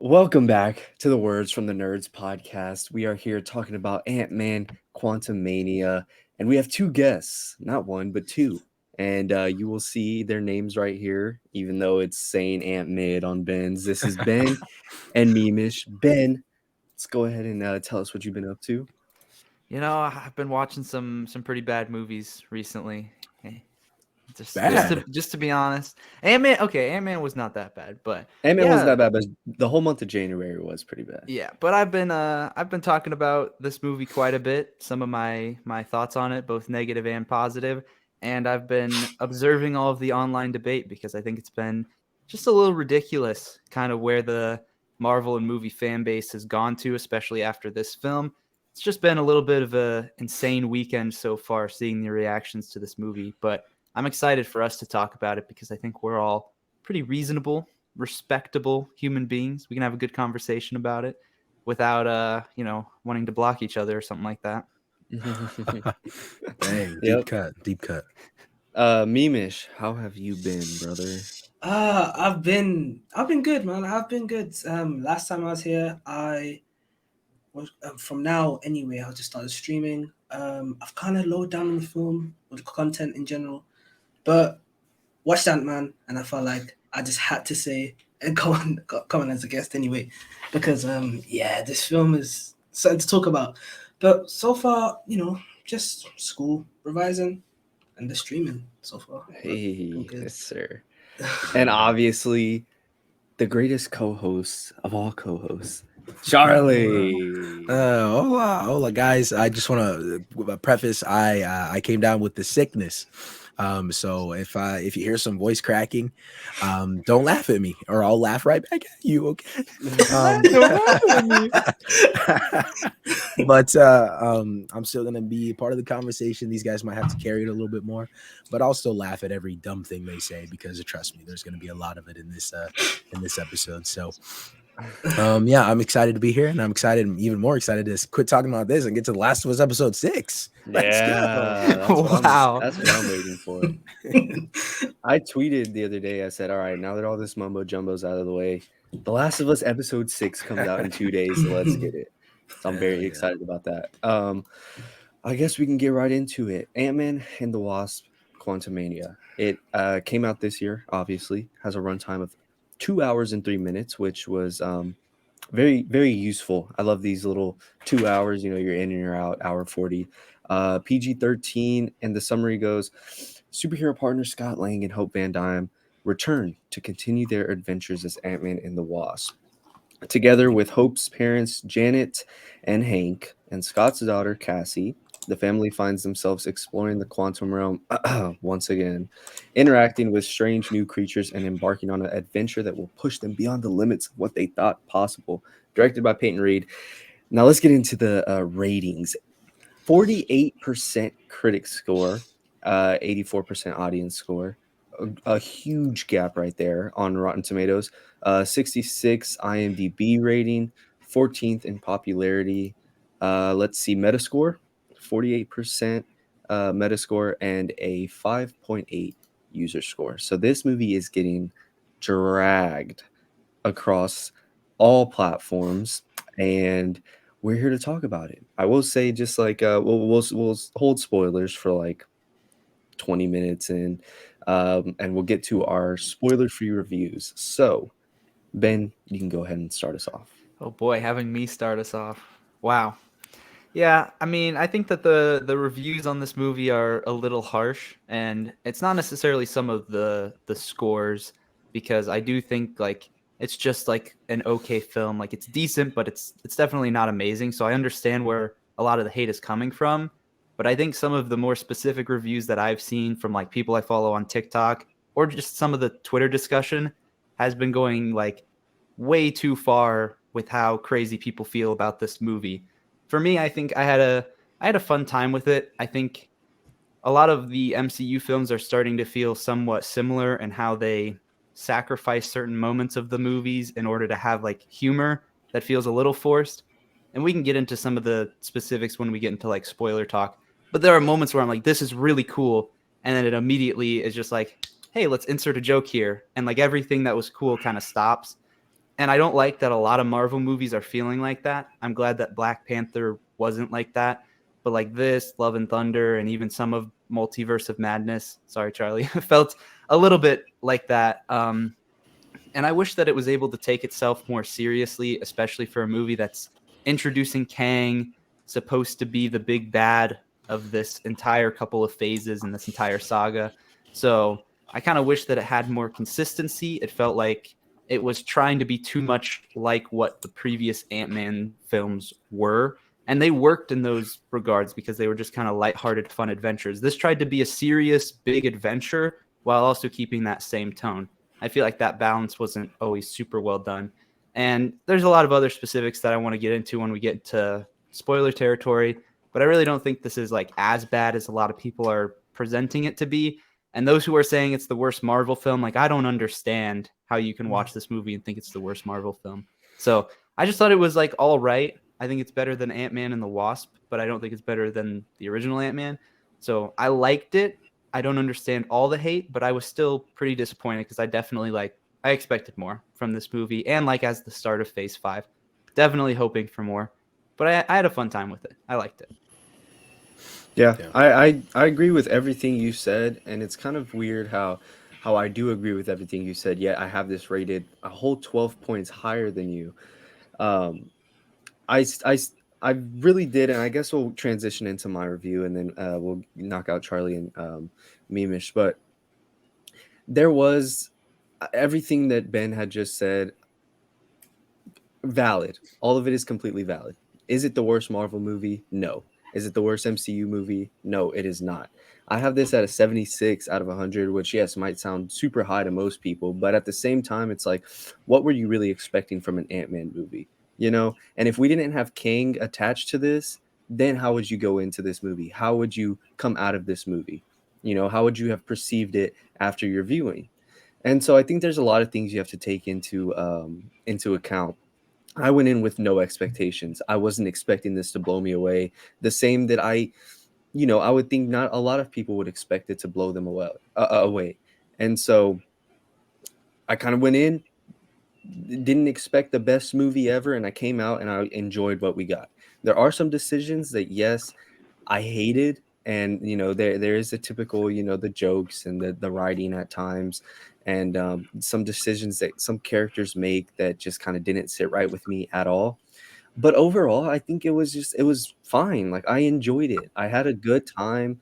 Welcome back to the Words from the Nerds podcast. We are here talking about Antman, Quantumania, and we have two guests, not one, but two. And you will see their names right here, even though it's saying Ant Mid on Ben's. This is Ben and Memish. Ben, let's go ahead and tell us what you've been up to. I've been watching some pretty bad movies recently. Eh, Bad. just to be honest, Ant-Man was not that bad, but Antman wasn't yeah, that bad, but the whole month of January was pretty bad. yeah. But I've been talking about this movie quite a bit. Some of my thoughts on it, both negative and positive, and I've been observing all of the online debate because I think it's been just a little ridiculous, kind of where the Marvel and movie fan base has gone to, especially after this film. It's just been a little bit of a insane weekend so far, seeing the reactions to this movie, but I'm excited for us to talk about it because I think we're all pretty reasonable, respectable human beings. We can have a good conversation about it without wanting to block each other or something like that. Dang, Yep. deep cut. Memish, how have you been, brother? I've been good, man. I've been good. Last time I was here, I was from now anyway. I just started streaming. I've kind of lowered down on the film or the content in general, but watched Antman, and I felt like I just had to say and come on as a guest anyway, because this film is something to talk about. But so far, just school revising and the streaming so far. Hey, I'm good. yes, sir. And obviously, the greatest co-host of all co-hosts, Charlie. Hola, guys. I just want to preface. I came down with the sickness. So if you hear some voice cracking, don't laugh at me, or I'll laugh right back at you. Okay. But I'm still gonna be part of the conversation. These guys might have to carry it a little bit more, but I'll still laugh at every dumb thing they say because trust me, there's gonna be a lot of it in this episode. So I'm excited to be here, and I'm even more excited to quit talking about this and get to The Last of Us episode 6. Let's go. That's what I'm waiting for. I tweeted the other day, I said, all right, now that all this mumbo jumbo's out of the way, The Last of Us episode 6 comes out in 2 days, so let's get it. So I'm very excited about that. I guess we can get right into it. Ant-Man and the Wasp, Quantumania. It came out this year, obviously, has a runtime of 2 hours and 3 minutes, which was very, very useful. I love these little 2 hours, you're in and you're out, hour 40. PG-13, and the summary goes, superhero partners Scott Lang and Hope Van Dyne return to continue their adventures as Ant-Man and the Wasp. Together with Hope's parents, Janet and Hank, and Scott's daughter, Cassie, the family finds themselves exploring the quantum realm once again, interacting with strange new creatures and embarking on an adventure that will push them beyond the limits of what they thought possible. Directed by Peyton Reed. Now let's get into the ratings. 48% critic score, 84% audience score. A huge gap right there on Rotten Tomatoes. 66 IMDb rating, 14th in popularity. Let's see, Metascore, 48% Metascore, and a 5.8 user score. So this movie is getting dragged across all platforms, and we're here to talk about it. I will say, just like we'll hold spoilers for like 20 minutes and we'll get to our spoiler-free reviews. So, Ben, you can go ahead and start us off. Oh boy, having me start us off. Wow. Yeah, I mean, I think that the reviews on this movie are a little harsh, and it's not necessarily some of the scores, because I do think like it's just like an okay film. Like it's decent, but it's definitely not amazing. So I understand where a lot of the hate is coming from, but I think some of the more specific reviews that I've seen from like people I follow on TikTok or just some of the Twitter discussion has been going like way too far with how crazy people feel about this movie. For me, I think I had a fun time with it. I think a lot of the MCU films are starting to feel somewhat similar in how they sacrifice certain moments of the movies in order to have like humor that feels a little forced. And we can get into some of the specifics when we get into like spoiler talk. But there are moments where I'm like, this is really cool. And then it immediately is just like, hey, let's insert a joke here. And like everything that was cool kind of stops. And I don't like that a lot of Marvel movies are feeling like that. I'm glad that Black Panther wasn't like that. But like this, Love and Thunder, and even some of Multiverse of Madness, sorry, Charlie, felt a little bit like that. And I wish that it was able to take itself more seriously, especially for a movie that's introducing Kang, supposed to be the big bad of this entire couple of phases in this entire saga. So I kind of wish that it had more consistency. It felt like it was trying to be too much like what the previous Ant-Man films were. And they worked in those regards because they were just kind of lighthearted, fun adventures. This tried to be a serious, big adventure while also keeping that same tone. I feel like that balance wasn't always super well done. And there's a lot of other specifics that I want to get into when we get into spoiler territory, but I really don't think this is like as bad as a lot of people are presenting it to be. And those who are saying it's the worst Marvel film, like I don't understand how you can watch this movie and think it's the worst Marvel film. So I just thought it was like all right. I think it's better than Ant-Man and the Wasp, but I don't think it's better than the original Ant-Man. So I liked it. I don't understand all the hate, but I was still pretty disappointed because I expected more from this movie, and like as the start of Phase 5, definitely hoping for more. But I had a fun time with it. I liked it. Yeah, I agree with everything you said, and it's kind of weird how I do agree with everything you said, yet I have this rated a whole 12 points higher than you. Um, I, s- I, s- I really did, and I guess we'll transition into my review, and then we'll knock out Charlie and Memish. But there was everything that Ben had just said, valid. All of it is completely valid. Is it the worst Marvel movie? No. Is it the worst MCU movie? No, it is not. I have this at a 76 out of 100, which, yes, might sound super high to most people, but at the same time, it's like, what were you really expecting from an Ant-Man movie? You know? And if we didn't have Kang attached to this, then how would you go into this movie? How would you come out of this movie? You know, how would you have perceived it after your viewing? And so I think there's a lot of things you have to take into account. I went in with no expectations. I wasn't expecting this to blow me away. The same that I would think not a lot of people would expect it to blow them away. And so I kind of went in, didn't expect the best movie ever, and I came out and I enjoyed what we got. There are some decisions that, yes, I hated, and there is a typical, the jokes and the writing at times, and some decisions that some characters make that just kind of didn't sit right with me at all. But overall, I think it was fine. Like, I enjoyed it. I had a good time.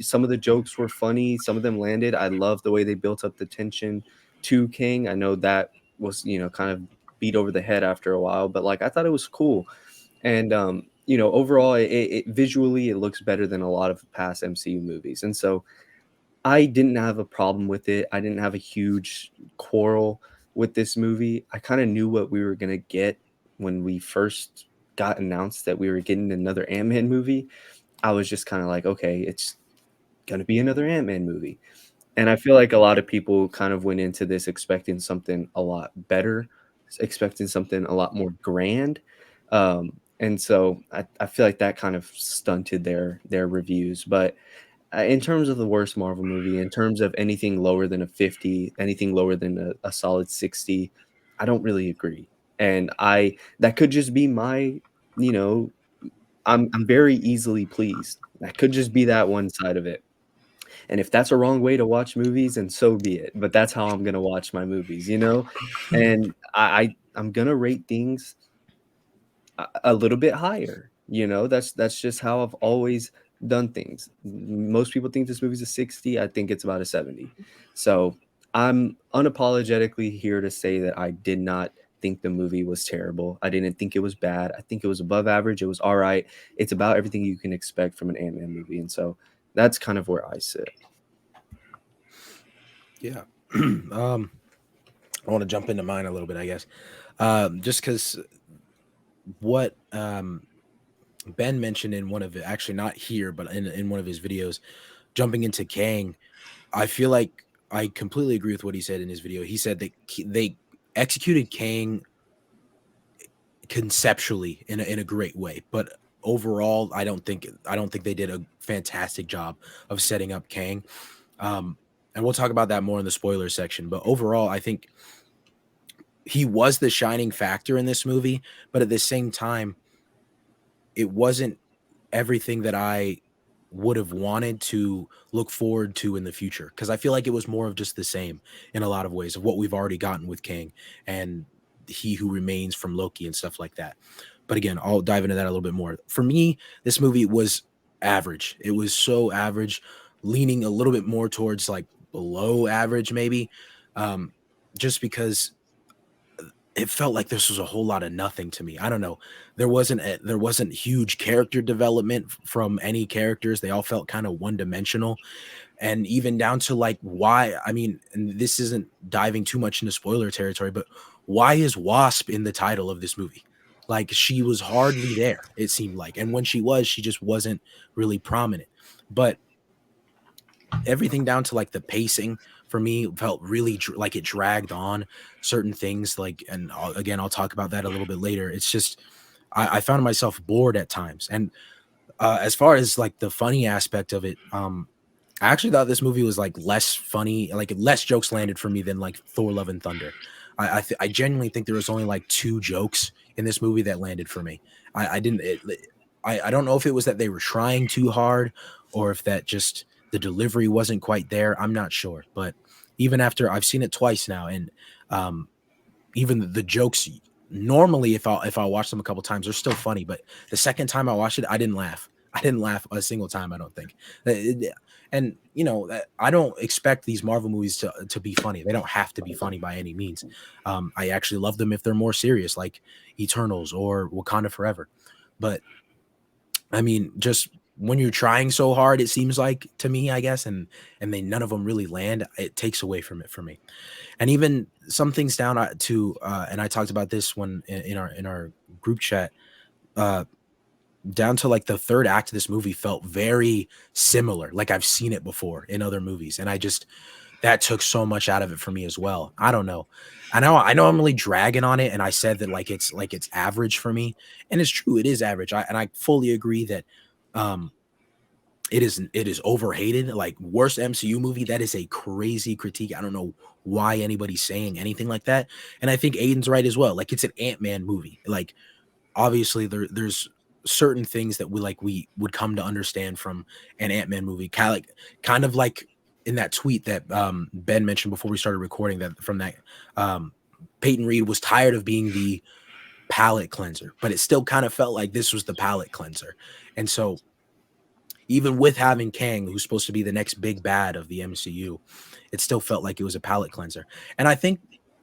Some of the jokes were funny, some of them landed. I love the way they built up the tension to King. I know that was, kind of beat over the head after a while, but like I thought it was cool. And overall, it visually it looks better than a lot of past MCU movies. And so I didn't have a problem with it. I didn't have a huge quarrel with this movie. I kind of knew what we were going to get when we first got announced that we were getting another Ant-Man movie. I was just kind of like, okay, it's going to be another Ant-Man movie. And I feel like a lot of people kind of went into this expecting something a lot better, expecting something a lot more grand. And so I feel like that kind of stunted their reviews. But in terms of the worst Marvel movie, in terms of anything lower than a 50, anything lower than a solid 60, I don't really agree. And that could just be my, you know, I'm very easily pleased. That could just be that one side of it. And if that's a wrong way to watch movies, and so be it. But that's how I'm gonna watch my movies, you know? And I'm gonna rate things a little bit higher. That's just how I've always done things. Most people think this movie's a 60. I think it's about a 70. So I'm unapologetically here to say that I did not think the movie was terrible. I didn't think it was bad. I think it was above average. It was all right. It's about everything you can expect from an Ant-Man movie. And so that's kind of where I sit. Yeah. I want to jump into mine a little bit, I guess. Just because what Ben mentioned in one of it, actually not here, but in one of his videos, jumping into Kang, I feel like I completely agree with what he said in his video. He said that they executed Kang conceptually in a great way, but overall, I don't think they did a fantastic job of setting up Kang. And we'll talk about that more in the spoiler section. But overall, I think he was the shining factor in this movie, but at the same time, it wasn't everything that I would have wanted to look forward to in the future, because I feel like it was more of just the same in a lot of ways of what we've already gotten with Kang and He Who Remains from Loki and stuff like that. But again, I'll dive into that a little bit more. For me, this movie was average. It was so average, leaning a little bit more towards like below average, maybe, just because it felt like this was a whole lot of nothing to me. I don't know. There wasn't huge character development from any characters. They all felt kind of one dimensional, and even down to like why. I mean, and this isn't diving too much into spoiler territory, but why is Wasp in the title of this movie? Like, she was hardly there, it seemed like, and when she was, she just wasn't really prominent. But everything down to like the pacing for me felt really like it dragged on certain things, like, and I'll talk about that a little bit later. It's just I found myself bored at times. And as far as like the funny aspect of it, I actually thought this movie was like less funny, like less jokes landed for me than like Thor Love and Thunder. I genuinely think there was only like 2 jokes in this movie that landed for me. I didn't I don't know if it was that they were trying too hard, or if that just the delivery wasn't quite there. I'm not sure. But even after I've seen it twice now, and even the jokes, normally if I watch them a couple times, they're still funny. But the second time I watched it, I didn't laugh. I didn't laugh a single time, I don't think. And you know, I don't expect these Marvel movies to be funny. They don't have to be funny by any means. I actually love them if they're more serious, like Eternals or Wakanda Forever. But I mean, just when you're trying so hard, it seems like to me, I guess, and none of them really land, it takes away from it for me. And even some things down to and I talked about this one in our group chat, down to like the third act of this movie felt very similar, like I've seen it before in other movies, and that took so much out of it for me as well. I don't know. I know I'm really dragging on it, and I said that like it's average for me, and it's true, it is average. I fully agree that it is overhated. Like, worst MCU movie, that is a crazy critique. I don't know why anybody's saying anything like that. And I think Aiden's right as well. Like, it's an Ant-Man movie. Like, obviously there's certain things that we would come to understand from an Ant-Man movie. Kind of like in that tweet that Ben mentioned before we started recording, that from that Peyton Reed was tired of being the palate cleanser, but it still kind of felt like this was the palate cleanser. And so even with having Kang, who's supposed to be the next big bad of the MCU, it still felt like it was a palate cleanser. And I think,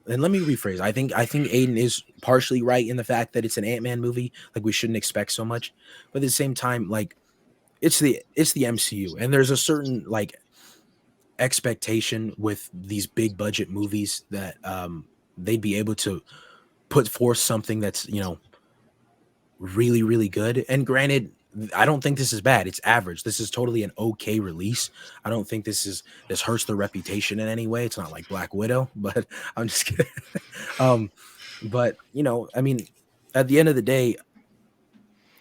and let me rephrase, I think Aiden is partially right in the fact that it's an Ant-Man movie. Like, we shouldn't expect so much, but at the same time, like, it's the MCU, and there's a certain like expectation with these big budget movies that they'd be able to put forth something that's, you know, really, really good. And granted, I don't think this is bad. It's average. This is totally an okay release. I don't think this hurts the reputation in any way. It's not like Black Widow, but I'm just kidding. But you know, I mean, at the end of the day,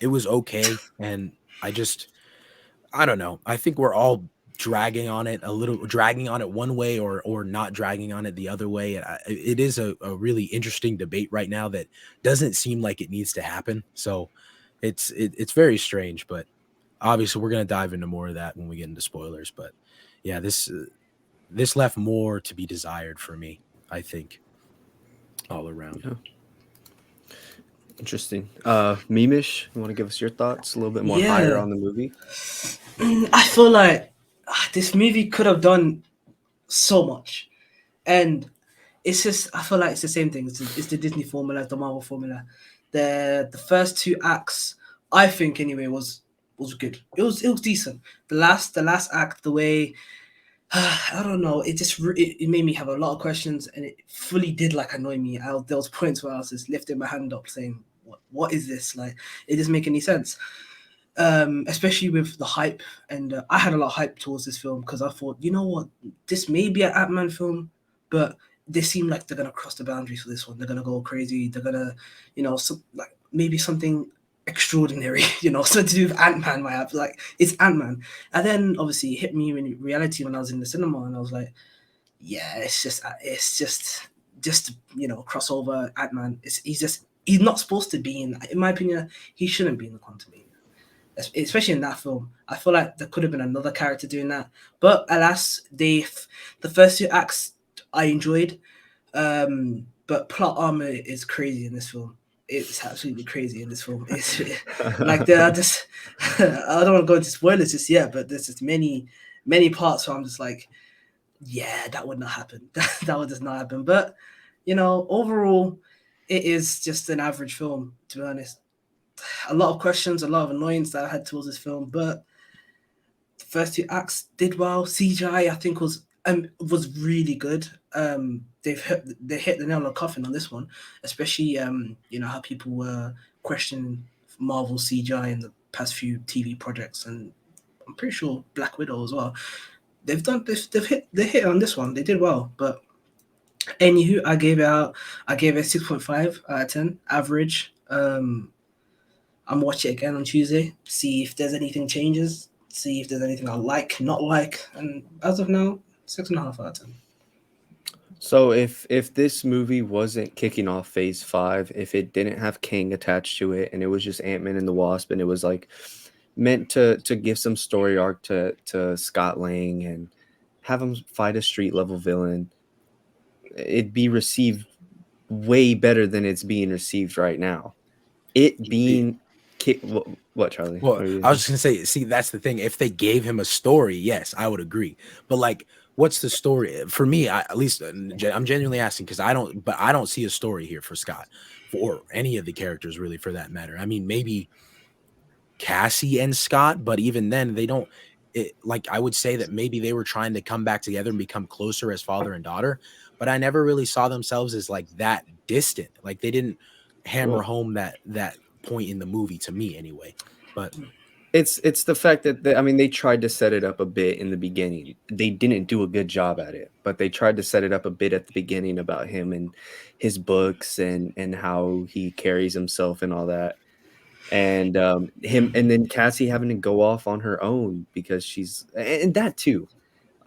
it was okay. And I don't know. I think we're all dragging on it one way or not dragging on it the other way. It is a really interesting debate right now that doesn't seem like it needs to happen. So it's very strange, but obviously we're going to dive into more of that when we get into spoilers. But yeah, this left more to be desired for me, I think, all around. Yeah. Interesting. Memish, you want to give us your thoughts a little bit more higher on the movie? I feel like this movie could have done so much, and it's just, I feel like it's the same thing. It's the Disney formula, the Marvel formula. The first 2 acts, I think anyway, was good. It was decent. The last act, the way, I don't know, it made me have a lot of questions, and it fully did like annoy me. There was points where I was just lifting my hand up saying, what is this? Like, it doesn't make any sense. Especially with the hype, and I had a lot of hype towards this film because I thought, you know what, this may be an Antman film, but they seem like they're gonna cross the boundaries for this one. They're gonna go crazy. They're gonna, you know, like maybe something extraordinary, you know, something to do with Antman might have. Like, it's Antman, and then obviously it hit me in reality when I was in the cinema, and I was like, yeah, it's just just crossover Antman. He's not supposed to be in my opinion. He shouldn't be in the Quantumania, especially in that film. I feel like there could have been another character doing that, but alas, the first 2 acts I enjoyed, but plot armor is crazy in this film. It's absolutely crazy in this film. It's like there are just I don't want to go into spoilers just yet, but there's just many parts where I'm just like, yeah, that would not happen. That would just not happen. But overall, it is just an average film, to be honest. A lot of questions, a lot of annoyance that I had towards this film, but the first 2 acts did well. CGI, I think, was really good. They hit the nail on the coffin on this one, especially how people were questioning Marvel CGI in the past few TV projects, and I'm pretty sure Black Widow as well. They've hit on this one. They did well, but anywho, I gave it 6.5 out of 10 average. I'm watching it again on Tuesday, see if there's anything changes, see if there's anything I like, not like, and as of now, 6.5 out of 10. So if this movie wasn't kicking off Phase 5, if it didn't have Kang attached to it, and it was just Ant-Man and the Wasp, and it was like meant to give some story arc to Scott Lang and have him fight a street level villain, it'd be received way better than it's being received right now. It being what, Charlie? Well, What are you I was just gonna say, see, that's the thing. If they gave him a story, yes, I would agree. But like, what's the story for me? At least I'm genuinely asking because I don't see a story here for Scott, for any of the characters really, for that matter. I mean, maybe Cassie and Scott, but even then, they don't. Like, I would say that maybe they were trying to come back together and become closer as father and daughter, but I never really saw themselves as like that distant. Like, they didn't hammer home that point in the movie to me anyway. But it's the fact that they tried to set it up a bit in the beginning. They didn't do a good job at it, but they tried to set it up a bit at the beginning about him and his books and how he carries himself and all that. And him, and then Cassie having to go off on her own because she's, and that too.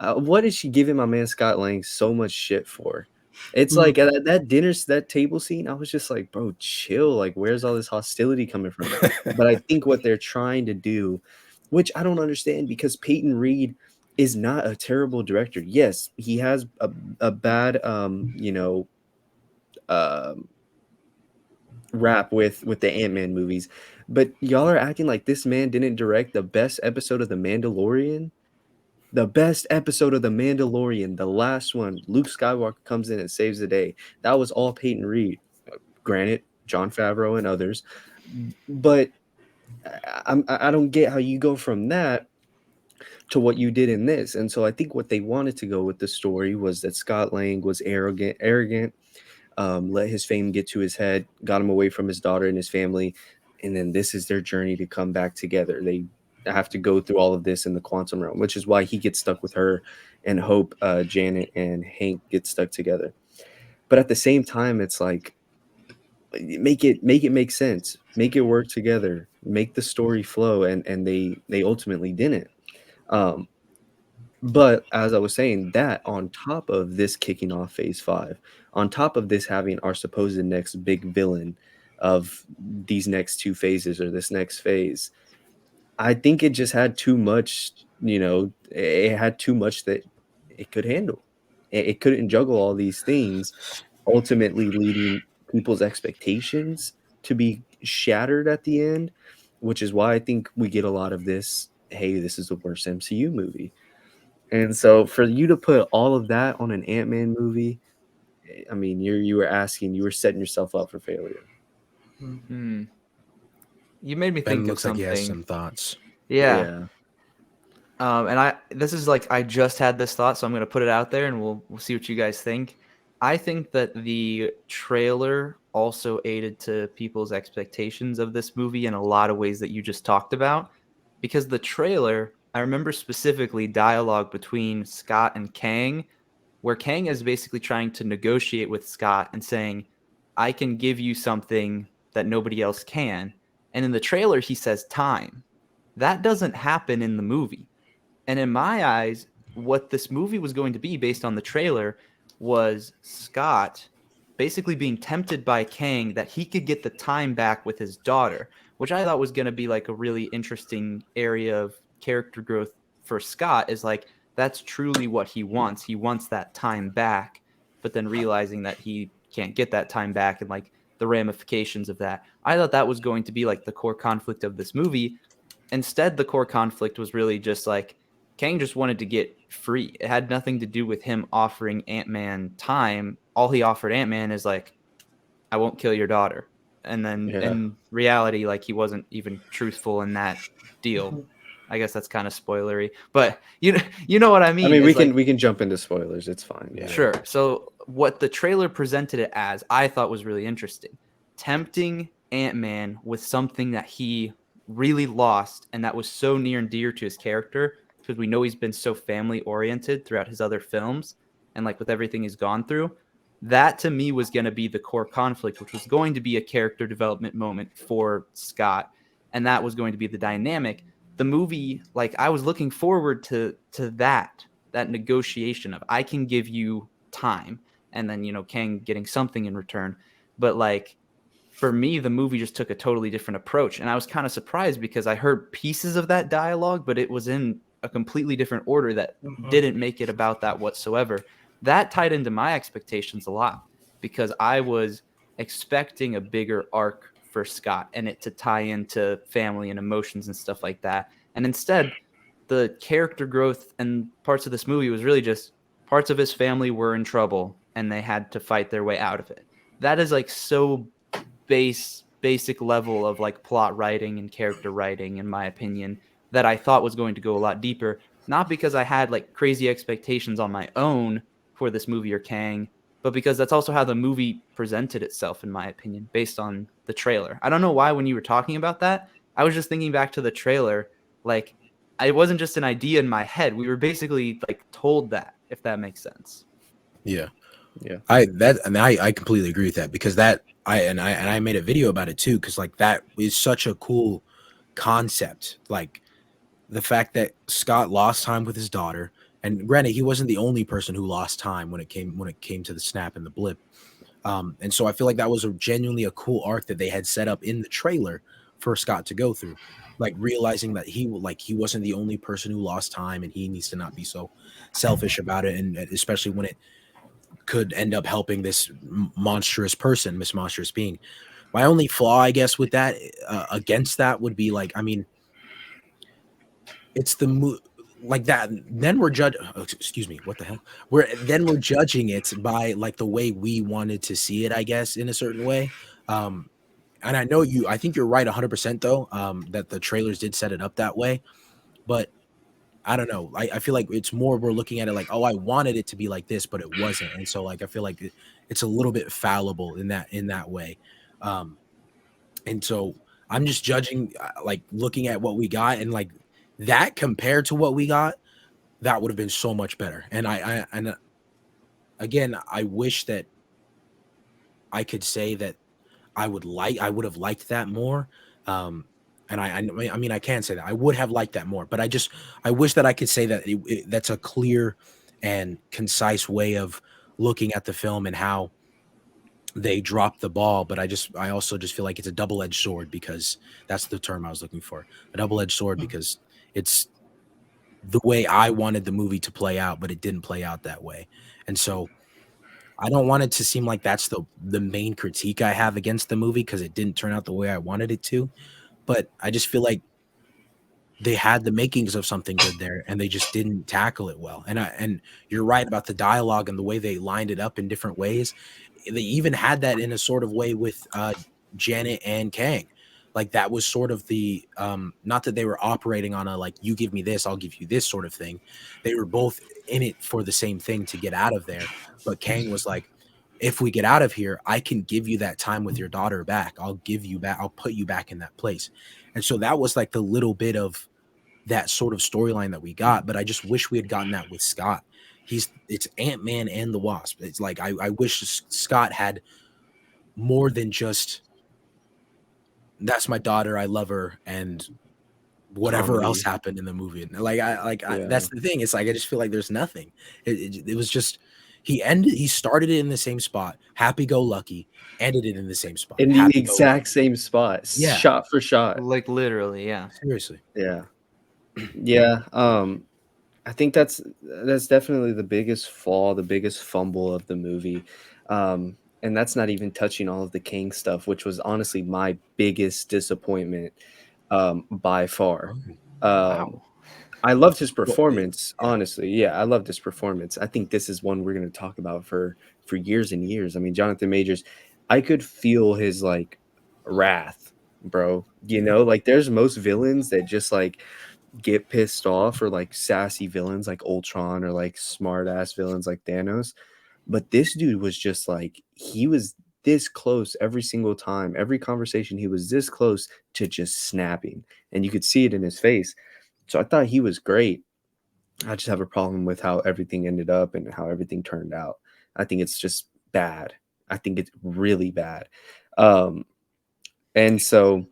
What is she giving my man Scott Lang so much shit for? It's like that that table scene, I was just like, bro, chill. Like, where's all this hostility coming from? But I think what they're trying to do, which I don't understand, because Peyton Reed is not a terrible director. Yes, he has a bad rap with the Ant-Man movies, but y'all are acting like this man didn't direct the best episode of The Mandalorian. The best episode of The Mandalorian, the last one, Luke Skywalker comes in and saves the day. That was all Peyton Reed. Granted, Jon Favreau and others, but I don't get how you go from that to what you did in this. And so I think what they wanted to go with the story was that Scott Lang was arrogant, let his fame get to his head, got him away from his daughter and his family, and then this is their journey to come back together. They have to go through all of this in the quantum realm, which is why he gets stuck with her, and Hope, Janet, and Hank get stuck together. But at the same time, it's like, make it make sense, make it work together, make the story flow, and they ultimately didn't. Um, but as I was saying, that on top of this kicking off Phase 5, on top of this having our supposed next big villain of these next 2 phases or this next phase, I think it just had too much, it had too much that it could handle. It couldn't juggle all these things, ultimately leading people's expectations to be shattered at the end, which is why I think we get a lot of this, hey, this is the worst MCU movie. And so for you to put all of that on an Ant-Man movie, I mean, you were setting yourself up for failure. You made me Ben think of looks like something. he has some thoughts. Yeah. And this is like, I just had this thought, so I'm going to put it out there and we'll see what you guys think. I think that the trailer also aided to people's expectations of this movie in a lot of ways that you just talked about, because the trailer, I remember specifically dialogue between Scott and Kang, where Kang is basically trying to negotiate with Scott and saying, I can give you something that nobody else can. And in the trailer, he says time. That doesn't happen in the movie. And in my eyes, what this movie was going to be based on the trailer was Scott basically being tempted by Kang that he could get the time back with his daughter, which I thought was going to be like a really interesting area of character growth for Scott, is like that's truly what he wants. He wants that time back, but then realizing that he can't get that time back and like the ramifications of that. I thought that was going to be like the core conflict of this movie. Instead, the core conflict was really just like Kang just wanted to get free. It had nothing to do with him offering Ant-Man time. All he offered Ant-Man is like, I won't kill your daughter. And then in reality, like he wasn't even truthful in that deal. I guess that's kind of spoilery, but you know what I mean. I mean, we can jump into spoilers. It's fine. Yeah. Sure. So what the trailer presented it as, I thought was really interesting. Tempting Ant-Man with something that he really lost and that was so near and dear to his character, because we know he's been so family oriented throughout his other films and like with everything he's gone through. That to me was going to be the core conflict, which was going to be a character development moment for Scott. And that was going to be the dynamic. The movie, like I was looking forward to that negotiation of I can give you time and then, you know, Kang getting something in return. But like for me, the movie just took a totally different approach. And I was kind of surprised because I heard pieces of that dialogue, but it was in a completely different order that didn't make it about that whatsoever. That tied into my expectations a lot because I was expecting a bigger arc for Scott and it to tie into family and emotions and stuff like that. And instead, the character growth and parts of this movie was really just parts of his family were in trouble and they had to fight their way out of it. That is like so basic level of like plot writing and character writing, in my opinion, that I thought was going to go a lot deeper. Not because I had like crazy expectations on my own for this movie or Kang, but because that's also how the movie presented itself, in my opinion, based on the trailer. I don't know why when you were talking about that, I was just thinking back to the trailer. Like, it wasn't just an idea in my head. We were basically like told that, if that makes sense. Yeah. I completely agree with that because I made a video about it too, because like that is such a cool concept. Like the fact that Scott lost time with his daughter, and granted, he wasn't the only person who lost time when it came to the snap and the blip. And so I feel like that was genuinely a cool arc that they had set up in the trailer for Scott to go through, like realizing that he wasn't the only person who lost time, and he needs to not be so selfish about it, and especially when it could end up helping this monstrous person, this monstrous being. My only flaw, I guess, with that against that would be like, I mean, it's the like that. Then we're judging. Oh, excuse me. What the hell? We're judging it by like the way we wanted to see it, I guess, in a certain way. And I know I think you're right 100% though, that the trailers did set it up that way. But I don't know. I feel like it's more we're looking at it like, oh, I wanted it to be like this, but it wasn't. And so like I feel like it's a little bit fallible in that way. And so I'm just judging, like looking at what we got, and like that compared to what we got, that would have been so much better. And and again, I wish that I could say that I would have liked that more. And I mean, I can say that I would have liked that more, but I wish that I could say that that's a clear and concise way of looking at the film and how they dropped the ball. But I also just feel like it's a double-edged sword, because that's the term I was looking for, a double-edged sword, because it's the way I wanted the movie to play out, but it didn't play out that way. And so I don't want it to seem like that's the main critique I have against the movie, because it didn't turn out the way I wanted it to. But I just feel like they had the makings of something good there, and they just didn't tackle it well. And you're right about the dialogue and the way they lined it up in different ways. They even had that in a sort of way with Janet and Kang. Like that was sort of the not that they were operating on a like, you give me this, I'll give you this sort of thing. They were both in it for the same thing, to get out of there. But Kang was like, if we get out of here, I can give you that time with your daughter back. I'll put you back in that place. And so that was like the little bit of that sort of storyline that we got. But I just wish we had gotten that with Scott. It's Ant-Man and the Wasp. It's like, I wish Scott had more than just, that's my daughter, I love her, and whatever else happened in the movie. That's the thing. It's like, I just feel like there's nothing. It was just, He started it in the same spot, happy-go-lucky, ended it in the same spot, In the happy-go-lucky. exact same spot, Yeah. shot for shot. Like literally, yeah. Seriously. Yeah. Yeah. I think that's definitely the biggest flaw, the biggest fumble of the movie. And that's not even touching all of the Kang stuff, which was honestly my biggest disappointment by far. Wow. I loved his Well, performance, yeah. honestly. Yeah, I loved his performance. I think this is one we're going to talk about for years and years. I mean, Jonathan Majors, I could feel his like wrath, bro. You know, like there's most villains that just like get pissed off, or like sassy villains like Ultron, or like smart ass villains like Thanos. But this dude was just like, he was this close every single time, every conversation, he was this close to just snapping, and you could see it in his face. So I thought he was great. I just have a problem with how everything ended up and how everything turned out. I think it's just bad. I think it's really bad. Um, and so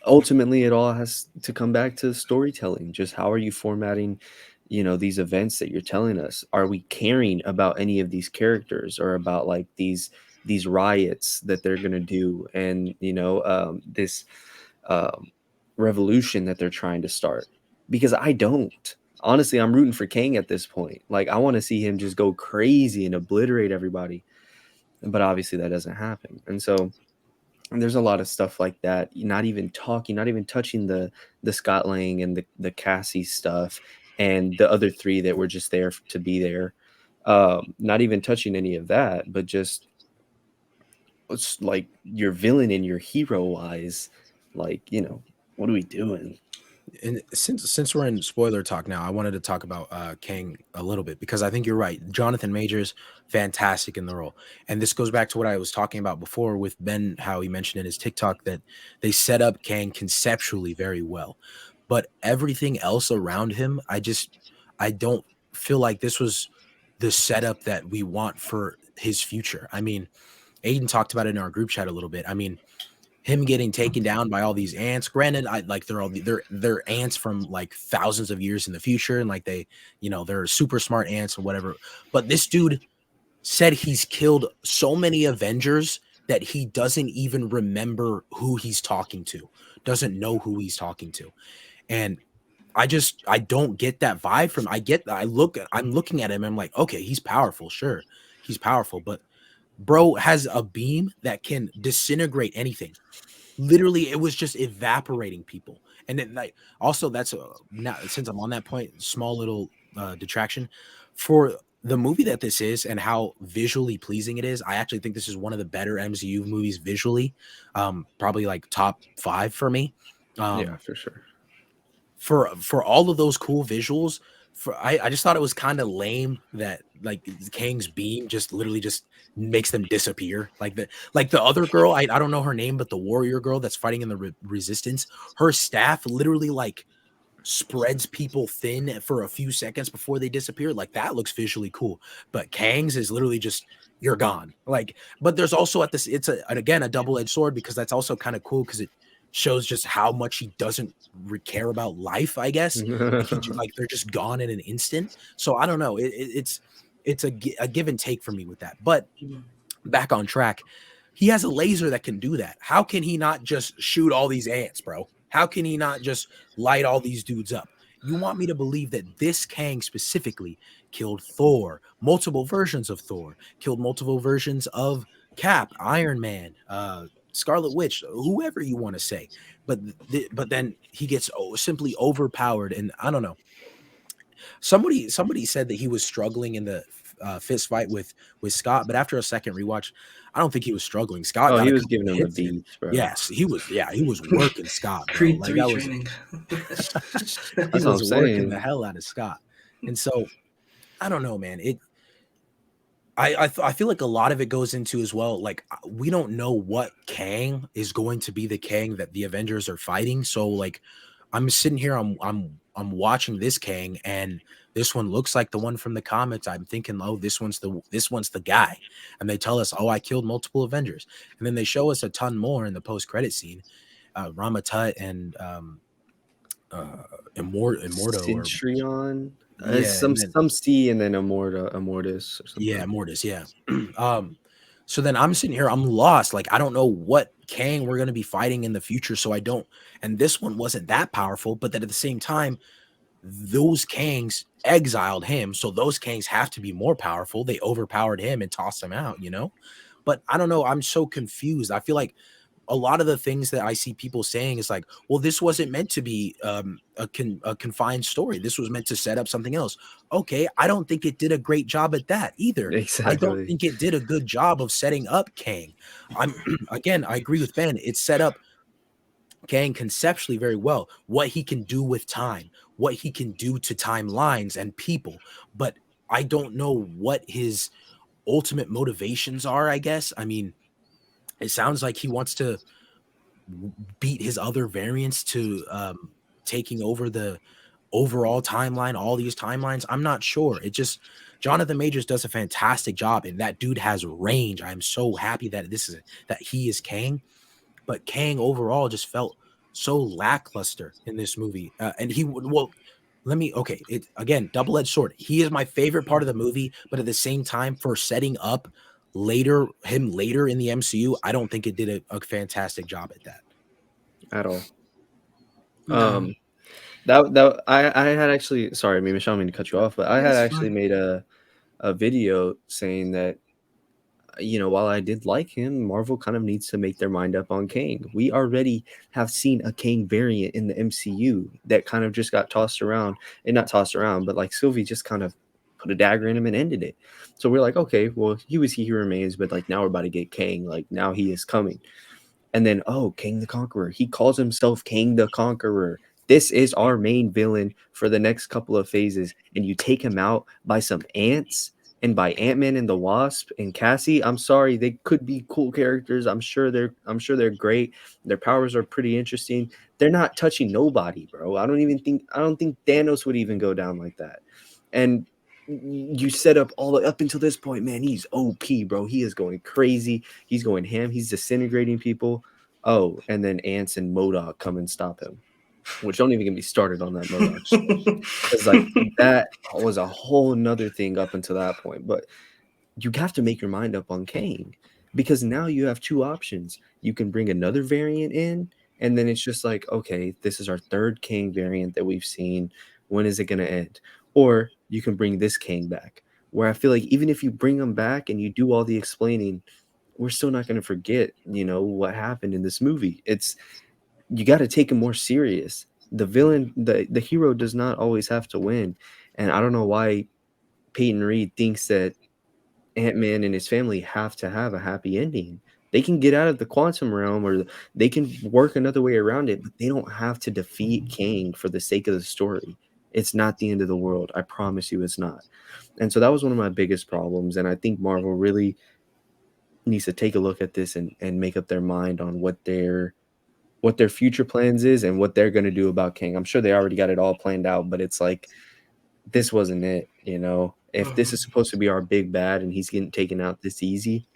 ultimately it all has to come back to storytelling. Just how are you formatting, these events that you're telling us? Are we caring about any of these characters, or about like these riots that they're going to do, and this um, revolution that they're trying to start? Because I don't. Honestly, I'm rooting for Kang at this point. Like, I want to see him just go crazy and obliterate everybody. But obviously that doesn't happen. And so there's a lot of stuff like that. Not even touching the Scott Lang and the Cassie stuff, and the other three that were just there to be there. Not even touching any of that, but just it's like your villain and your hero wise, like, what are we doing? And since we're in spoiler talk now, I wanted to talk about Kang a little bit, because I think you're right. Jonathan Majors, fantastic in the role. And this goes back to what I was talking about before with Ben, how he mentioned in his TikTok that they set up Kang conceptually very well. But everything else around him, I don't feel like this was the setup that we want for his future. I mean, Aiden talked about it in our group chat a little bit. I mean, him getting taken down by all these ants. Granted, I like they're ants from like thousands of years in the future, and like they're super smart ants or whatever. But this dude said he's killed so many Avengers that he doesn't even remember who he's talking to, doesn't know who he's talking to. And I don't get that vibe from. I'm looking at him and I'm like, okay, he's powerful, sure. He's powerful, but bro has a beam that can disintegrate anything. Literally, it was just evaporating people. And then like also that's now, since I'm on that point, small little detraction for the movie that this is and how visually pleasing it is. I actually think this is one of the better MCU movies visually, probably like top 5 for me. Yeah, for sure. For all of those cool visuals, I just thought it was kind of lame that like Kang's beam just literally just makes them disappear. Like the other girl, I don't know her name, but the warrior girl that's fighting in the resistance, her staff literally like spreads people thin for a few seconds before they disappear. Like that looks visually cool. But Kang's is literally just you're gone. Like, but there's also it's again a double-edged sword, because that's also kind of cool because it shows just how much he doesn't care about life, I guess. Like they're just gone in an instant. So I don't know. It's a give and take for me with that. But back on track, he has a laser that can do that. How can he not just shoot all these ants, bro? How can he not just light all these dudes up? You want me to believe that this Kang specifically killed Thor, multiple versions of Thor, killed multiple versions of Cap, Iron Man, Scarlet Witch, whoever you want to say, but then he gets simply overpowered, and I don't know. Somebody said that he was struggling in the fist fight with Scott, but after a second rewatch, I don't think he was struggling. Scott got He a was couple giving him the hits in. beats, bro. Yes, he was. Yeah, he was working Scott, bro. Creed Like 3 that was training. he That's what was I'm working saying. the hell out of Scott, and so I don't know, man. I feel like a lot of it goes into as well. Like we don't know what Kang is going to be the Kang that the Avengers are fighting. So like I'm sitting here, I'm watching this Kang, and this one looks like the one from the comics. I'm thinking, oh, this one's the guy. And they tell us, oh, I killed multiple Avengers, and then they show us a ton more in the post credit scene. Rama Tut and Immorto or Centurion. yeah, and then Some C and then Immortus or something. yeah, Mortis, yeah. So then I'm sitting here, I'm lost. Like I don't know what Kang we're gonna be fighting in the future. So I don't, and this one wasn't that powerful, but then at the same time, those Kangs exiled him. So those Kangs have to be more powerful. They overpowered him and tossed him out, you know? But I don't know. I'm so confused. I feel like a lot of the things that I see people saying is like, well, this wasn't meant to be a confined story. This was meant to set up something else. Okay, I don't think it did a great job at that either. I don't Exactly. think it did a good job of setting up Kang. I'm again, I agree with Ben. It set up Kang conceptually very well, what he can do with time, what he can do to timelines and people. But I don't know what his ultimate motivations are, I guess. I mean, it sounds like he wants to beat his other variants to taking over the overall timeline, all these timelines. I'm not sure. It just Jonathan Majors does a fantastic job, and that dude has range. I'm so happy that that he is Kang, but Kang overall just felt so lackluster in this movie. And he would well. Let me okay. It again, double-edged sword. He is my favorite part of the movie, but at the same time, for setting up him later in the MCU, I don't think it did a fantastic job at that. At all. No, That I had actually, sorry, Memish, I don't mean to cut you off, but I had it's actually fine. made a video saying that, you know, while I did like him, Marvel kind of needs to make their mind up on Kang. We already have seen a Kang variant in the MCU that kind of just got tossed around, and not tossed around, but like Sylvie just kind of put a dagger in him and ended it. So we're like, okay, well, he remains, but like now we're about to get Kang, like now he is coming. And then, oh, Kang the Conqueror. He calls himself Kang the Conqueror. This is our main villain for the next couple of phases. And you take him out by some ants and by Ant-Man and the Wasp and Cassie. I'm sorry, they could be cool characters. I'm sure they're great. Their powers are pretty interesting. They're not touching nobody, bro. I don't think Thanos would even go down like that. And you set up all the up until this point, man. He's OP, bro. He is going crazy. He's going ham. He's disintegrating people. Oh, and then Ants and MODOK come and stop him. Which don't even get me started on that MODOK shit. Because like that was a whole nother thing up until that point. But you have to make your mind up on Kang. Because now you have two options. You can bring another variant in, and then it's just like, okay, this is our third Kang variant that we've seen. When is it gonna end? Or you can bring this Kang back. Where I feel like even if you bring him back and you do all the explaining, we're still not going to forget, you know, what happened in this movie. It's you got to take him more serious. The villain, the hero does not always have to win. And I don't know why Peyton Reed thinks that Ant-Man and his family have to have a happy ending. They can get out of the quantum realm or they can work another way around it, but they don't have to defeat Kang for the sake of the story. It's not the end of the world. I promise you it's not. And so that was one of my biggest problems. And I think Marvel really needs to take a look at this and make up their mind on what their future plans is and what they're going to do about Kang. I'm sure they already got it all planned out, but it's like this wasn't it, you know. If this is supposed to be our big bad and he's getting taken out this easy,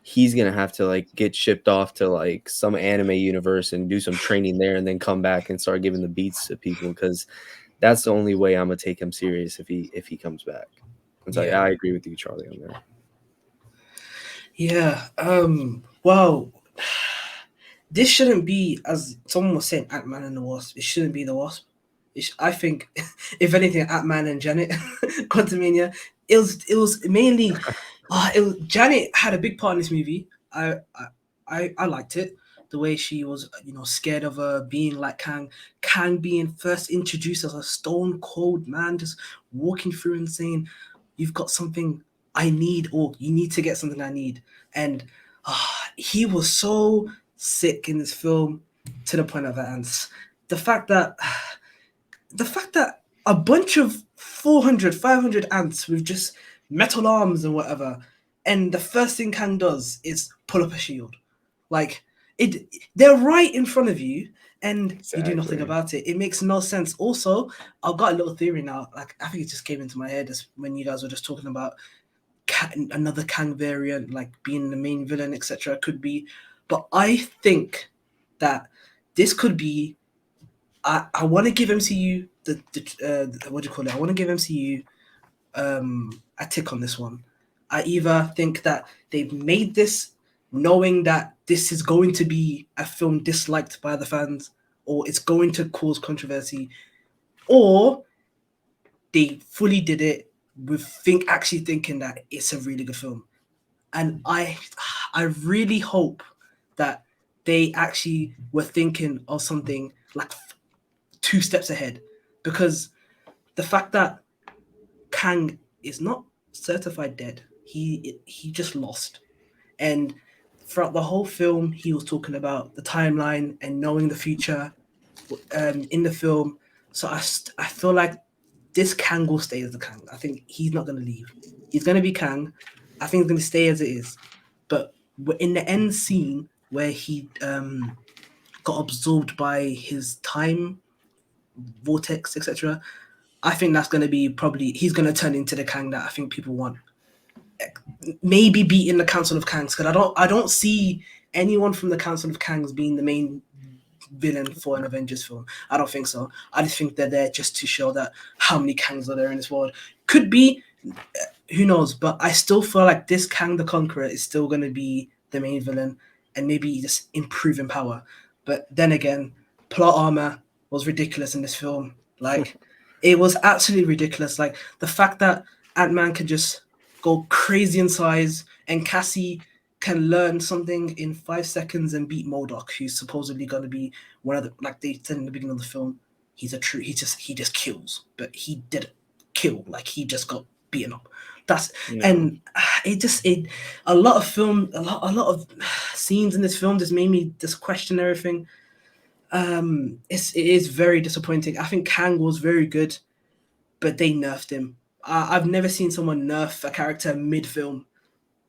he's gonna have to like get shipped off to like some anime universe and do some training there and then come back and start giving the beats to people because that's the only way I'm gonna take him serious if he comes back. And so Yeah. I agree with you, Charlie, on that. Yeah. Well, this shouldn't be, as someone was saying, Ant-Man and the Wasp. It shouldn't be the Wasp. I think, if anything, Ant-Man and Janet, Quantumania. It was mainly, Janet had a big part in this movie. I liked it. The way she was, scared of being like Kang being first introduced as a stone cold man, just walking through and saying, "You've got something I need," or "You need to get something I need," and he was so sick in this film to the point of ants. The fact that a bunch of 400, 500 ants with just metal arms and whatever, and the first thing Kang does is pull up a shield. Like they're right in front of you, and you do nothing Exactly. about it. It makes no sense. Also, I've got a little theory now. Like I think it just came into my head when you guys were just talking about another Kang variant, like being the main villain, etc. Could be, but I think that this could be I want to give MCU the what do you call it? I want to give MCU a tick on this one. I either think that they've made this knowing that this is going to be a film disliked by the fans, or it's going to cause controversy, or they fully did it with actually thinking that it's a really good film. And I really hope that they actually were thinking of something like 2 steps ahead, because the fact that Kang is not certified dead, he just lost. And throughout the whole film, he was talking about the timeline and knowing the future in the film. So I feel like this Kang will stay as the Kang. I think he's not going to leave. He's going to be Kang. I think he's going to stay as it is. But in the end scene where he got absorbed by his time vortex, etc., I think that's going to be he's going to turn into the Kang that I think people want. Maybe beating the Council of Kangs, because I don't see anyone from the Council of Kangs being the main villain for an Avengers film. I don't think so. I just think they're there just to show that how many Kangs are there in this world. Could be, who knows? But I still feel like this Kang the Conqueror is still going to be the main villain, and maybe just improve in power. But then again, plot armor was ridiculous in this film. Like, it was absolutely ridiculous. Like, the fact that Antman can just go crazy in size, and Cassie can learn something in 5 seconds and beat MODOK, who's supposedly going to be one of the, like they said in the beginning of the film, he just kills, but he didn't kill. Like, he just got beaten up. And a lot of scenes in this film just made me just question everything. It is very disappointing. I think Kang was very good, but they nerfed him. I've never seen someone nerf a character mid-film.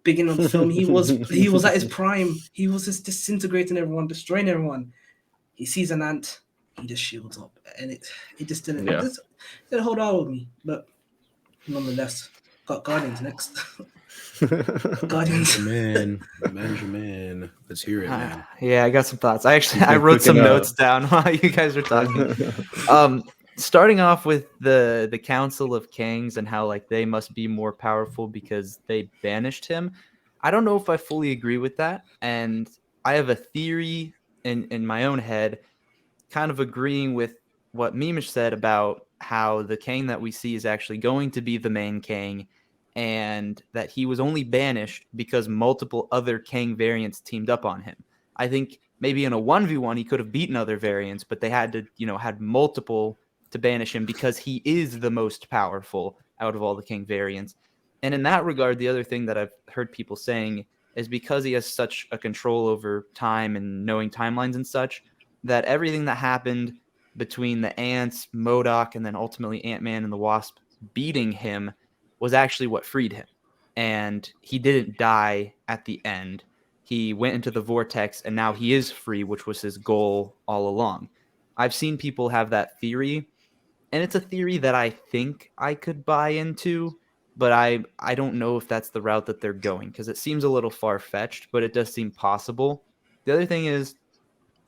Beginning of the film, he was at his prime. He was just disintegrating everyone, destroying everyone. He sees an ant, he just shields up, and it just didn't hold out with me. But nonetheless, got Guardians next. Guardians. Benjamin, let's hear it, man. Yeah, I got some thoughts. I wrote some notes down while you guys were talking. Starting off with the Council of Kangs and how like they must be more powerful because they banished him. I don't know if I fully agree with that, and I have a theory in my own head, kind of agreeing with what Memish said about how the Kang that we see is actually going to be the main Kang, and that he was only banished because multiple other Kang variants teamed up on him. I think maybe in a 1v1 he could have beaten other variants, but they had to, had multiple to banish him because he is the most powerful out of all the King variants. And in that regard, the other thing that I've heard people saying is because he has such a control over time and knowing timelines and such, that everything that happened between the ants, MODOK, and then ultimately Ant-Man and the Wasp beating him was actually what freed him. And he didn't die at the end. He went into the vortex and now he is free, which was his goal all along. I've seen people have that theory, and it's a theory that I think I could buy into, but I don't know if that's the route that they're going, because it seems a little far-fetched, but it does seem possible. The other thing is,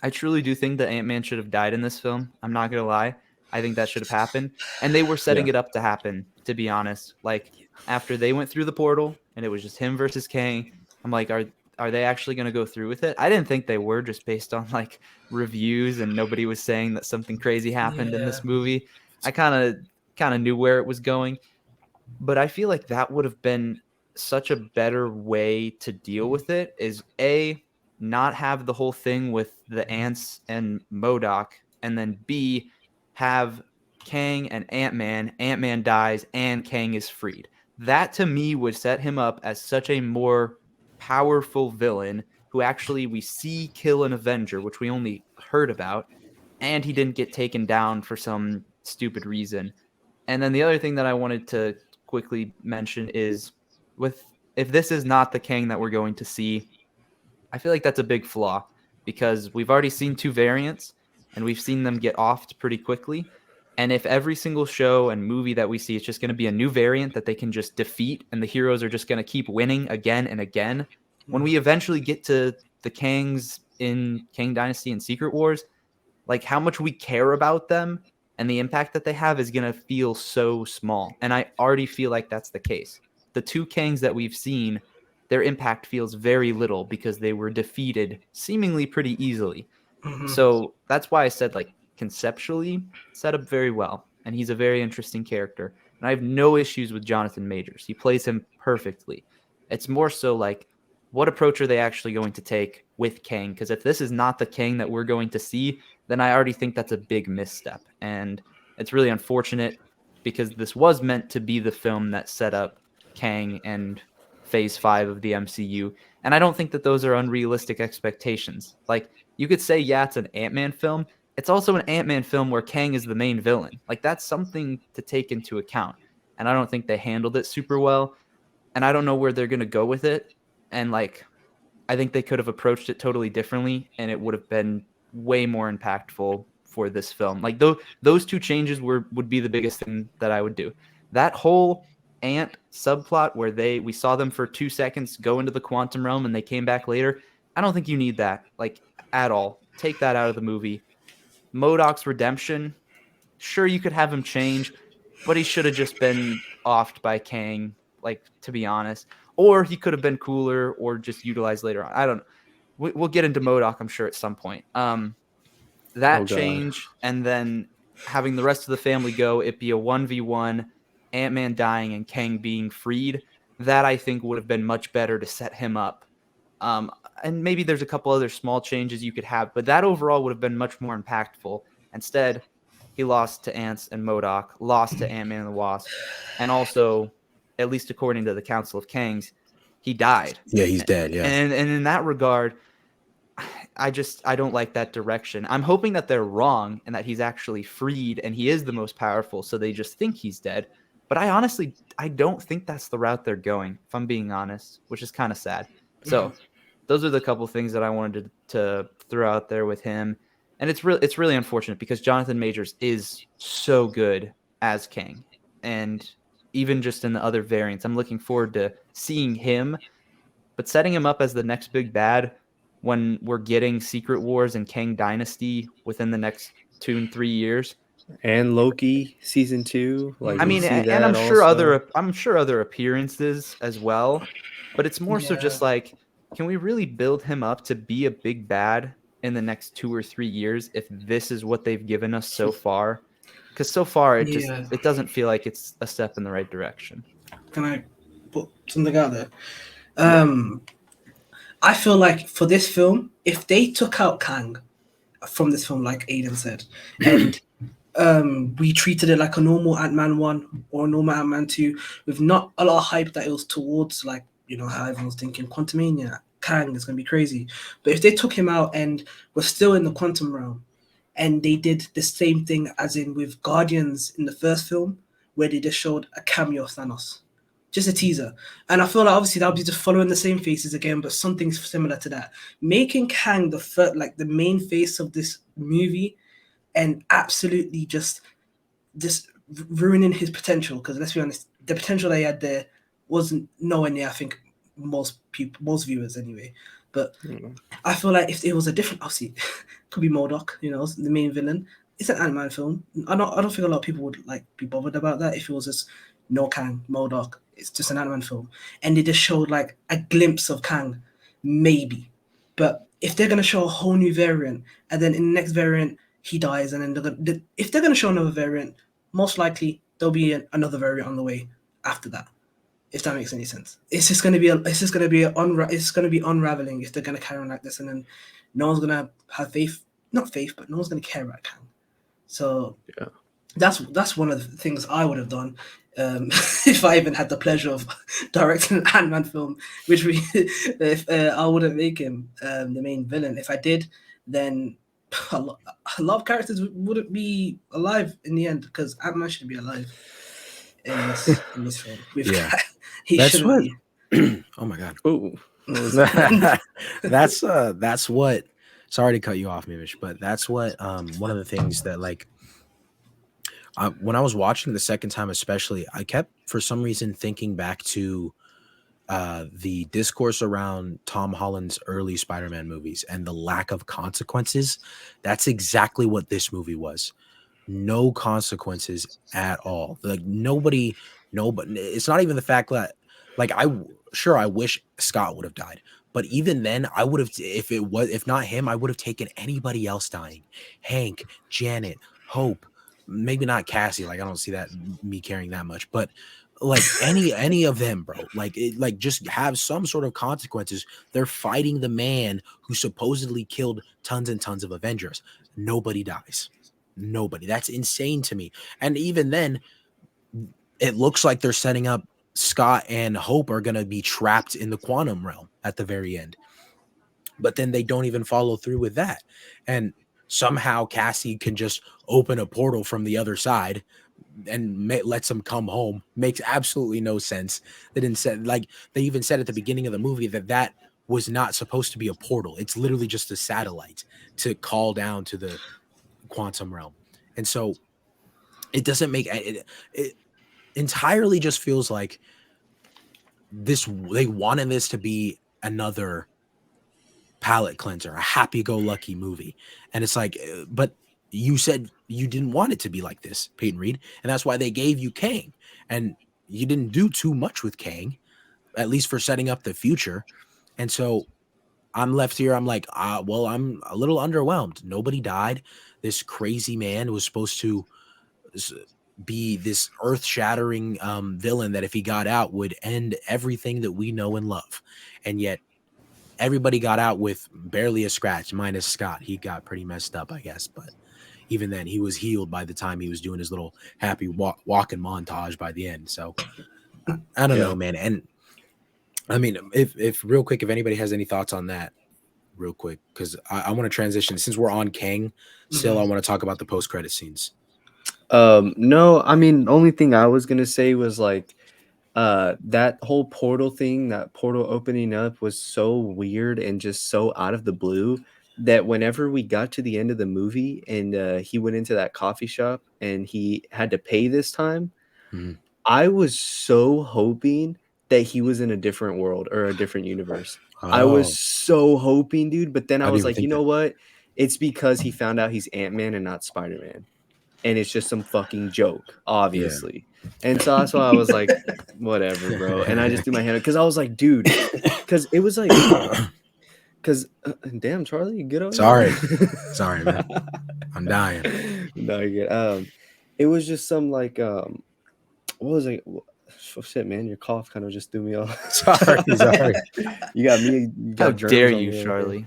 I truly do think that Ant-Man should have died in this film. I'm not going to lie. I think that should have happened. And they were setting it up to happen, to be honest. Like, after they went through the portal, and it was just him versus Kang, I'm like, are they actually going to go through with it? I didn't think they were, just based on like reviews, and nobody was saying that something crazy happened in this movie. I kind of knew where it was going, but I feel like that would have been such a better way to deal with it, is A, not have the whole thing with the ants and MODOK, and then B, have Kang and Ant-Man dies and Kang is freed. That to me would set him up as such a more powerful villain who actually we see kill an Avenger, which we only heard about, and he didn't get taken down for some stupid reason. And then the other thing that I wanted to quickly mention is, if this is not the Kang that we're going to see, I feel like that's a big flaw, because we've already seen 2 variants and we've seen them get offed pretty quickly. And if every single show and movie that we see, it's just going to be a new variant that they can just defeat, and the heroes are just going to keep winning again and again, when we eventually get to the Kangs in Kang Dynasty and Secret Wars, like how much we care about them and the impact that they have is going to feel so small. And I already feel like that's the case. The two Kangs that we've seen, their impact feels very little because they were defeated seemingly pretty easily. Mhm. So that's why I said, like, conceptually set up very well. And he's a very interesting character. And I have no issues with Jonathan Majors. He plays him perfectly. It's more so like, what approach are they actually going to take with Kang? Because if this is not the Kang that we're going to see, then I already think that's a big misstep. And it's really unfortunate because this was meant to be the film that set up Kang and Phase 5 of the MCU. And I don't think that those are unrealistic expectations. Like, you could say, yeah, it's an Ant-Man film. It's also an Ant-Man film where Kang is the main villain. Like, that's something to take into account. And I don't think they handled it super well. And I don't know where they're going to go with it. And, like, I think they could have approached it totally differently, and it would have been way more impactful for this film. Like, those two changes would be the biggest thing that I would do. That whole Ant subplot where we saw them for 2 seconds go into the quantum realm and they came back later, I don't think you need that, like, at all. Take that out of the movie. MODOK's redemption, sure, you could have him change, but he should have just been offed by Kang, like, to be honest. Or he could have been cooler or just utilized later on. I don't know. We'll get into MODOK, I'm sure, at some point. That change, and then having the rest of the family go, it be a 1v1, Ant-Man dying and Kang being freed, that I think would have been much better to set him up. And maybe there's a couple other small changes you could have, but that overall would have been much more impactful. Instead, he lost to Ants and MODOK, lost to Ant-Man and the Wasp, and also, at least according to the Council of Kangs, he died. Yeah, he's dead, yeah. And in that regard, I don't like that direction. I'm hoping that they're wrong and that he's actually freed and he is the most powerful, so they just think he's dead. But I don't think that's the route they're going, if I'm being honest, which is kind of sad. So those are the couple things that I wanted to throw out there with him. And it's really unfortunate because Jonathan Majors is so good as Kang. And even just in the other variants, I'm looking forward to seeing him. But setting him up as the next big bad when we're getting Secret Wars and Kang Dynasty within the next 2 and 3 years. And Loki season 2. Like, I mean, and I'm sure other appearances as well. But it's more so just like, can we really build him up to be a big bad in the next 2 or 3 years if this is what they've given us so far? Because so far it doesn't feel like it's a step in the right direction. Can I put something out there? I feel like for this film, if they took out Kang from this film, like Aiden said, and we treated it like a normal Ant-Man 1 or a normal Ant-Man 2 with not a lot of hype that it was towards, like, you know, how everyone's thinking Quantumania, Kang is going to be crazy. But if they took him out and we're still in the quantum realm and they did the same thing as in with Guardians in the first film where they just showed a cameo of Thanos, just a teaser. And I feel like obviously that would be just following the same faces again, but something similar to that. Making Kang the main face of this movie and absolutely just ruining his potential, because let's be honest, the potential that he had there wasn't nowhere near, I think, most viewers anyway. But I feel like if it was a different, obviously, could be MODOK, you know, the main villain. It's an Ant-Man film. I don't think a lot of people would like be bothered about that if it was just no Kang, MODOK. It's just an Ant-Man film, and they just showed like a glimpse of Kang, maybe. But if they're gonna show a whole new variant, and then in the next variant he dies, and then if they're gonna show another variant, most likely there'll be another variant on the way after that. If that makes any sense, it's just gonna be unraveling if they're gonna carry on like this, and then no one's gonna have not faith, but no one's gonna care about Kang. So yeah, that's one of the things I would have done if I even had the pleasure of directing an Ant-Man film, if I wouldn't make him the main villain. If I did, then a lot of characters wouldn't be alive in the end, because Ant-Man should be alive in this film. That's what. Oh my god! Ooh. That's what. Sorry to cut you off, Memish, but that's what. One of the things that, like, when I was watching the second time, especially, I kept for some reason thinking back to the discourse around Tom Holland's early Spider-Man movies and the lack of consequences, that's exactly what this movie was. No consequences at all. Like nobody, it's not even the fact that like I wish Scott would have died. But even then, I would have, if not him, I would have taken anybody else dying. Hank, Janet, Hope, maybe not Cassie. Like I don't see that me caring that much, but like any of them, bro. Like just have some sort of consequences. They're fighting the man who supposedly killed tons and tons of Avengers. Nobody dies. Nobody. That's insane to me. And even then, it looks like they're setting up Scott and Hope are going to be trapped in the quantum realm at the very end. But then they don't even follow through with that. And somehow Cassie can just open a portal from the other side and lets them come home. Makes absolutely no sense. They didn't say, like they even said at the beginning of the movie that was not supposed to be a portal. It's literally just a satellite to call down to the quantum realm. And so it doesn't make it entirely just feels like they wanted this to be another palate cleanser, a happy-go-lucky movie. And it's like, but you said you didn't want it to be like this, Peyton Reed, and that's why they gave you Kang. And you didn't do too much with Kang, at least for setting up the future. And so I'm left here. I'm like, well, I'm a little underwhelmed. Nobody died. This crazy man was supposed to be this earth-shattering villain that if he got out would end everything that we know and love. And yet everybody got out with barely a scratch, minus Scott. He got pretty messed up, I guess. But even then, he was healed by the time he was doing his little happy walking montage by the end. So I don't know, man. And I mean, if real quick, if anybody has any thoughts on that, real quick, because I want to transition. Since we're on Kang, still, I want to talk about the post-credit scenes. No, I mean, the only thing I was gonna say was like that whole portal thing, that portal opening up was so weird and just so out of the blue that whenever we got to the end of the movie and he went into that coffee shop and he had to pay this time, I was so hoping that he was in a different world or a different universe. I was so hoping, dude, but then I was like, you know what? It's because he found out he's Ant-Man and not Spider-Man. And it's just some fucking joke, obviously. Yeah. And so that's why I was like, whatever, bro. And I just threw my hand up because I was like, dude, because it was like, because damn, Charlie, you good over Sorry, man. I'm dying. No, you're good. It was just some like, what was it? Oh, shit, man, your cough kind of just threw me off. Sorry. You got me. You got How dare you, Charlie?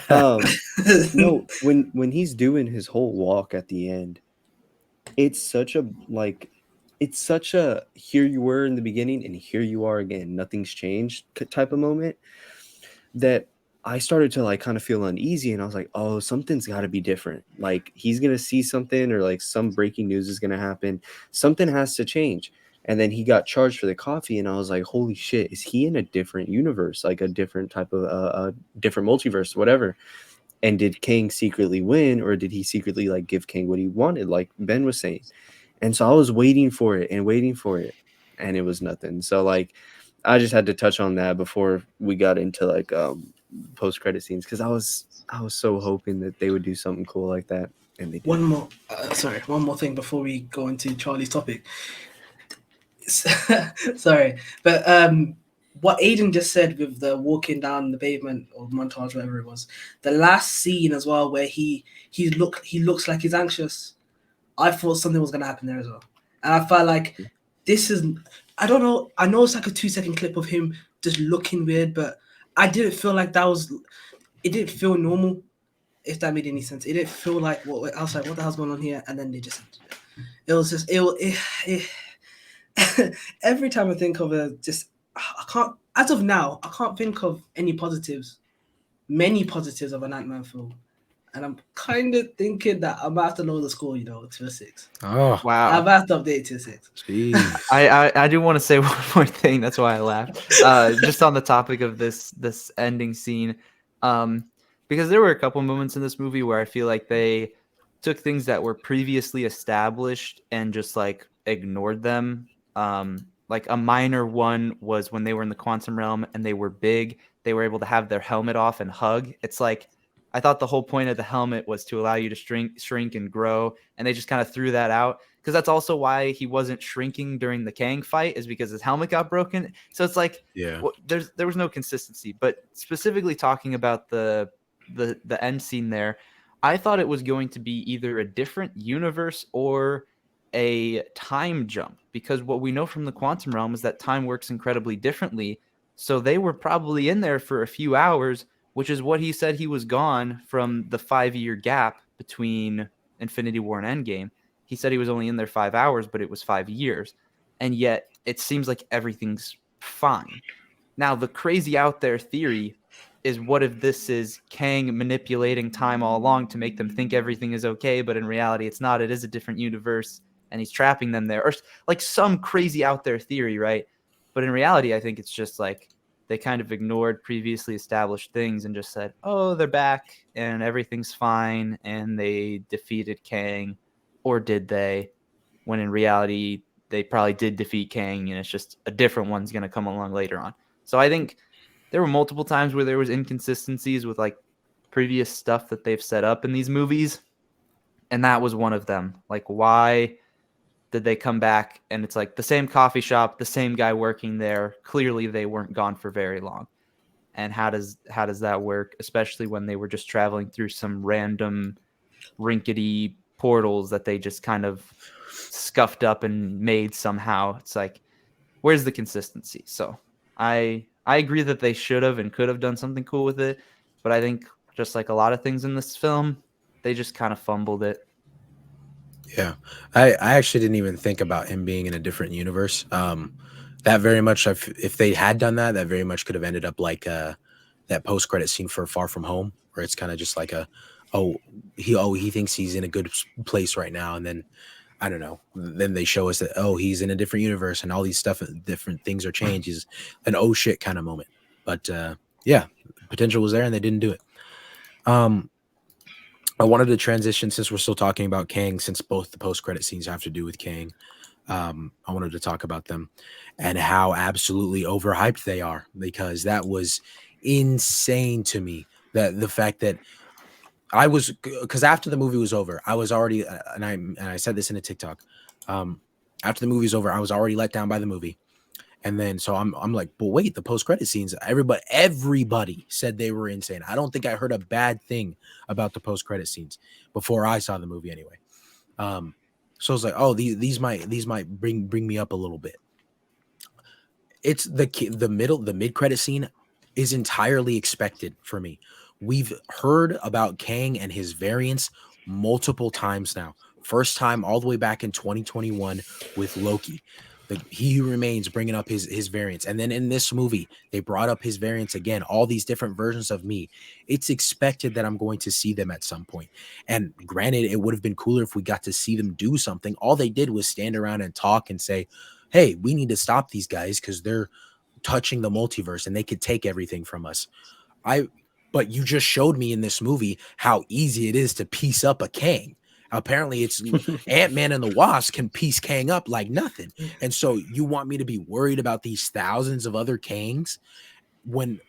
No, when he's doing his whole walk at the end, it's such a here you were in the beginning and here you are again, nothing's changed type of moment that I started to like kind of feel uneasy, and I was like, oh, something's got to be different. Like he's gonna see something, or like some breaking news is gonna happen. Something has to change. And then he got charged for the coffee, and I was like, holy shit, is he in a different universe, like a different type of a different multiverse, whatever? And did Kang secretly win, or did he secretly like give Kang what he wanted, like Ben was saying? And so I was waiting for it, and it was nothing. So like I just had to touch on that before we got into like post credit scenes, because I was so hoping that they would do something cool like that, and they did. One more thing before we go into Charlie's topic. Sorry, but what Aiden just said with the walking down the pavement or montage, whatever it was, the last scene as well, where he looks like he's anxious. I thought something was gonna happen there as well, and I felt like this is, I don't know. I know it's like a 2-second clip of him just looking weird, but I didn't feel like that was. It didn't feel normal. If that made any sense, it didn't feel like what I was like, what the hell's going on here? And then they just, it was just it every time I think of it, just I can't. As of now, I can't think of many positives of an Antman film, and I'm kind of thinking that I'm about to lower the score, to a 6. Oh wow! I'm about to update it to a 6. Jeez. I do want to say one more thing. That's why I laughed. Just on the topic of this ending scene, because there were a couple moments in this movie where I feel like they took things that were previously established and just like ignored them. Like a minor one was when they were in the quantum realm and they were big, they were able to have their helmet off and hug. It's like, I thought the whole point of the helmet was to allow you to shrink and grow, and they just kind of threw that out, because that's also why he wasn't shrinking during the Kang fight, is because his helmet got broken. So it's like, there was no consistency. But specifically talking about the end scene there, I thought it was going to be either a different universe or a time jump, because what we know from the quantum realm is that time works incredibly differently. So they were probably in there for a few hours, which is what he said he was gone from the 5-year gap between Infinity War and Endgame. He said he was only in there 5 hours, but it was 5 years. And yet it seems like everything's fine. Now, the crazy out there theory is, what if this is Kang manipulating time all along to make them think everything is okay, but in reality it's not. It is a different universe and he's trapping them there, or like some crazy out there theory, right? But in reality, I think it's just like they kind of ignored previously established things and just said, oh, they're back and everything's fine and they defeated Kang. Or did they? When in reality, they probably did defeat Kang, and it's just a different one's going to come along later on. So I think there were multiple times where there was inconsistencies with like previous stuff that they've set up in these movies, and that was one of them. Like, why did they come back and it's like the same coffee shop, the same guy working there? Clearly they weren't gone for very long. And how does that work, especially when they were just traveling through some random rinkety portals that they just kind of scuffed up and made somehow? It's like, where's the consistency? So I agree that they should have and could have done something cool with it, but I think just like a lot of things in this film, they just kind of fumbled it. Yeah, I actually didn't even think about him being in a different universe. That very much, if they had done that, that very much could have ended up like that post-credit scene for Far From Home, where it's kind of just like he thinks he's in a good place right now, and then I don't know, then they show us that he's in a different universe and all these different things are changed. He's an oh shit kind of moment. But yeah, potential was there and they didn't do it. I wanted to transition, since we're still talking about Kang, since both the post-credit scenes have to do with Kang. I wanted to talk about them and how absolutely overhyped they are, because that was insane to me. That the fact that because after the movie was over, I was already, and I said this in a TikTok, after the movie was over, I was already let down by the movie. And then, so I'm like, but wait, the post-credit scenes, everybody said they were insane. I don't think I heard a bad thing about the post-credit scenes before I saw the movie anyway. So I was like, oh, these might bring me up a little bit. It's the mid-credit scene is entirely expected for me. We've heard about Kang and his variants multiple times now. First time all the way back in 2021 with Loki. He Who Remains bringing up his variants. And then in this movie, they brought up his variants again, all these different versions of me. It's expected that I'm going to see them at some point. And granted, it would have been cooler if we got to see them do something. All they did was stand around and talk and say, hey, we need to stop these guys because they're touching the multiverse and they could take everything from us. But you just showed me in this movie how easy it is to piece up a Kang. Apparently, it's Antman and the Wasp can piece Kang up like nothing. And so you want me to be worried about these thousands of other Kangs when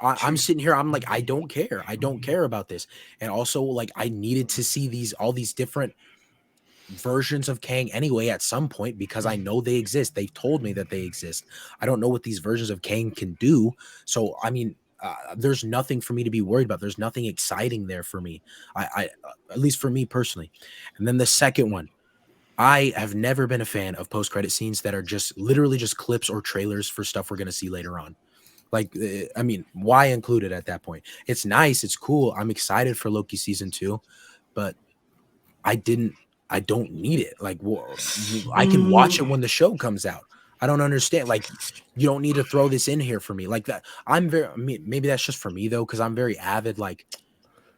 I'm sitting here, I'm like, I don't care. I don't care about this. And also, like, I needed to see all these different versions of Kang anyway at some point, because I know they exist. They've told me that they exist. I don't know what these versions of Kang can do. So, I mean, there's nothing for me to be worried about. There's nothing exciting there for me. I at least for me personally. And then the second one, I have never been a fan of post-credit scenes that are just literally just clips or trailers for stuff we're going to see later on. Like, I mean, why include it at that point? It's nice. It's cool. I'm excited for Loki season 2, but I don't need it. Like, I can watch it when the show comes out. I don't understand. Like, you don't need to throw this in here for me like that. Maybe that's just for me though, because I'm very avid. Like,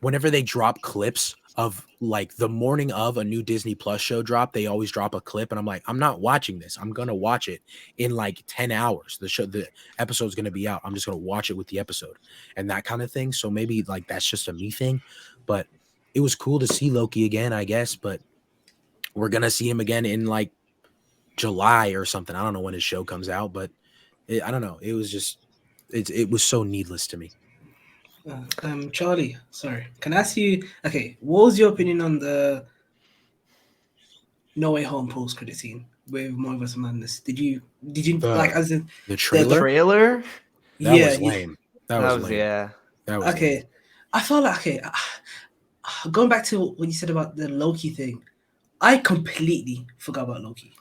whenever they drop clips of like the morning of a new Disney Plus show drop, they always drop a clip, and I'm like, I'm not watching this. I'm gonna watch it in like 10 hours. The episode's gonna be out. I'm just gonna watch it with the episode and that kind of thing. So maybe like that's just a me thing, but it was cool to see Loki again, I guess. But we're gonna see him again in like July or something. I don't know when his show comes out, but I don't know. It was just it was so needless to me. Charlie, sorry. Can I ask you? Okay, what was your opinion on the No Way Home post credit scene with Multiverse of Madness? Did you like as in The The trailer? trailer? That yeah, was lame. That was lame. yeah. That was lame. okay. I felt like going back to what you said about the Loki thing, I completely forgot about Loki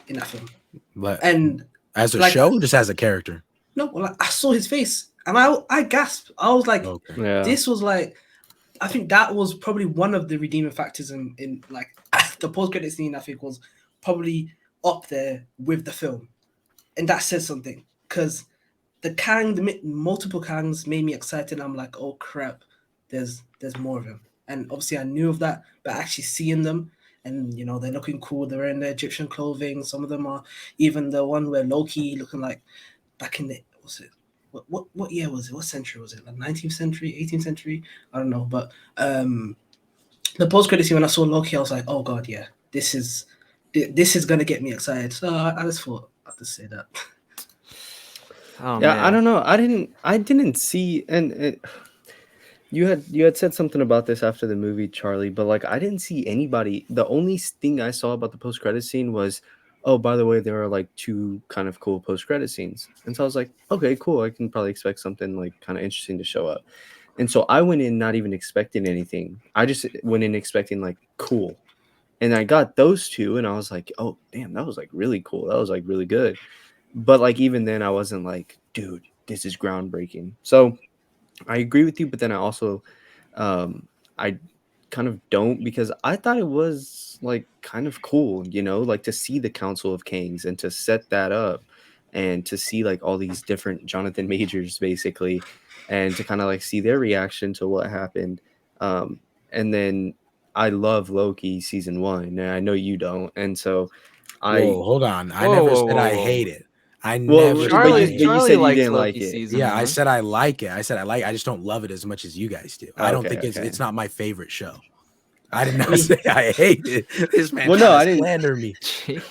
in that film. But And as a like, show, or just as a character. no, like, I saw his face and I gasped. I was like, Okay. Yeah. this was like, I think that was probably one of the redeeming factors in like the post credit scene. I think was probably up there with the film, and that says something because the multiple Kangs made me excited. I'm like, oh crap, there's more of them, and obviously I knew of that, but actually seeing them. And they're looking cool. They're in their Egyptian clothing. Some of them are even the one where Loki looking like back in the what's it? What year was it? What century was it? Like 19th century, 18th century? I don't know. But the post credit scene when I saw Loki, I was like, oh god, yeah, this is gonna get me excited. So I just thought I'd just say that. Oh, Yeah, man. I don't know. I didn't see, and you had said something about this after the movie, Charlie, but like I didn't see anybody. The only thing I saw about the post credit scene was, oh, by the way, there are like 2 kind of cool post credit scenes, and so I was like, okay, cool. I can probably expect something like kind of interesting to show up, and so I went in not even expecting anything. I just went in expecting like cool, and I got those 2, and I was like, oh damn, that was like really cool. That was like really good. But like even then I wasn't like, dude, this is groundbreaking. So I agree with you, but then I also I kind of don't, because I thought it was like kind of cool, like to see the Council of Kings and to set that up and to see like all these different Jonathan Majors basically, and to kind of like see their reaction to what happened. And then I love Loki season 1, and I know you don't. And so Whoa, hold on. I Whoa, never whoa, said whoa, I whoa. hate it. I well, never but said I you hate but it. you Charlie said you likes didn't like Loki it. season Yeah, I 1. said I like it. I said I like. I just don't love it as much as you guys do. I don't Okay, think okay. it's not my favorite show. I did not Me- say I hate it. This man Well, no, trying I to didn't. slander me.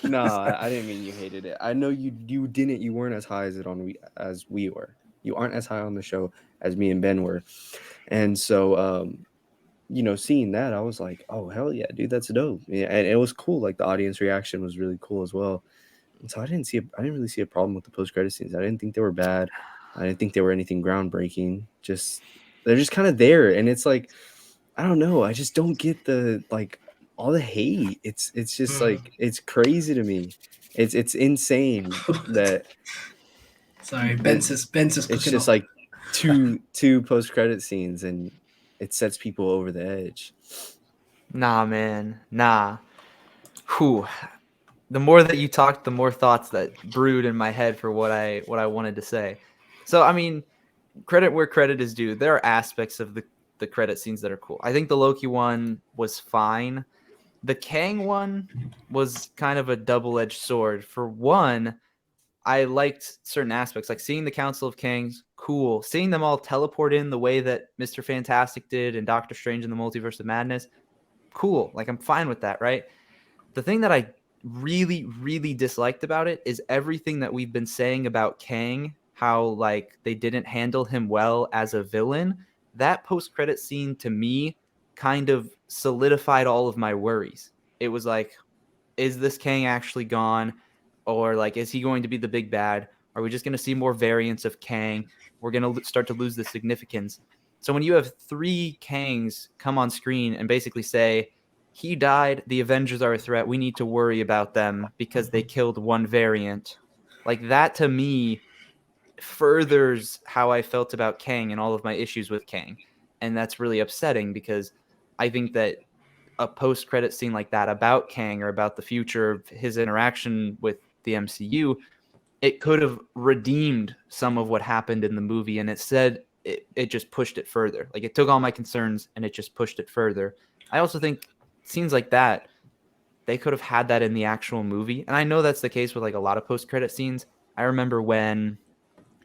No, I didn't mean you hated it. I know you didn't. You weren't as high as we were. You aren't as high on the show as me and Ben were. And so seeing that, I was like, oh hell yeah, dude, that's dope. Yeah, and it was cool. Like the audience reaction was really cool as well. And so I didn't really see a problem with the post credit scenes. I didn't think they were bad. I didn't think they were anything groundbreaking. Just they're just kind of there, and it's like, I don't know. I just don't get the like all the hate. It's just like it's crazy to me. It's insane that Sorry, that Ben's just it's cooking just up. like two post credit scenes, and it sets people over the edge. Nah, man. Nah. Whew. The more that you talked, the more thoughts that brewed in my head for what I wanted to say. So, I mean, credit where credit is due. There are aspects of the credit scenes that are cool. I think the Loki one was fine. The Kang one was kind of a double-edged sword. For one, I liked certain aspects, like seeing the Council of Kings, cool. Seeing them all teleport in the way that Mr. Fantastic did and Doctor Strange in the Multiverse of Madness, cool. Like, I'm fine with that, right? The thing that I really, really disliked about it is everything that we've been saying about Kang, how like they didn't handle him well as a villain. That post-credit scene to me kind of solidified all of my worries. It was like, is this Kang actually gone? Or like, is he going to be the big bad? Are we just going to see more variants of Kang? We're going to start to lose the significance. So when you have 3 Kangs come on screen and basically say, he died, the Avengers are a threat, we need to worry about them because they killed one variant. Like that to me furthers how I felt about Kang and all of my issues with Kang. And that's really upsetting because I think that a post-credit scene like that about Kang or about the future of his interaction with the MCU, it could have redeemed some of what happened in the movie, and it just pushed it further. Like it took all my concerns and it just pushed it further. I also think scenes like that, they could have had that in the actual movie. And I know that's the case with like a lot of post-credit scenes. I remember when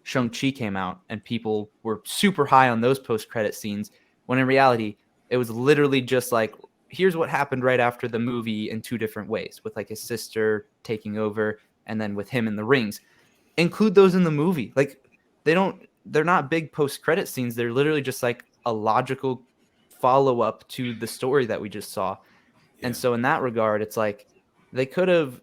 Shang-Chi came out and people were super high on those post-credit scenes, when in reality, it was literally just like here's what happened right after the movie in two different ways, with like his sister taking over and then with him in the rings. Include those in the movie. Like they're not big post-credit scenes. They're literally just like a logical follow-up to the story that we just saw. Yeah. And so in that regard, it's like they could have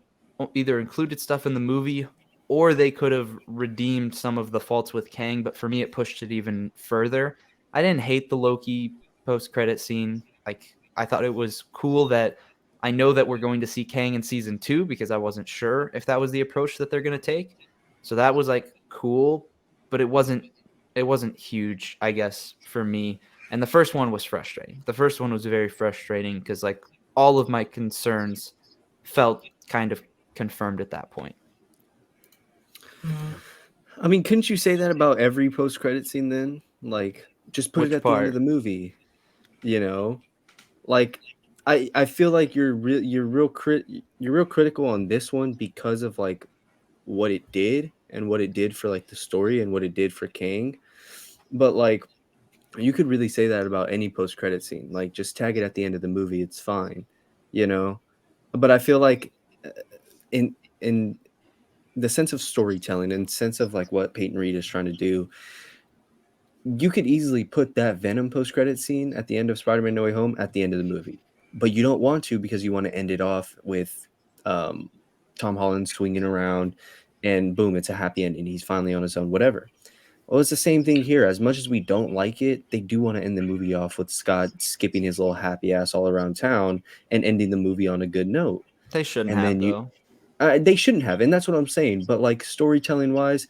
either included stuff in the movie or they could have redeemed some of the faults with Kang, but for me it pushed it even further. I didn't hate the Loki post-credit scene. Like I thought it was cool that I know that we're going to see Kang in season 2 because I wasn't sure if that was the approach that they're going to take. So that was like cool, but it wasn't huge, I guess, for me. And the first one was frustrating. The first one was very frustrating because like all of my concerns felt kind of confirmed at that point. I mean, couldn't you say that about every post-credit scene then? Like, just put it at the end of the movie, you know? Like, I feel like you're real critical on this one because of like what it did and what it did for like the story and what it did for Kang. But like, you could really say that about any post-credit scene. Like, just tag it at the end of the movie, it's fine, you know? But I feel like in the sense of storytelling and sense of like what Peyton Reed is trying to do, you could easily put that Venom post-credit scene at the end of Spider-Man No Way Home at the end of the movie, but you don't want to because you want to end it off with Tom Holland swinging around and boom, it's a happy ending. He's finally on his own, whatever. Well, it's the same thing here. As much as we don't like it, they do want to end the movie off with Scott skipping his little happy ass all around town and ending the movie on a good note. They shouldn't And have, then though. They shouldn't have, and that's what I'm saying. But like storytelling wise,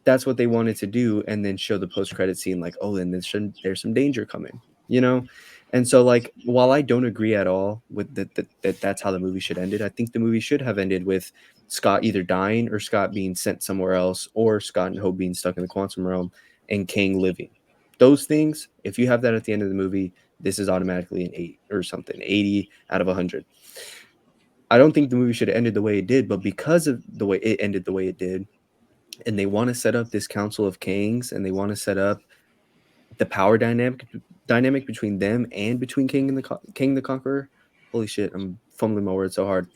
that's what they wanted to do, and then show the post credit scene like, oh, and there's some danger coming, you know. And so like, while I don't agree at all with that that's how the movie should end it, I think the movie should have ended with Scott either dying or Scott being sent somewhere else, or Scott and Hope being stuck in the quantum realm and Kang living. Those things, if you have that at the end of the movie, this is automatically an 8 or something, 80 out of 100. I don't think the movie should have ended the way it did, but because of the way it ended the way it did, and they want to set up this council of Kangs, and they want to set up the power dynamic between them and between King the Conqueror. Holy shit, I'm fumbling my words so hard.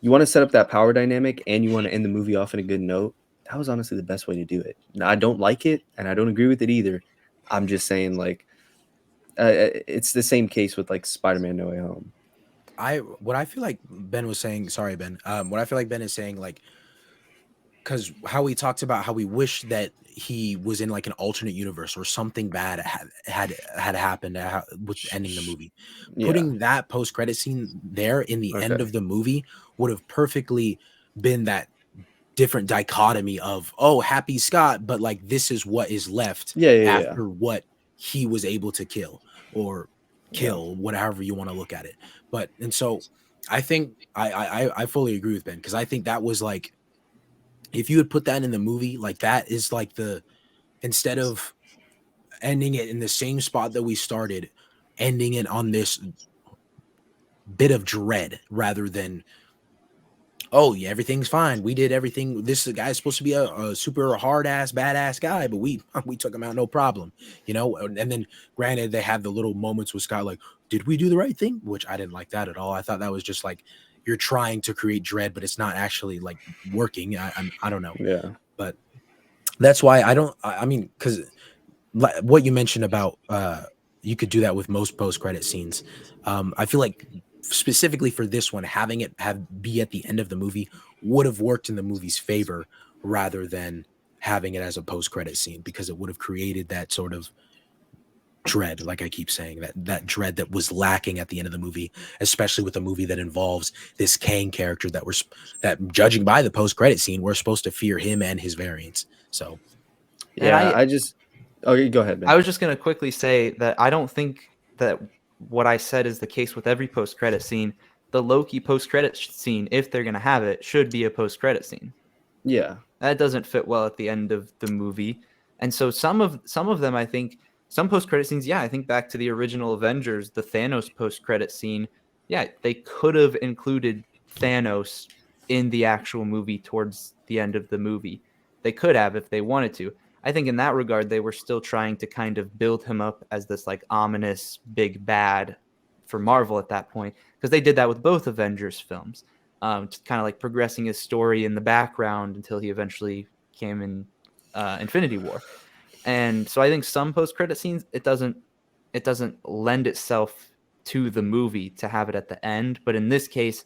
You want to set up that power dynamic, and you want to end the movie off in a good note. That was honestly the best way to do it. Now, I don't like it, and I don't agree with it either. I'm just saying, like, it's the same case with like Spider-Man No Way Home. What I feel like Ben was saying, sorry, Ben. What I feel like Ben is saying, like, because how we talked about how we wish that he was in like an alternate universe or something bad had happened with ending the movie. Yeah. Putting that post-credit scene there in the end of the movie would have perfectly been that different dichotomy of, oh, happy Scott, but like this is what is left after what he was able to kill or whatever you want to look at it. But and so I think I fully agree with Ben, because I think that was like, if you had put that in the movie, like that is like instead of ending it in the same spot that we started, ending it on this bit of dread rather than, oh yeah, everything's fine, we did everything, this guy's supposed to be a super hard ass badass guy, but we took him out no problem, you know. And then granted, they have the little moments with Scott like, did we do the right thing, which I didn't like that at all. I thought that was just like, you're trying to create dread, but it's not actually like working. I don't know. Yeah. But that's why I mean, because what you mentioned about you could do that with most post-credit scenes. I feel like specifically for this one, having it be at the end of the movie would have worked in the movie's favor rather than having it as a post-credit scene, because it would have created that sort of dread, like I keep saying, that dread that was lacking at the end of the movie, especially with a movie that involves this Kang character that judging by the post-credit scene, we're supposed to fear him and his variants. So yeah, okay, go ahead, Ben. I was just going to quickly say that I don't think that what I said is the case with every post-credit scene. The Loki post-credit scene, if they're going to have it, should be a post-credit scene. Yeah. That doesn't fit well at the end of the movie. And so some of them, I think, some post-credit scenes, I think back to the original Avengers, the Thanos post-credit scene, they could have included Thanos in the actual movie towards the end of the movie. They could have if they wanted to. I think in that regard, they were still trying to kind of build him up as this like ominous big bad for Marvel at that point, because they did that with both Avengers films, just kind of like progressing his story in the background until he eventually came in Infinity War. And so I think some post-credit scenes, it doesn't lend itself to the movie to have it at the end. But in this case,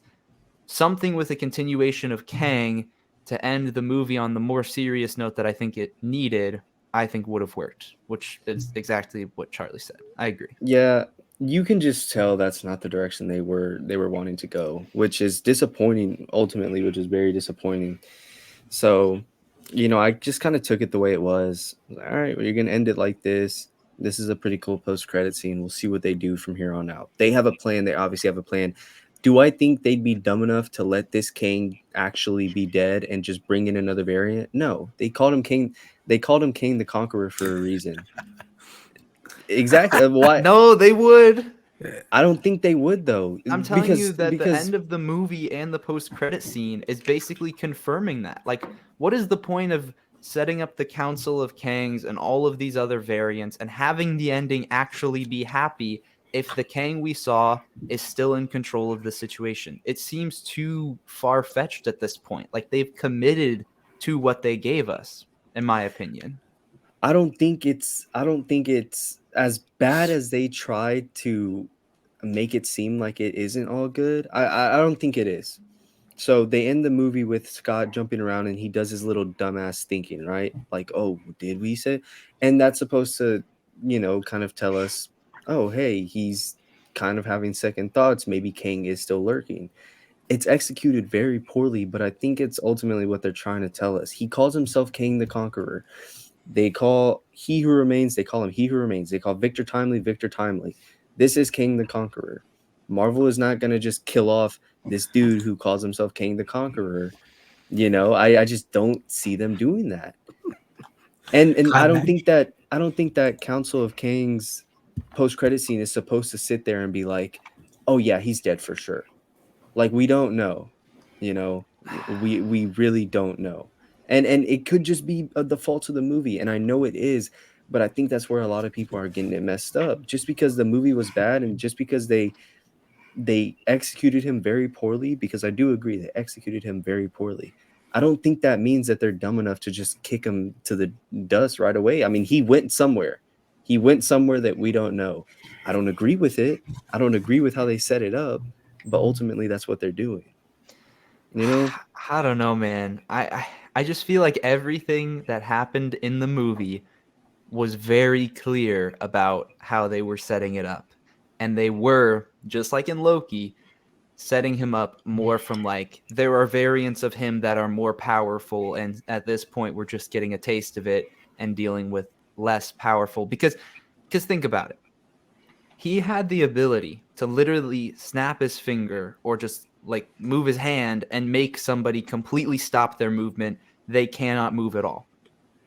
something with a continuation of Kang to end the movie on the more serious note that I think it needed, I think would have worked, which is exactly what Charlie said. I agree. Yeah, you can just tell that's not the direction they were wanting to go, which is disappointing ultimately, which is very disappointing. So, I just kind of took it the way it was. All right, well, you're gonna end it like this. This is a pretty cool post-credit scene. We'll see what they do from here on out. They have a plan. They obviously have a plan. Do I think they'd be dumb enough to let this King actually be dead and just bring in another variant? No. They called him King. They called him King the Conqueror for a reason. Exactly. Why? No, they would. I don't think they would, though. I'm telling you that the end of the movie and the post-credit scene is basically confirming that. Like, what is the point of setting up the Council of Kangs and all of these other variants and having the ending actually be happy if the Kang we saw is still in control of the situation? It seems too far-fetched at this point. Like, they've committed to what they gave us, in my opinion. I don't think it's as bad as they tried to make it seem like it isn't all good. I don't think it is. So they end the movie with Scott jumping around and he does his little dumbass thinking, right? Like, oh, did we say? And that's supposed to, kind of tell us, oh, hey, he's kind of having second thoughts. Maybe Kang is still lurking. It's executed very poorly, but I think it's ultimately what they're trying to tell us. He calls himself King the Conqueror. They call He Who Remains, they call him He Who Remains. They call Victor Timely, Victor Timely. This is King the Conqueror. Marvel is not going to just kill off this dude who calls himself King the Conqueror. I just don't see them doing that. And I don't think that Council of Kings post-credit scene is supposed to sit there and be like, oh yeah, he's dead for sure. Like, we don't know. We really don't know. And it could just be the fault of the movie, and I know it is, but I think that's where a lot of people are getting it messed up. Just because the movie was bad and just because they executed him very poorly, because I do agree they executed him very poorly, I don't think that means that they're dumb enough to just kick him to the dust right away. I mean, he went somewhere. He went somewhere that we don't know. I don't agree with it. I don't agree with how they set it up, but ultimately that's what they're doing. I don't know, man. I just feel like everything that happened in the movie was very clear about how they were setting it up. And they were, just like in Loki, setting him up more from like, there are variants of him that are more powerful. And at this point, we're just getting a taste of it and dealing with less powerful. Because think about it. He had the ability to literally snap his finger or just like move his hand and make somebody completely stop their movement. They cannot move at all.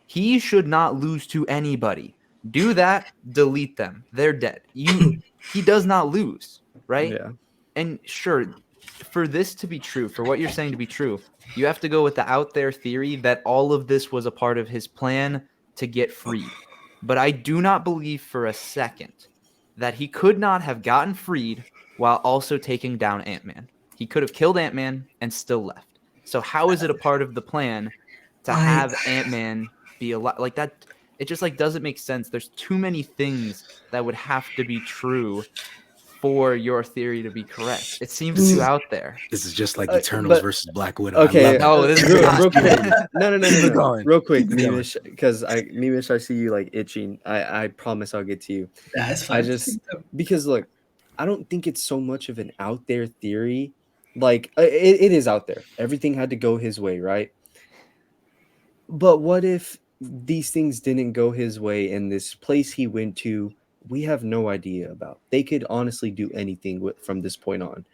He should not lose to anybody. Do that, delete them. They're dead. He does not lose, right? Yeah. And sure, for this to be true, for what you're saying to be true, you have to go with the out there theory that all of this was a part of his plan to get freed. But I do not believe for a second that he could not have gotten freed while also taking down Ant-Man. He could have killed Ant-Man and still left. So how is it a part of the plan to have Ant-Man be alive? Like that, it just like doesn't make sense. There's too many things that would have to be true for your theory to be correct. It seems too out there. This is just like Eternals versus Black Widow. Okay, this is real quick. No. Going. Real quick, Memish, because Memish, I see you like itching. I promise I'll get to you. That's fine. Because look, I don't think it's so much of an out there theory. Like it is out there. Everything had to go his way, right? But what if these things didn't go his way and this place he went to, we have no idea about? They could honestly do anything from this point on.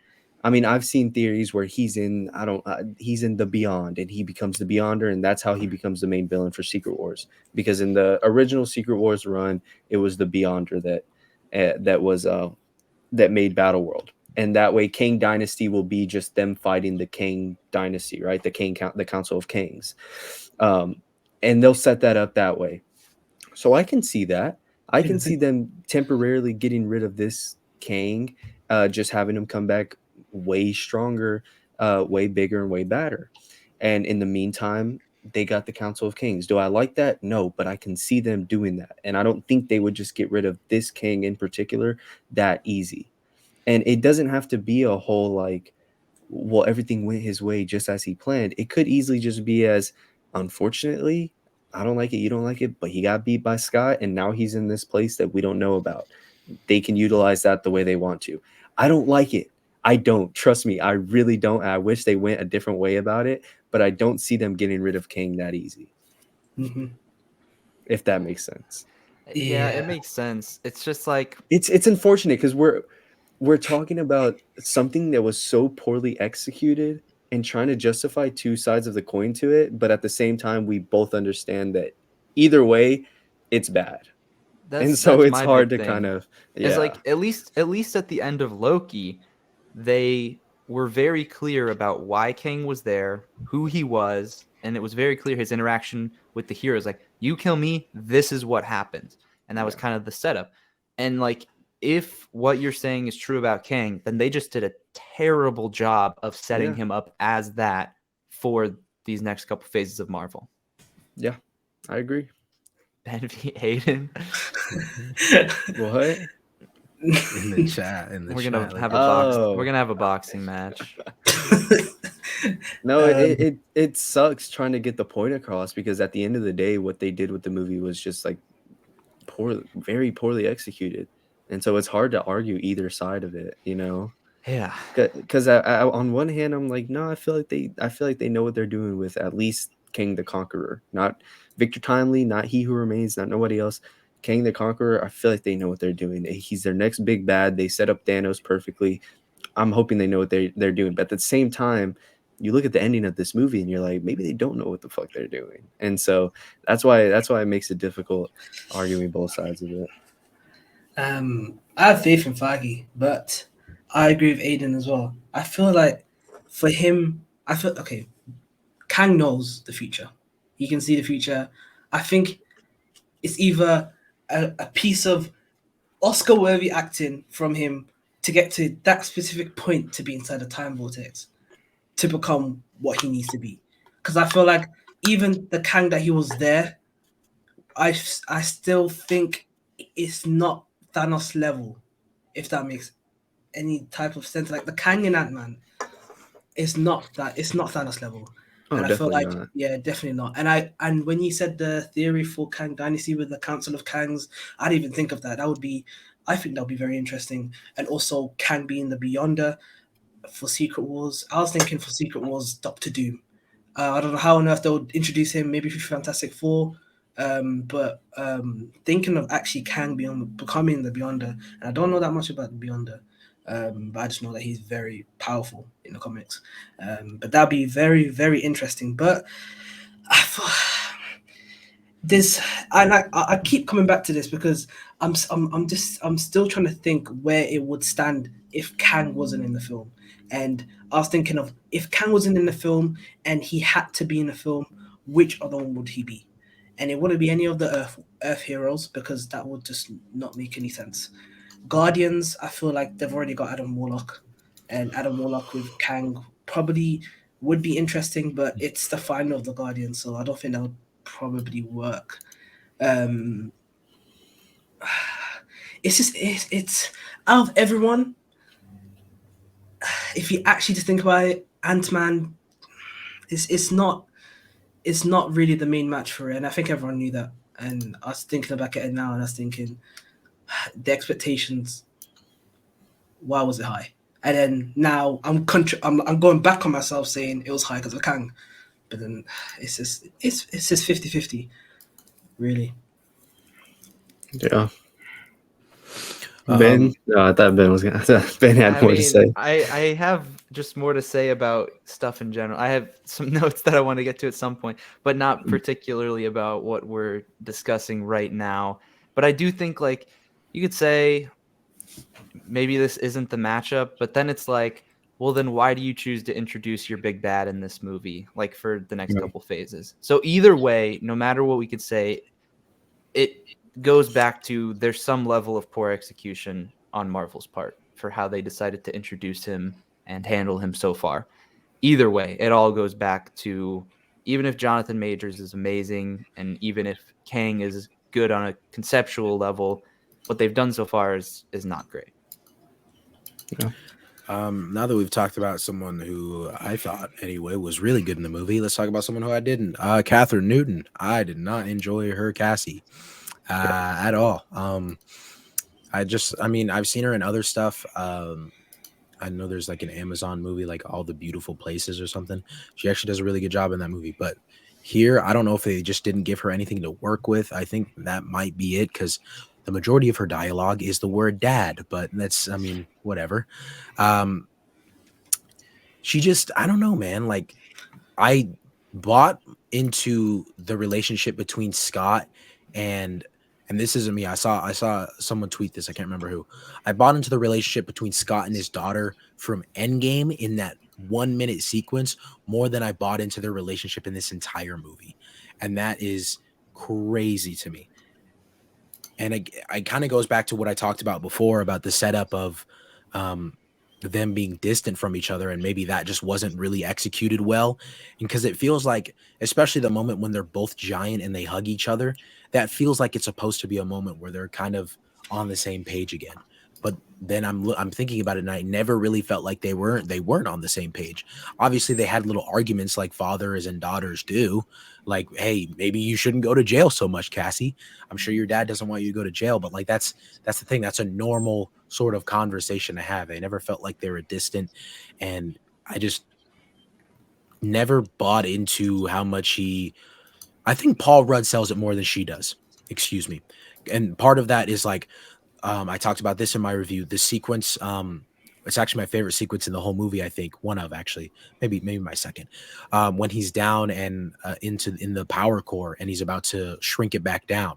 I mean, I've seen theories where he's in the Beyond and he becomes the Beyonder, and that's how he becomes the main villain for Secret Wars. Because in the original Secret Wars run, it was the Beyonder that made Battle World. And that way, Kang Dynasty will be just them fighting the Kang Dynasty, right? The Council of Kangs. And they'll set that up that way. So I can see that. I can see them temporarily getting rid of this Kang just having him come back way stronger, way bigger, and way badder. And in the meantime, they got the Council of Kings. Do I like that? No, but I can see them doing that. And I don't think they would just get rid of this king in particular that easy. And it doesn't have to be a whole like, well, everything went his way just as he planned. It could easily just be as, unfortunately, I don't like it, you don't like it, but he got beat by Scott, and now he's in this place that we don't know about. They can utilize that the way they want to. I don't like it. I don't. Trust me, I really don't. I wish they went a different way about it, but I don't see them getting rid of King that easy. Mm-hmm. If that makes sense. Yeah, it makes sense. It's just like it's unfortunate because we're talking about something that was so poorly executed and trying to justify two sides of the coin to it, but at the same time we both understand that either way it's bad. And so it's my hard big to thing. kind of It's like at least at the end of Loki, they were very clear about why King was there, who he was, and it was very clear his interaction with the heroes. Like, you kill me, this is what happens. And that was kind of the setup. And like, if what you're saying is true about Kang, then they just did a terrible job of setting him up as that for these next couple phases of Marvel. Yeah, I agree. Ben v. Hayden. What? In the chat. We're gonna have a boxing match. No, it sucks trying to get the point across, because at the end of the day, what they did with the movie was just like very poorly executed, and so it's hard to argue either side of it, you know. Yeah, because on one hand I'm like, no, I feel like they know what they're doing with at least King the Conqueror, not Victor Timely, not He Who Remains, not nobody else. King the Conqueror, I feel like they know what they're doing. He's their next big bad. They set up Thanos perfectly. I'm hoping they know what they're doing. But at the same time, you look at the ending of this movie and you're like, maybe they don't know what the fuck they're doing. And so that's why it makes it difficult arguing both sides of it. I have faith in Feige, but I agree with Aiden as well. I feel like for him, Kang knows the future. He can see the future. I think it's either a piece of Oscar-worthy acting from him to get to that specific point to be inside the time vortex, to become what he needs to be. Because I feel like even the Kang that he was there, I still think it's not Thanos level, if that makes any type of sense. Like the Kang in Antman is not that. It's not Thanos level. And I feel like, not. yeah, definitely not. And when you said the theory for Kang Dynasty with the Council of Kangs, I didn't even think of that. I think that would be very interesting. And also Kang being the Beyonder for Secret Wars. I was thinking for Secret Wars, Doctor Doom. I don't know how on earth they'll introduce him, maybe for Fantastic Four. But thinking of actually Kang becoming the Beyonder, and I don't know that much about the Beyonder. But I just know that he's very powerful in the comics. But that'd be very, very interesting. But I thought I keep coming back to this because I'm still trying to think where it would stand if Kang wasn't in the film. And I was thinking of, if Kang wasn't in the film and he had to be in the film, which other one would he be? And it wouldn't be any of the Earth heroes, because that would just not make any sense. Guardians, I feel like they've already got Adam Warlock, and Adam Warlock with Kang probably would be interesting, but it's the final of the Guardians, so I don't think that would probably work. It's out of everyone, if you actually just think about it, Antman it's not really the main match for it, and I think everyone knew that. And I was thinking back at it now, and I was thinking, the expectations, why was it high? And then now I'm going back on myself saying it was high because of Kang, but then it's just 50-50, really. Yeah. Ben, no, I thought Ben was gonna. Ben had more to say. I have just more to say about stuff in general. I have some notes that I want to get to at some point, but not particularly about what we're discussing right now. But I do think, like, you could say maybe this isn't the matchup, but then it's like, well, then why do you choose to introduce your big bad in this movie, like for the next couple phases? So either way, no matter what we could say, it goes back to there's some level of poor execution on Marvel's part for how they decided to introduce him and handle him so far. Either way, it all goes back to, even if Jonathan Majors is amazing and even if Kang is good on a conceptual level, what they've done so far is not great. Yeah. Now that we've talked about someone who I thought anyway was really good in the movie, let's talk about someone who I didn't. Catherine Newton. I did not enjoy her Cassie at all. I've seen her in other stuff. I know there's like an Amazon movie, like All the Beautiful Places or something. She actually does a really good job in that movie. But here, I don't know if they just didn't give her anything to work with. I think that might be it, because the majority of her dialogue is the word dad. But that's, whatever. She just, I don't know, man. Like, I bought into the relationship between Scott and this isn't me. I saw someone tweet this. I can't remember who. I bought into the relationship between Scott and his daughter from Endgame in that 1 minute sequence more than I bought into their relationship in this entire movie. And that is crazy to me. And it kind of goes back to what I talked about before about the setup of them being distant from each other, and maybe that just wasn't really executed well. And because it feels like, especially the moment when they're both giant and they hug each other, that feels like it's supposed to be a moment where they're kind of on the same page again. But then I'm thinking about it, and I never really felt like they weren't on the same page. Obviously, they had little arguments like fathers and daughters do, like, hey, maybe you shouldn't go to jail so much, Cassie. I'm sure your dad doesn't want you to go to jail, but like that's the thing. That's a normal sort of conversation to have. I never felt like they were distant, and I just never bought into how much I think Paul Rudd sells it more than she does. Excuse me. And part of that is like, I talked about this in my review. The sequence, it's actually my favorite sequence in the whole movie. I think one of, actually, maybe my second, when he's down and in the power core and he's about to shrink it back down.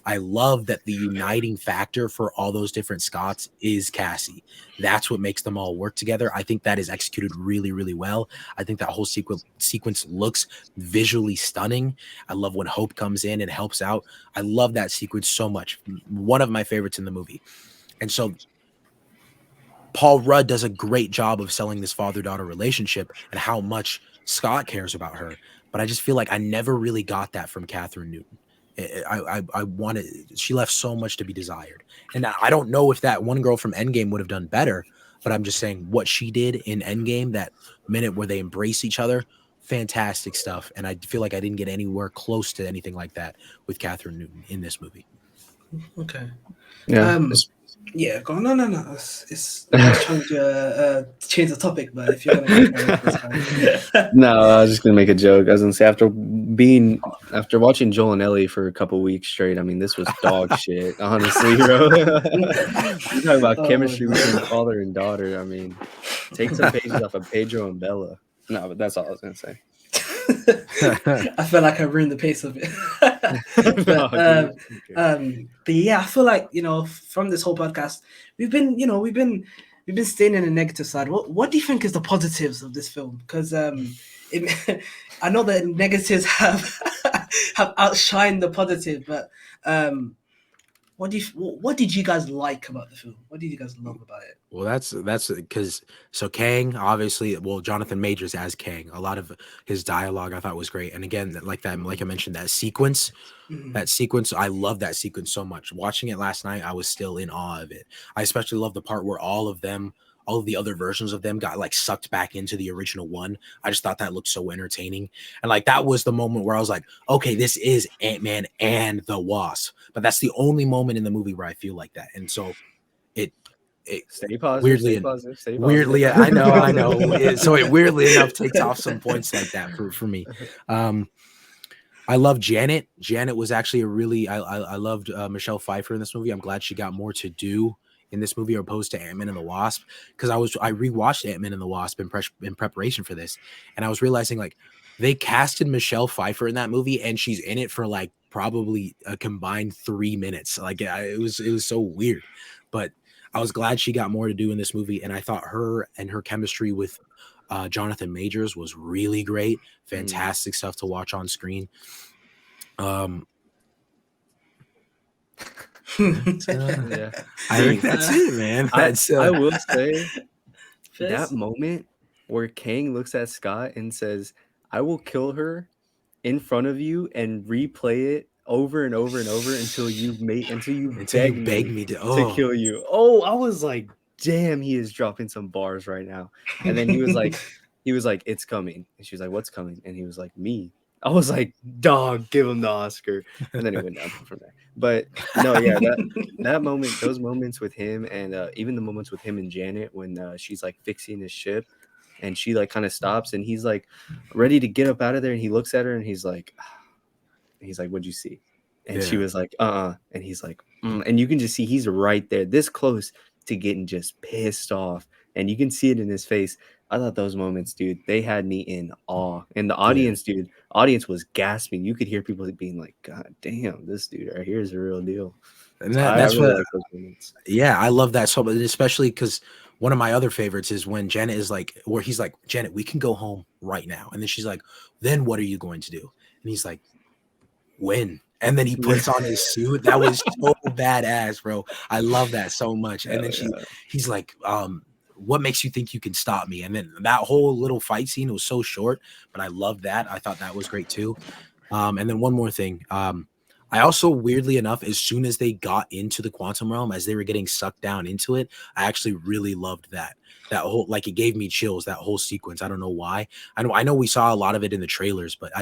I love that the uniting factor for all those different Scotts is Cassie. That's what makes them all work together. I think that is executed really, really well. I think that whole sequence looks visually stunning. I love when Hope comes in and helps out. I love that sequence so much. One of my favorites in the movie. And so Paul Rudd does a great job of selling this father-daughter relationship and how much Scott cares about her. But I just feel like I never really got that from Catherine Newton. I wanted, she left so much to be desired. And I don't know if that one girl from Endgame would have done better, but I'm just saying what she did in Endgame, that minute where they embrace each other, fantastic stuff. And I feel like I didn't get anywhere close to anything like that with Catherine Newton in this movie. Okay. Yeah. Yeah, go on. No. It's I was trying to change the topic, but if you're gonna go carry on this time. No, I was just gonna make a joke. I was gonna say, after watching Joel and Ellie for a couple weeks straight, I mean, this was dog shit, honestly, bro. You talk about chemistry between father and daughter. I mean, take some pages off of Pedro and Bella. No, but that's all I was gonna say. I feel like I ruined the pace of it. But yeah, I feel like, from this whole podcast, we've been staying in the negative side. What do you think is the positives of this film? Because I know the negatives have outshined the positive, but what did you guys like about the film? What did you guys love about it? Well, that's because Kang, obviously, Jonathan Majors as Kang, a lot of his dialogue I thought was great. And again, like I mentioned, that sequence, I love that sequence so much. Watching it last night, I was still in awe of it. I especially love the part where all of the other versions of them got like sucked back into the original one. I just thought that looked so entertaining. And like, that was the moment where I was like, okay, this is Ant-Man and the Wasp. But that's the only moment in the movie where I feel like that. And so it stay positive, weirdly, I know. So it weirdly enough takes off some points like that for me. I love Janet. Janet was actually I loved Michelle Pfeiffer in this movie. I'm glad she got more to do in this movie opposed to Ant-Man and the Wasp, because I rewatched Ant-Man and the Wasp in preparation for this, and I was realizing like they casted Michelle Pfeiffer in that movie and she's in it for like probably a combined 3 minutes. Like it was so weird, but I was glad she got more to do in this movie, and I thought her and her chemistry with Jonathan Majors was really great. Fantastic stuff to watch on screen. Yeah. I think that's it, man. That's I will say Fizz? that moment where Kang looks at Scott and says, "I will kill her in front of you and replay it over and over and over until you beg me to kill you." Oh, I was like, damn, he is dropping some bars right now. And then he was like, "It's coming." And she was like, "What's coming?" And he was like, "Me." I was like, dog, give him the Oscar. And then it went downhill from there. But no, yeah, that moment, those moments with him, and even the moments with him and Janet when she's like fixing his ship, and she like kind of stops, and he's like ready to get up out of there, and he looks at her, and he's like, "What'd you see?" And she was like, and he's like, and you can just see he's right there, this close to getting just pissed off, and you can see it in his face. I thought those moments, dude, they had me in awe, and the audience, dude, audience was gasping. You could hear people being like, "God damn, this dude right here is a real deal." And So I that's really what like those moments. Yeah, I love that so much, especially because one of my other favorites is when Janet is like, where he's like, "Janet, we can go home right now," and then she's like, "Then what are you going to do?" And he's like, "When?" And then he puts on his suit. That was so badass, bro. I love that so much. And then he's like, "What makes you think you can stop me?" And then that whole little fight scene was so short, but I loved that. I thought that was great too. And then one more thing. I also, weirdly enough, as soon as they got into the quantum realm, as they were getting sucked down into it, I actually really loved that. That whole, like, it gave me chills, that whole sequence. I don't know why. I know we saw a lot of it in the trailers, but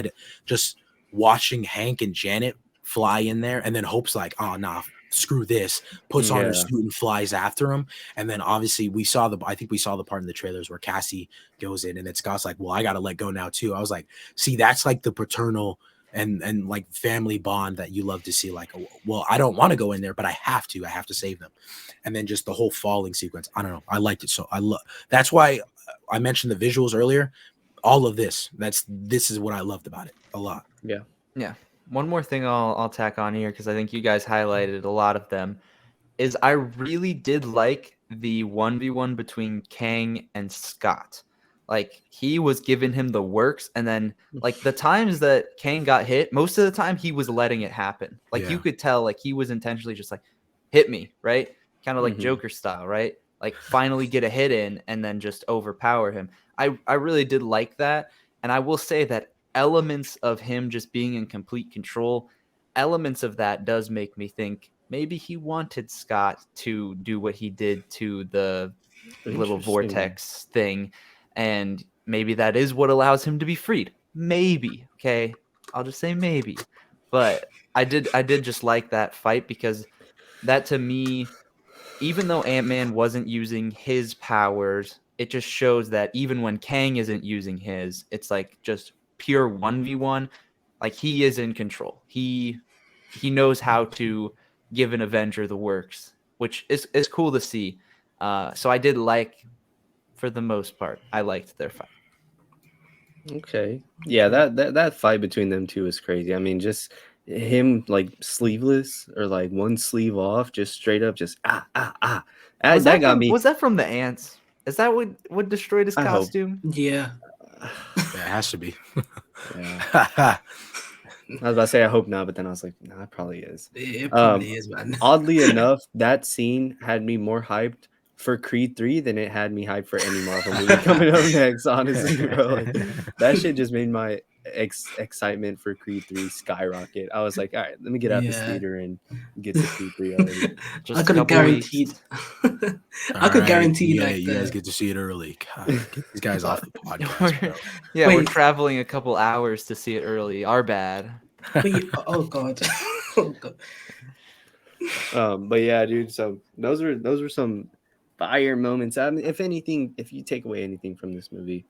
just watching Hank and Janet fly in there, and then Hope's like, "Oh, nah, screw this," puts on her suit and flies after him. And then obviously I think we saw the part in the trailers where Cassie goes in, and then Scott's like, "Well, I gotta let go now too." I was like, see, that's like the paternal and like family bond that you love to see. Like, well, I don't want to go in there, but I have to save them. And then just the whole falling sequence, I don't know, I liked it. So that's why I mentioned the visuals earlier. All of this is what I loved about it a lot. Yeah. One more thing I'll tack on here, because I think you guys highlighted a lot of them, is I really did like the 1v1 between Kang and Scott. Like, he was giving him the works, and then like the times that Kang got hit, most of the time he was letting it happen. Like, you could tell like he was intentionally just like, hit me, right? Kind of like Joker style, right? Like, finally get a hit in and then just overpower him. I really did like that. And I will say that elements of him just being in complete control, elements of that does make me think maybe he wanted Scott to do what he did to the little vortex thing, and maybe that is what allows him to be freed. Maybe, okay? I'll just say maybe. But I did just like that fight, because that, to me, even though Ant-Man wasn't using his powers, it just shows that even when Kang isn't using his, it's like just pure 1v1. Like, he is in control. He knows how to give an Avenger the works, which is cool to see. So I did like, for the most part, I liked their fight. Okay. Yeah, that fight between them two is crazy. I mean, just him like sleeveless or like one sleeve off, just straight up, just that got me. Was that from the ants? Is that what destroyed his costume? Yeah. Yeah, it has to be. Yeah. I was about to say I hope not, but then I was like, no, it probably is. It probably is, man. Oddly enough, that scene had me more hyped for Creed 3 than it had me hyped for any Marvel movie coming up next, honestly, bro. Like, that shit just made my excitement for Creed 3 skyrocket. I was like, all right, let me get out this theater and get to Creed 3 already. Just I could have guaranteed. I could guarantee that you guys get to see it early. God, get these guys off the podcast, bro. We're traveling a couple hours to see it early. Our bad. Oh god. Oh god. But yeah, dude. So those were some fire moments. I mean, if anything, if you take away anything from this movie,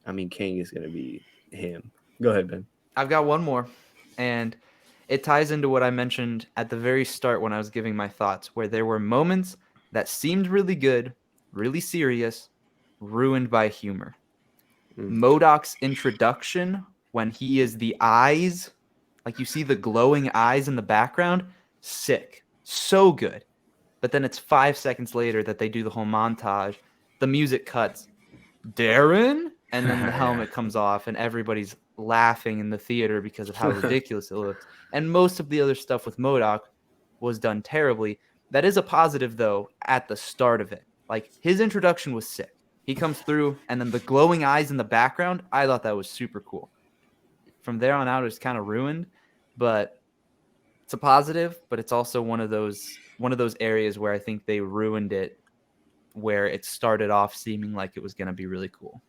I mean, Kang is gonna be him. Go ahead, Ben. I've got one more, and it ties into what I mentioned at the very start when I was giving my thoughts, where there were moments that seemed really good, really serious, ruined by humor. MODOK's introduction, when he is the eyes, like you see the glowing eyes in the background, sick, so good. But then it's 5 seconds later that they do the whole montage. The music cuts, Darren, and then the helmet comes off, and everybody's laughing in the theater because of how ridiculous it looks. And most of the other stuff with MODOK, was done terribly. That is a positive, though, at the start of it. Like, his introduction was sick. He comes through, and then the glowing eyes in the background, I thought that was super cool. From there on out, it's kind of ruined, but it's a positive, but it's also one of those areas where I think they ruined it, where it started off seeming like it was going to be really cool.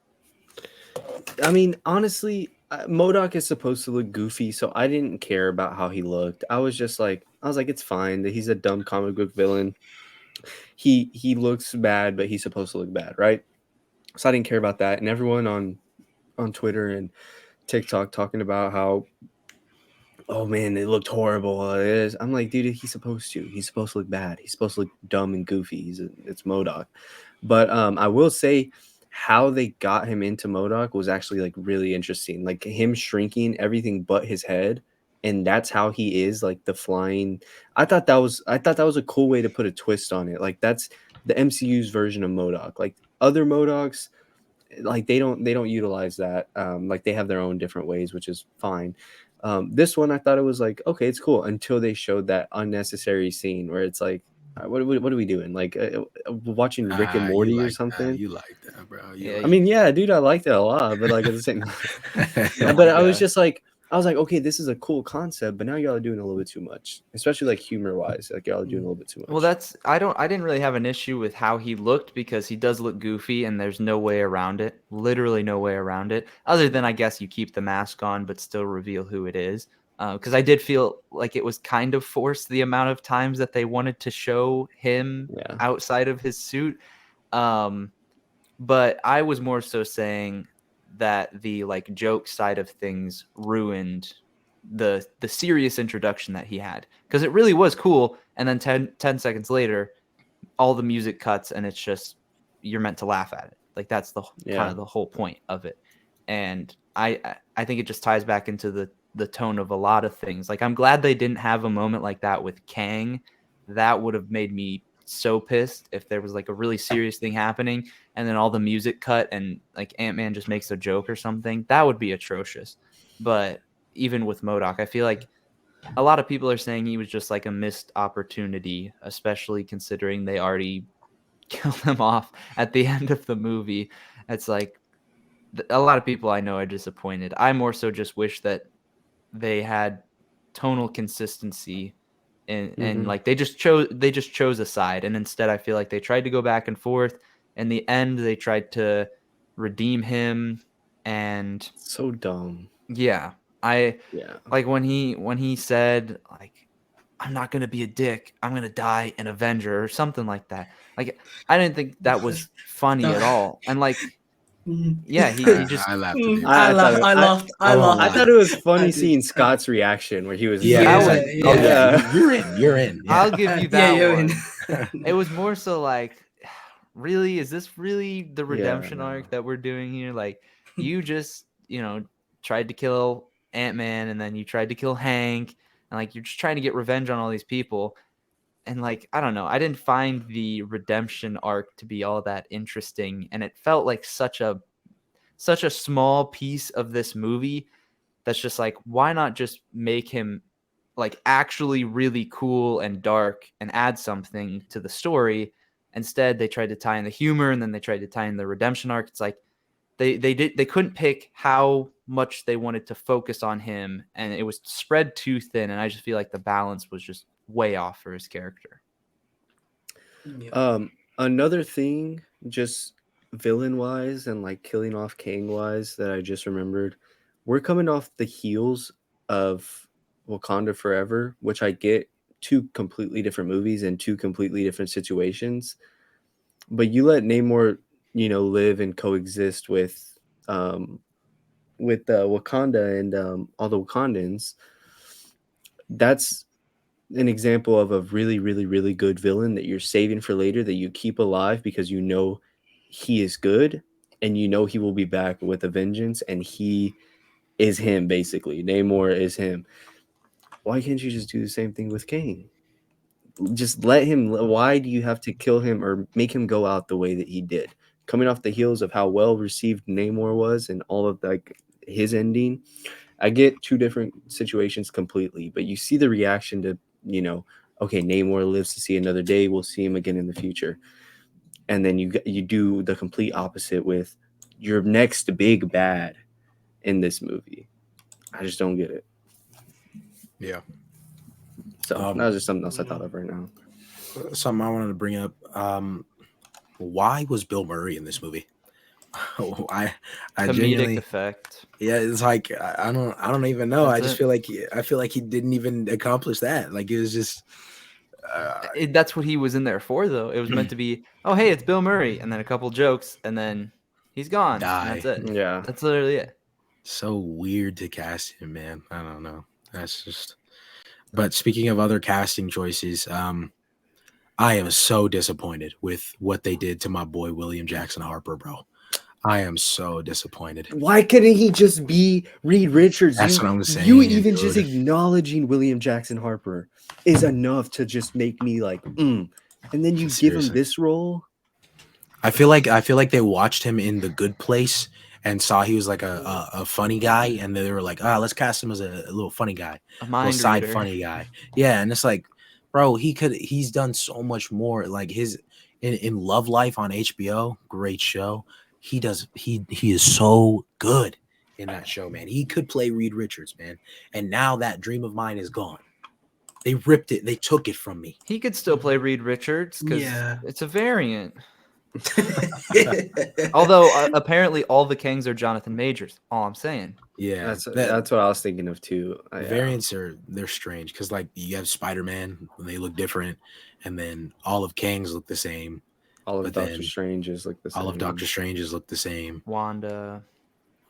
I mean, honestly, MODOK is supposed to look goofy, so I didn't care about how he looked. I was like, it's fine that he's a dumb comic book villain. He looks bad, but he's supposed to look bad, right? So I didn't care about that. And everyone on Twitter and TikTok talking about how, oh man, it looked horrible. It is. I'm like, dude, he's supposed to look bad. He's supposed to look dumb and goofy. It's MODOK. But I will say, how they got him into MODOK was actually like really interesting. Like him shrinking everything but his head, and that's how he is, like the flying. I thought that was a cool way to put a twist on it. Like that's the MCU's version of MODOK. Like other MODOKs, like they don't utilize that. Like they have their own different ways, which is fine. This one I thought it was like, okay, it's cool, until they showed that unnecessary scene where it's like, what are we doing? Like watching Rick and Morty or something? You like that, bro? I mean, yeah, dude, I liked it a lot, but like at the same time, but I was just like, okay, this is a cool concept, but now y'all are doing a little bit too much, especially like humor wise. Like y'all are doing a little bit too much. Well, I didn't really have an issue with how he looked, because he does look goofy and there's no way around it. Literally no way around it. Other than, I guess, you keep the mask on but still reveal who it is. Because I did feel like it was kind of forced, the amount of times that they wanted to show him outside of his suit. But I was more so saying that the like joke side of things ruined the serious introduction that he had, because it really was cool, and then 10 seconds later all the music cuts and it's just, you're meant to laugh at it. Like that's the kind of the whole point of it. And I think it just ties back into the tone of a lot of things. Like I'm glad they didn't have a moment like that with Kang. That would have made me so pissed if there was like a really serious thing happening and then all the music cut and like Ant-Man just makes a joke or something. That would be atrocious. But even with MODOK, I feel like a lot of people are saying he was just like a missed opportunity, especially considering they already killed him off at the end of the movie. It's like a lot of people I know are disappointed. I more so just wish that they had tonal consistency and like they just chose a side, and instead I feel like they tried to go back and forth. In the end, they tried to redeem him, and so dumb. Yeah. Like when he said like, I'm not gonna be a dick, I'm gonna die an Avenger or something like that. Like I didn't think that was funny at all. And like yeah, he just I laughed. I laughed. I thought it was funny seeing Scott's reaction where he was You're in. I'll give you that one. It was more so like, really, is this really the redemption arc that we're doing here? Like you just, tried to kill Ant-Man and then you tried to kill Hank, and like you're just trying to get revenge on all these people. And like, I don't know, I didn't find the redemption arc to be all that interesting, and it felt like such a small piece of this movie that's just like, why not just make him like actually really cool and dark and add something to the story? Instead, they tried to tie in the humor, and then they tried to tie in the redemption arc. It's like they couldn't pick how much they wanted to focus on him, and it was spread too thin, and I just feel like the balance was just way off for his character. Another thing, just villain wise and like killing off Kang wise, that I just remembered, we're coming off the heels of Wakanda Forever, which I get, two completely different movies and two completely different situations, but you let Namor live and coexist with Wakanda and all the Wakandans. That's an example of a really, really, really good villain that you're saving for later, that you keep alive because he is good and he will be back with a vengeance, and he is him, basically. Namor is him. Why can't you just do the same thing with Kang? Just let him. Why do you have to kill him or make him go out the way that he did? Coming off the heels of how well received Namor was and all of like his ending, I get two different situations completely, but you see the reaction to okay, Namor lives to see another day. We'll see him again in the future. And then you do the complete opposite with your next big bad in this movie. I just don't get it. Yeah. So that was just something else I thought of right now. Something I wanted to bring up. Why was Bill Murray in this movie? I Comedic genuinely, effect. yeah, it's like I don't even know. That's I just it. feel like he didn't even accomplish that. Like it was just That's what he was in there for, though. It was meant to be, oh, hey, it's Bill Murray, and then a couple jokes, and then he's gone, and that's it. Yeah. That's literally it. so weird to cast him, man. I don't know. That's just. But speaking of other casting choices, I am so disappointed with what they did to my boy William Jackson Harper, bro. I am so disappointed. Why couldn't he just be Reed Richards? That's what I'm saying. You even dude. just acknowledging William Jackson Harper is enough to just make me like, And then you give him Seriously. this role. I feel like they watched him in The Good Place and saw he was like a funny guy, and they were like, let's cast him as a little funny guy, A little mind side reader. funny guy. Yeah, and it's like, bro, he's done so much more. Like his in Love Life on HBO, great show. He is so good in that show, man. He could play Reed Richards, man. And now that dream of mine is gone. They ripped it. They took it from me. He could still play Reed Richards because Yeah. it's a variant. Although apparently all the Kangs are Jonathan Majors. All I'm saying. Yeah, That's what I was thinking of too. Variants they're strange because like you have Spider-Man when they look different, and then all of Kang's look the same. All of but Doctor then Strange's like the same. All of Doctor Strange's look the same. Wanda,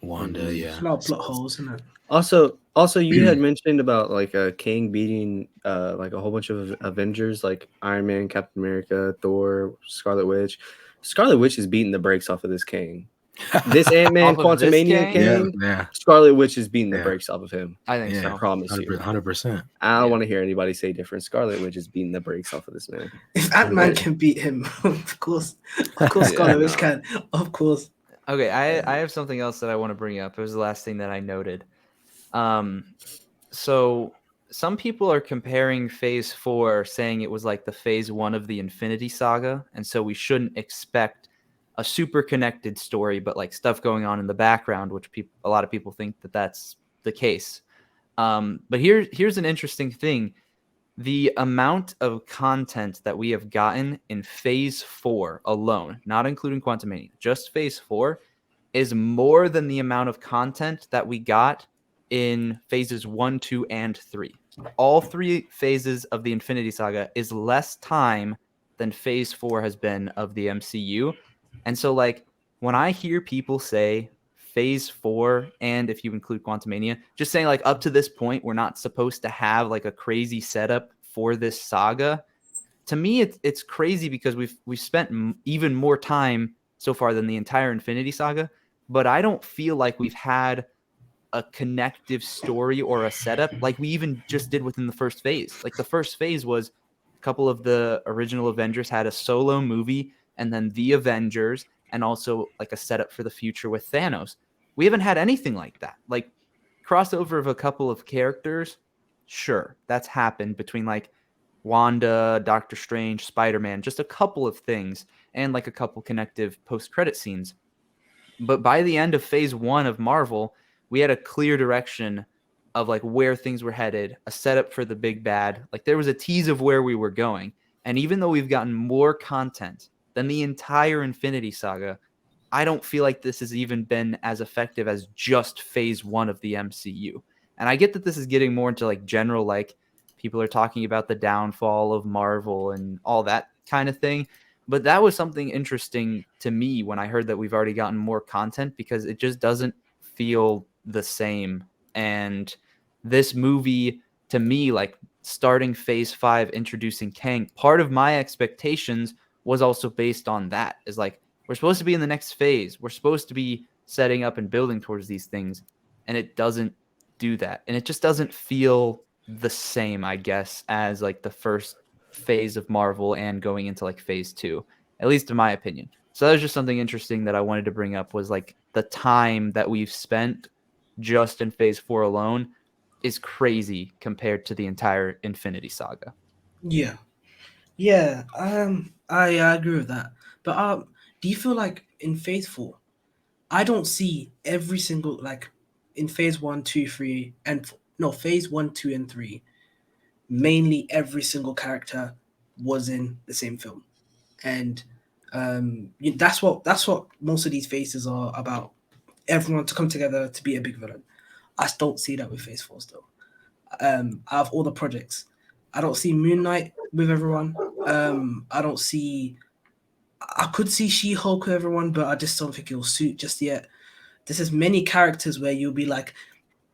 Mhm. yeah. A lot of plot holes, isn't it? Also, you had mentioned about like Kang beating like a whole bunch of Avengers, like Iron Man, Captain America, Thor, Scarlet Witch. Scarlet Witch is beating the brakes off of this Kang. This Ant-Man, Off of this Quantumania Kang? Kang, Scarlet Witch is beating the Yeah. brakes off of him. I think Yeah. so. I promise you. 100%. I don't want to hear anybody say different. Scarlet Witch is beating the brakes off of this man. If Antman can beat him, of course Scarlet Witch can. Of course. Okay, I have something else that I want to bring up. It was the last thing that I noted. So some people are comparing Phase 4, saying it was like the Phase 1 of the Infinity Saga, and so we shouldn't expect a super connected story, but like stuff going on in the background, which a lot of people think that that's the case. But here's an interesting thing. The amount of content that we have gotten in Phase 4 alone, not including Quantumania, just Phase 4, is more than the amount of content that we got in Phases 1, 2, and 3. All three phases of the Infinity Saga is less time than Phase 4 has been of the MCU. And so, like, when I hear people say Phase 4, and if you include Quantumania, just saying, like, up to this point, we're not supposed to have, like, a crazy setup for this saga, to me, it's crazy because we've spent even more time so far than the entire Infinity Saga, but I don't feel like we've had a connective story or a setup like we even just did within the first phase. Like the first phase was a couple of the original Avengers had a solo movie, and then the Avengers, and also like a setup for the future with Thanos. We haven't had anything like that. Like crossover of a couple of characters, sure, that's happened between like Wanda, Doctor Strange, Spider-Man, just a couple of things, and like a couple connective post-credit scenes. But by the end of Phase 1 of Marvel, we had a clear direction of like where things were headed, a setup for the big bad. Like there was a tease of where we were going. And even though we've gotten more content than the entire Infinity Saga, I don't feel like this has even been as effective as just Phase 1 of the MCU. And I get that this is getting more into like general, like people are talking about the downfall of Marvel and all that kind of thing. But that was something interesting to me when I heard that we've already gotten more content, because it just doesn't feel the same. And this movie, to me, like starting Phase 5, introducing Kang, part of my expectations was also based on that. Is like, we're supposed to be in the next phase. We're supposed to be setting up and building towards these things. And it doesn't do that. And it just doesn't feel the same, I guess, as like the first phase of Marvel and going into like Phase 2, at least in my opinion. So that was just something interesting that I wanted to bring up, was like the time that we've spent just in Phase 4 alone is crazy compared to the entire Infinity Saga. Yeah. Yeah. I agree with that. But do you feel like in Phase 4, I don't see every single like in Phase 1, 2, 3, and no Phase 1, 2, and 3. Mainly every single character was in the same film, and that's what most of these phases are about. Everyone to come together to be a big villain. I don't see that with Phase 4 still. Out of all the projects, I don't see Moon Knight with everyone. I don't see. I could see She-Hulk with everyone, but I just don't think it'll suit just yet. There's as many characters where you'll be like,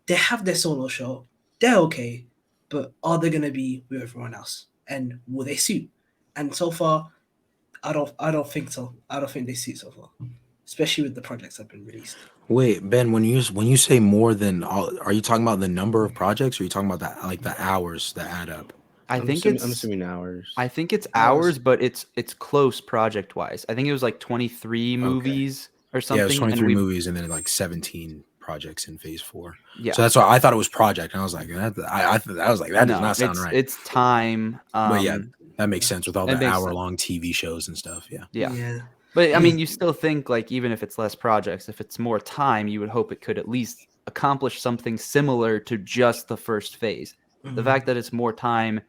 they have their solo show, they're okay, but are they gonna be with everyone else? And will they suit? And so far, I don't think so. I don't think they suit so far, especially with the projects that have been released. Wait, Ben, when you say more than all, are you talking about the number of projects, or are you talking about that like the hours that add up? I'm assuming hours. I think it's Hours. hours, but it's close project wise. I think it was like 23 movies or something. Yeah, it was and 23 movies and then like 17 projects in Phase 4. Yeah. So that's why I thought it was project, and I was like, that does not sound right. It's time. But yeah, that makes sense with all it the makes hour-long TV shows and stuff. Yeah. Yeah. But I mean, you still think like even if it's less projects, if it's more time, you would hope it could at least accomplish something similar to just the first phase. The fact that it's more time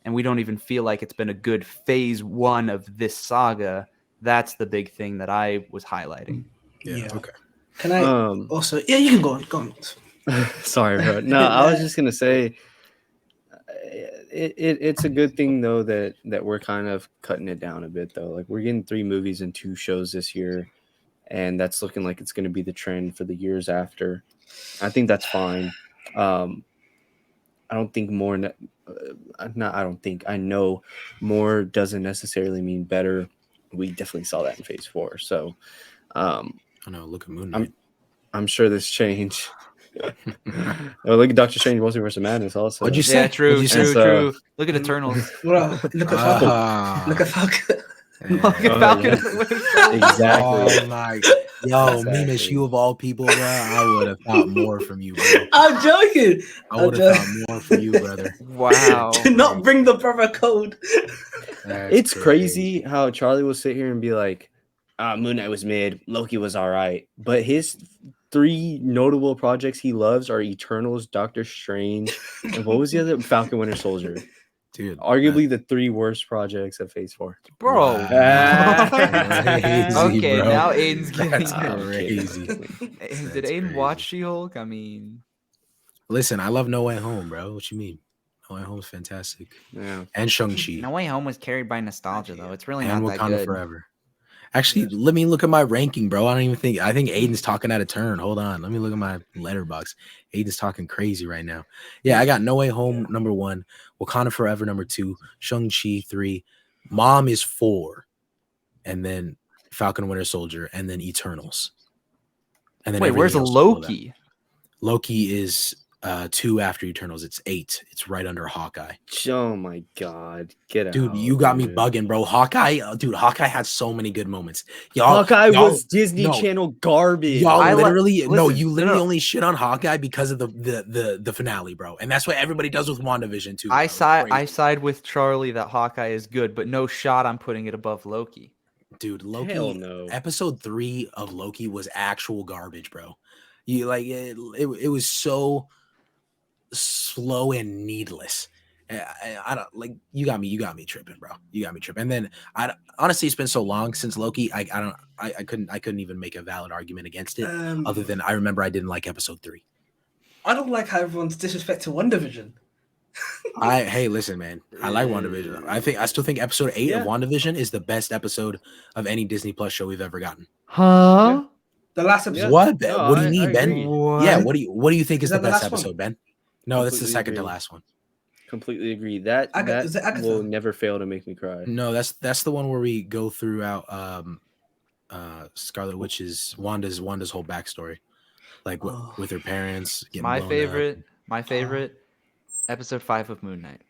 and we don't even feel like it's been a good Phase 1 of this saga, that's the big thing that I was highlighting. Yeah. Okay. Can I also? Yeah, you can go on. Go on. Sorry, bro. No, I was just gonna say, it's a good thing though that we're kind of cutting it down a bit though. Like we're getting 3 movies and 2 shows this year, and that's looking like it's going to be the trend for the years after. I think that's fine. I don't think more. I don't think. I know more doesn't necessarily mean better. We definitely saw that in Phase 4. So, I know. Look at Moon Knight. I'm sure this change. Oh, look at Doctor Strange Multiverse of Madness also. What'd you say? Yeah, true. Look at Eternals. Well, look at Falcon. Look at Falcon. Look at Falcon. Exactly. Oh my. Yo, Memish, you of all people, bro, I would have thought more from you, bro. I'm joking. I would have thought more from you, brother. Wow. Do not bring the brother code. It's crazy how Charlie will sit here and be like, Moon Knight was mid, Loki was all right. But his 3 notable projects he loves are Eternals, Doctor Strange, and what was the other? Falcon Winter Soldier. Dude, arguably the 3 worst projects of Phase 4. Bro. Crazy, Okay, bro. now Aiden's getting That's crazy. Did Aiden watch She-Hulk? I mean, listen, I love No Way Home, bro. What you mean? No Way Home's fantastic. Yeah. And Shang-Chi. No Way Home was carried by nostalgia, though. It's really and not that Wakanda good. Forever. Actually, let me look at my ranking, bro. I think Aiden's talking out of turn. Hold on. Let me look at my letterbox. Aiden's talking crazy right now. Yeah, I got No Way Home number 1, Wakanda Forever number 2, Shang-Chi 3, Mom is 4, and then Falcon Winter Soldier, and then Eternals. And then wait, where's Loki? Loki is 2 after Eternals. It's 8. It's right under Hawkeye. Oh my god, get out! Dude, you got me bugging, bro. Hawkeye had so many good moments. Hawkeye was Disney Channel garbage. Y'all literally only shit on Hawkeye because of the finale, bro. And that's what everybody does with WandaVision too. I side with Charlie that Hawkeye is good, but no shot I'm putting it above Loki. Dude, Loki. Hell no. Episode 3 of Loki was actual garbage, bro. You like it was so slow and needless. I don't like you got me tripping, bro. You got me tripping. And then honestly, it's been so long since Loki. I couldn't even make a valid argument against it. Other than I remember I didn't like episode 3. I don't like how everyone's disrespecting WandaVision. Hey, listen, man. I like WandaVision. I still think episode 8 of WandaVision is the best episode of any Disney Plus show we've ever gotten. Huh? Yeah. The last episode. What? No, what do you mean, Ben? What? Yeah. What do you think is the best episode, one? Ben? No, that's the second agree. to last one. Completely agree. That will never fail to make me cry. No, that's the one where we go throughout Scarlet Witch's Wanda's whole backstory, like with her parents. My favorite, episode 5 of Moon Knight.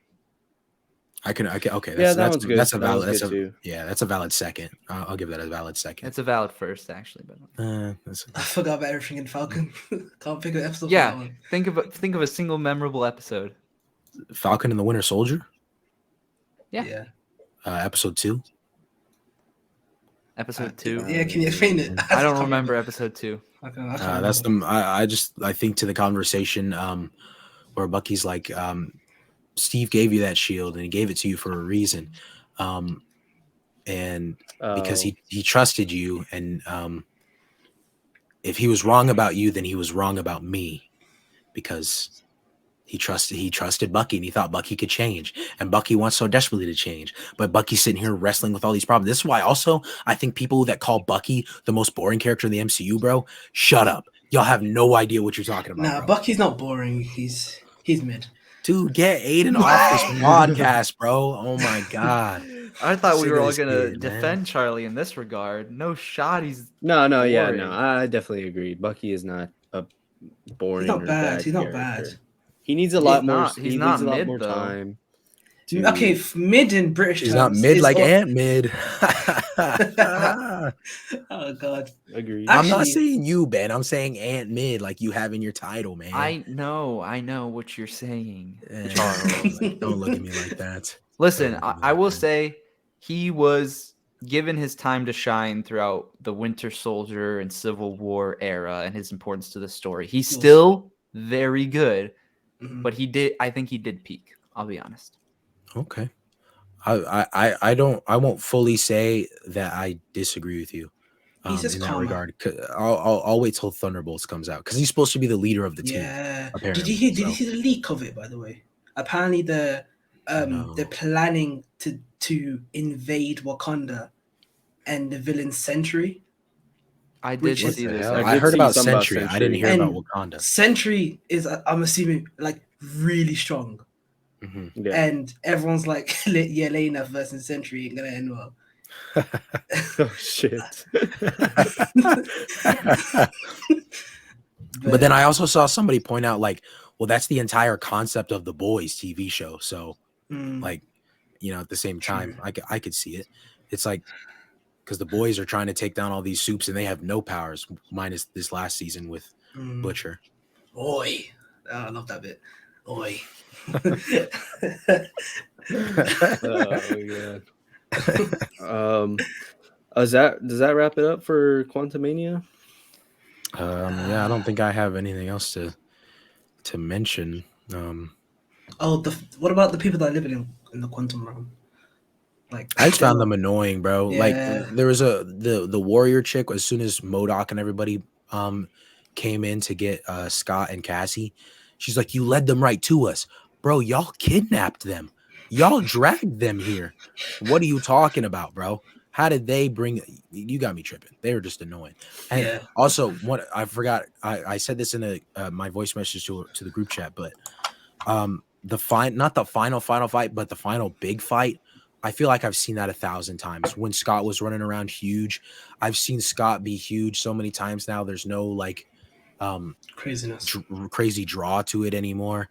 Okay. That's good. That's a valid second. I'll give that a valid second. It's a valid first, actually. But I forgot about everything in Falcon. Can't pick an episode. Yeah, for that one. think of a single memorable episode. Falcon and the Winter Soldier. Yeah. Episode 2. Episode 2. Yeah, can you explain it? I don't remember episode 2. I can't That's remember. I think to the conversation where Bucky's like, Steve gave you that shield and he gave it to you for a reason, and because he trusted you, and if he was wrong about you, then he was wrong about me, because he trusted Bucky and he thought Bucky could change, and Bucky wants so desperately to change, but Bucky's sitting here wrestling with all these problems. This is why also I think people that call Bucky the most boring character in the MCU, bro, shut up. Y'all have no idea what you're talking about. Nah, bro. Bucky's not boring. He's mid. Dude, get Aiden off this podcast, bro. Oh my god. I thought we Sick were of all this gonna kid, defend man. Charlie in this regard. No shot. He's No, boring. I definitely agree. Bucky is not a boring He's not or bad. bad He's not character. bad. He needs a lot more. He's He not needs a lot mid, more though. time. Okay, mid in British He's terms. not mid is like all- Ant mid. Oh god. Agreed. I'm not Actually- saying you, Ben. I'm saying Ant mid, like you have in your title, man. I know what you're saying, Eh, Charles. don't look at me like that. Listen, Don't look at me I like will that. say he was given his time to shine throughout the Winter Soldier and Civil War era and his importance to the story. He's still very good, Mhm. but I think he did peak. I'll be honest. Okay. I won't fully say that I disagree with you He's just in that calmer. regard. I'll wait till Thunderbolts comes out, because he's supposed to be the leader of the team. Yeah. apparently, Did you so. see the leak of it, by the way? Apparently they're planning to invade Wakanda and the villain Sentry. I did Which is- see What the this. hell? I I did heard see about something about Sentry. I didn't hear Sentry. about Wakanda. Sentry is, I'm assuming, like really strong. Mhm. Yeah. And everyone's like, Yelena versus Sentry ain't gonna end well. Oh shit. But then I also saw somebody point out, like, well, that's the entire concept of the Boys TV show. So, like, at the same time, True. I could see it. It's like, because the Boys are trying to take down all these soups and they have no powers, minus this last season with Butcher. Oi. Oh, I love that bit. Oi. Oh yeah. Does that wrap it up for Quantumania? Yeah, I don't think I have anything else to mention. What about the people that live in the quantum realm? Like, I just found them annoying, bro. Yeah. Like, there was the warrior chick. As soon as MODOK and everybody came in to get Scott and Cassie, she's like, "You led them right to us, bro. Y'all kidnapped them. Y'all dragged them here. What are you talking about, bro? How did they bring you? Got me tripping. They were just annoying." And also, what I forgot, I said this in my voice message to the group chat, but not the final fight, but the final big fight. I feel like I've seen that 1,000 times. When Scott was running around huge, I've seen Scott be huge so many times now. There's no like craziness, crazy draw to it anymore.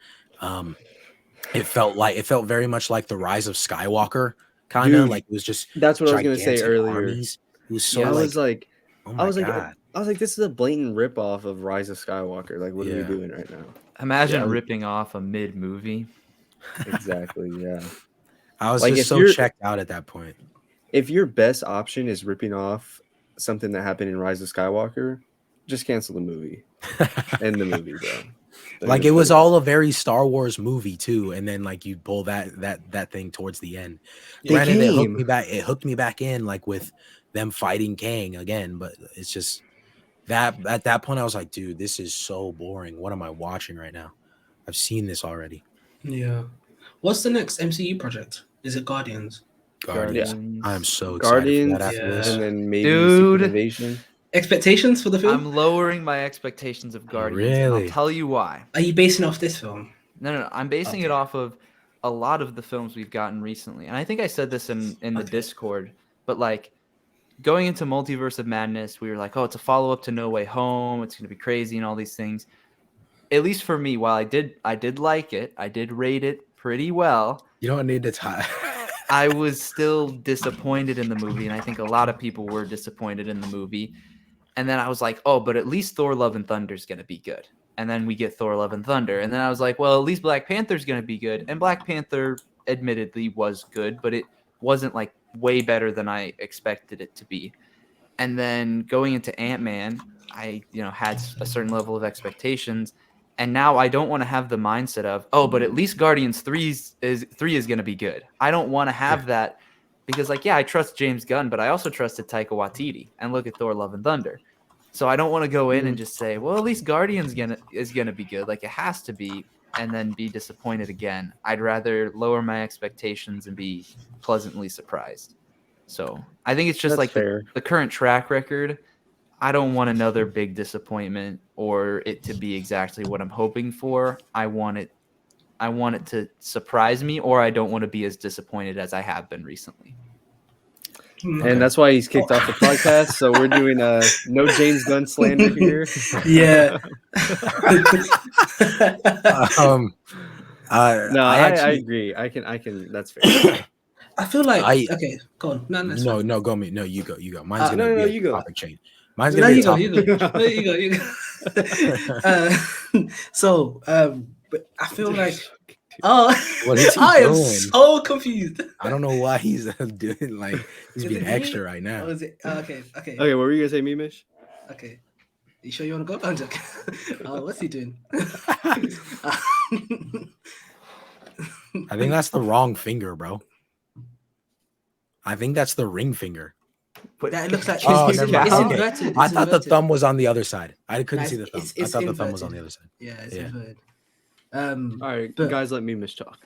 It felt very much like the Rise of Skywalker, kind of like it was just. That's what I was gonna say gigantic earlier. armies. It was so I was like, oh my God. I was like, this is a blatant ripoff of Rise of Skywalker. Like, what are we doing right now? Imagine ripping off a mid movie. Exactly. Yeah. I was like, just so checked out at that point. If your best option is ripping off something that happened in Rise of Skywalker, just cancel the movie. End the movie, bro. Like, it was all a very Star Wars movie too, and then like you pull that thing towards the end. Granted, it hooked me back in, like with them fighting Kang again, but it's just that at that point I was like, dude, this is so boring. What am I watching right now? I've seen this already. Yeah. What's the next MCU project? Is it Guardians? Guardians. I am so excited for that after this. And then maybe Secret Invasion. Expectations for the film? I'm lowering my expectations of Guardians. And I'll tell you why. Are you basing off this film? No. I'm basing it off of a lot of the films we've gotten recently. And I think I said this in the Discord, but like going into Multiverse of Madness, we were like, oh, it's a follow-up to No Way Home. It's going to be crazy and all these things. At least for me, while I did like it, I did rate it pretty well. You don't need to tie. I was still disappointed in the movie, and I think a lot of people were disappointed in the movie. And then I was like, oh, but at least Thor Love and Thunder is going to be good. And then we get Thor Love and Thunder. And then I was like, well, at least Black Panther is going to be good. And Black Panther admittedly was good, but it wasn't like way better than I expected it to be. And then going into Antman, I had a certain level of expectations, and now I don't want to have the mindset of, oh, but at least Guardians 3 is going to be good. I don't want to have that, because like, yeah, I trust James Gunn, but I also trusted Taika Waititi, and look at Thor: Love and Thunder. So I don't want to go in and just say, well, at least Guardians is gonna be good, like it has to be, and then be disappointed again. I'd rather lower my expectations and be pleasantly surprised. So I think it's just That's like fair. the current track record. I don't want another big disappointment or it to be exactly what I'm hoping for. I want it to surprise me, or I don't want to be as disappointed as I have been recently. And that's why he's kicked off the podcast. So we're doing no James Gunn slander here. Yeah. No, I agree. I can. That's fair. I feel like okay, go on. No, go me. No, you go. Mine's gonna no, be you a go. topic change. Mine's no, gonna be you a go, topic. you go. So, but I feel like, What is he I am doing? so confused. I don't know why he's doing like he's Is being it extra me? right now. Oh, is it? Okay. Okay, what were you gonna say, Memish? Okay. You sure you want to go? I'm joking. What's he doing? I think that's the wrong finger, bro. I think that's the ring finger. But that looks like it's inverted. I thought the thumb was on the other side. I couldn't see the thumb. I thought inverted. the thumb was on the other side. Yeah, it's inverted. All right, guys, let Memish talk.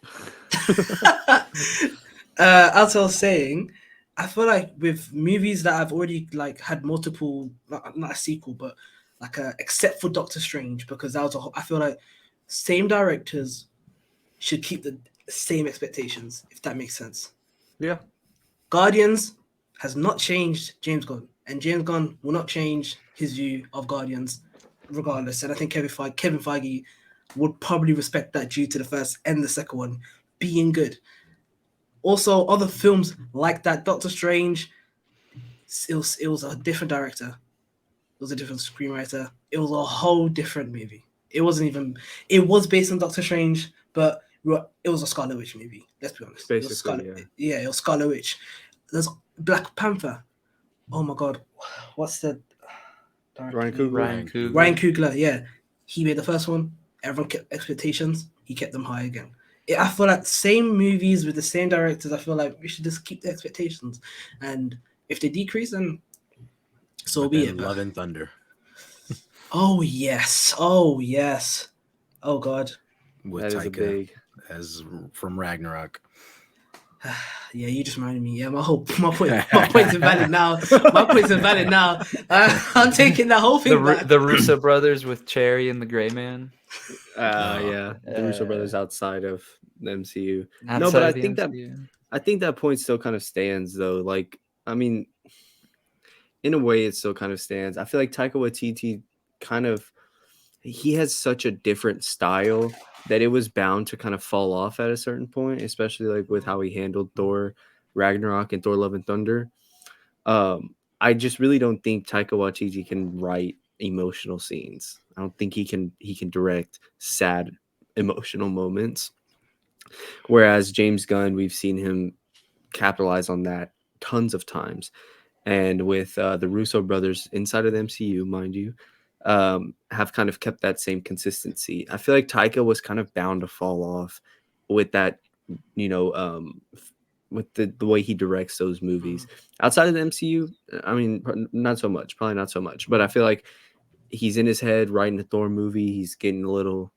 As I was saying, I feel like with movies that I've already like had multiple, not a sequel, but like except for Doctor Strange, because that was I feel like same directors should keep the same expectations, if that makes sense. Yeah. Guardians has not changed James Gunn, and James Gunn will not change his view of Guardians regardless. And I think Kevin Feige would probably respect that due to the first and the second one being good. Also, other films like that, Doctor Strange, it was a different director. It was a different screenwriter. It was a whole different movie. It was based on Doctor Strange, but it was a Scarlet Witch movie. Let's be honest. Basically, it was Scarlet Witch. There's Black Panther. Oh my God, what's the Ryan Coogler? Ryan Coogler. Yeah, he made the first one. Everyone kept expectations. He kept them high again. I feel like same movies with the same directors. I feel like we should just keep the expectations, and if they decrease, then so be it. Love and Thunder. Oh yes. Oh God. With that Taika is as from Ragnarok. Yeah, you just reminded me. Yeah, my point's invalid now. My point's invalid now. I'm taking that whole thing back. The Russo brothers with Cherry and the Gray Man. Yeah, the Russo brothers outside of the MCU. No, but I think that point still kind of stands, though. Like, I mean, in a way, it still kind of stands. I feel like Taika Waititi he has such a different style that it was bound to kind of fall off at a certain point, especially like with how he handled Thor Ragnarok and Thor Love and Thunder. I just really don't think Taika Waititi can write emotional scenes. I don't think he can direct sad emotional moments. Whereas James Gunn, we've seen him capitalize on that tons of times. And with the Russo brothers inside of the MCU, mind you, have kind of kept that same consistency. I feel like Taika was kind of bound to fall off with that, with the way he directs those movies. Outside of the MCU, I mean, probably not so much. But I feel like he's in his head writing a Thor movie. He's getting a little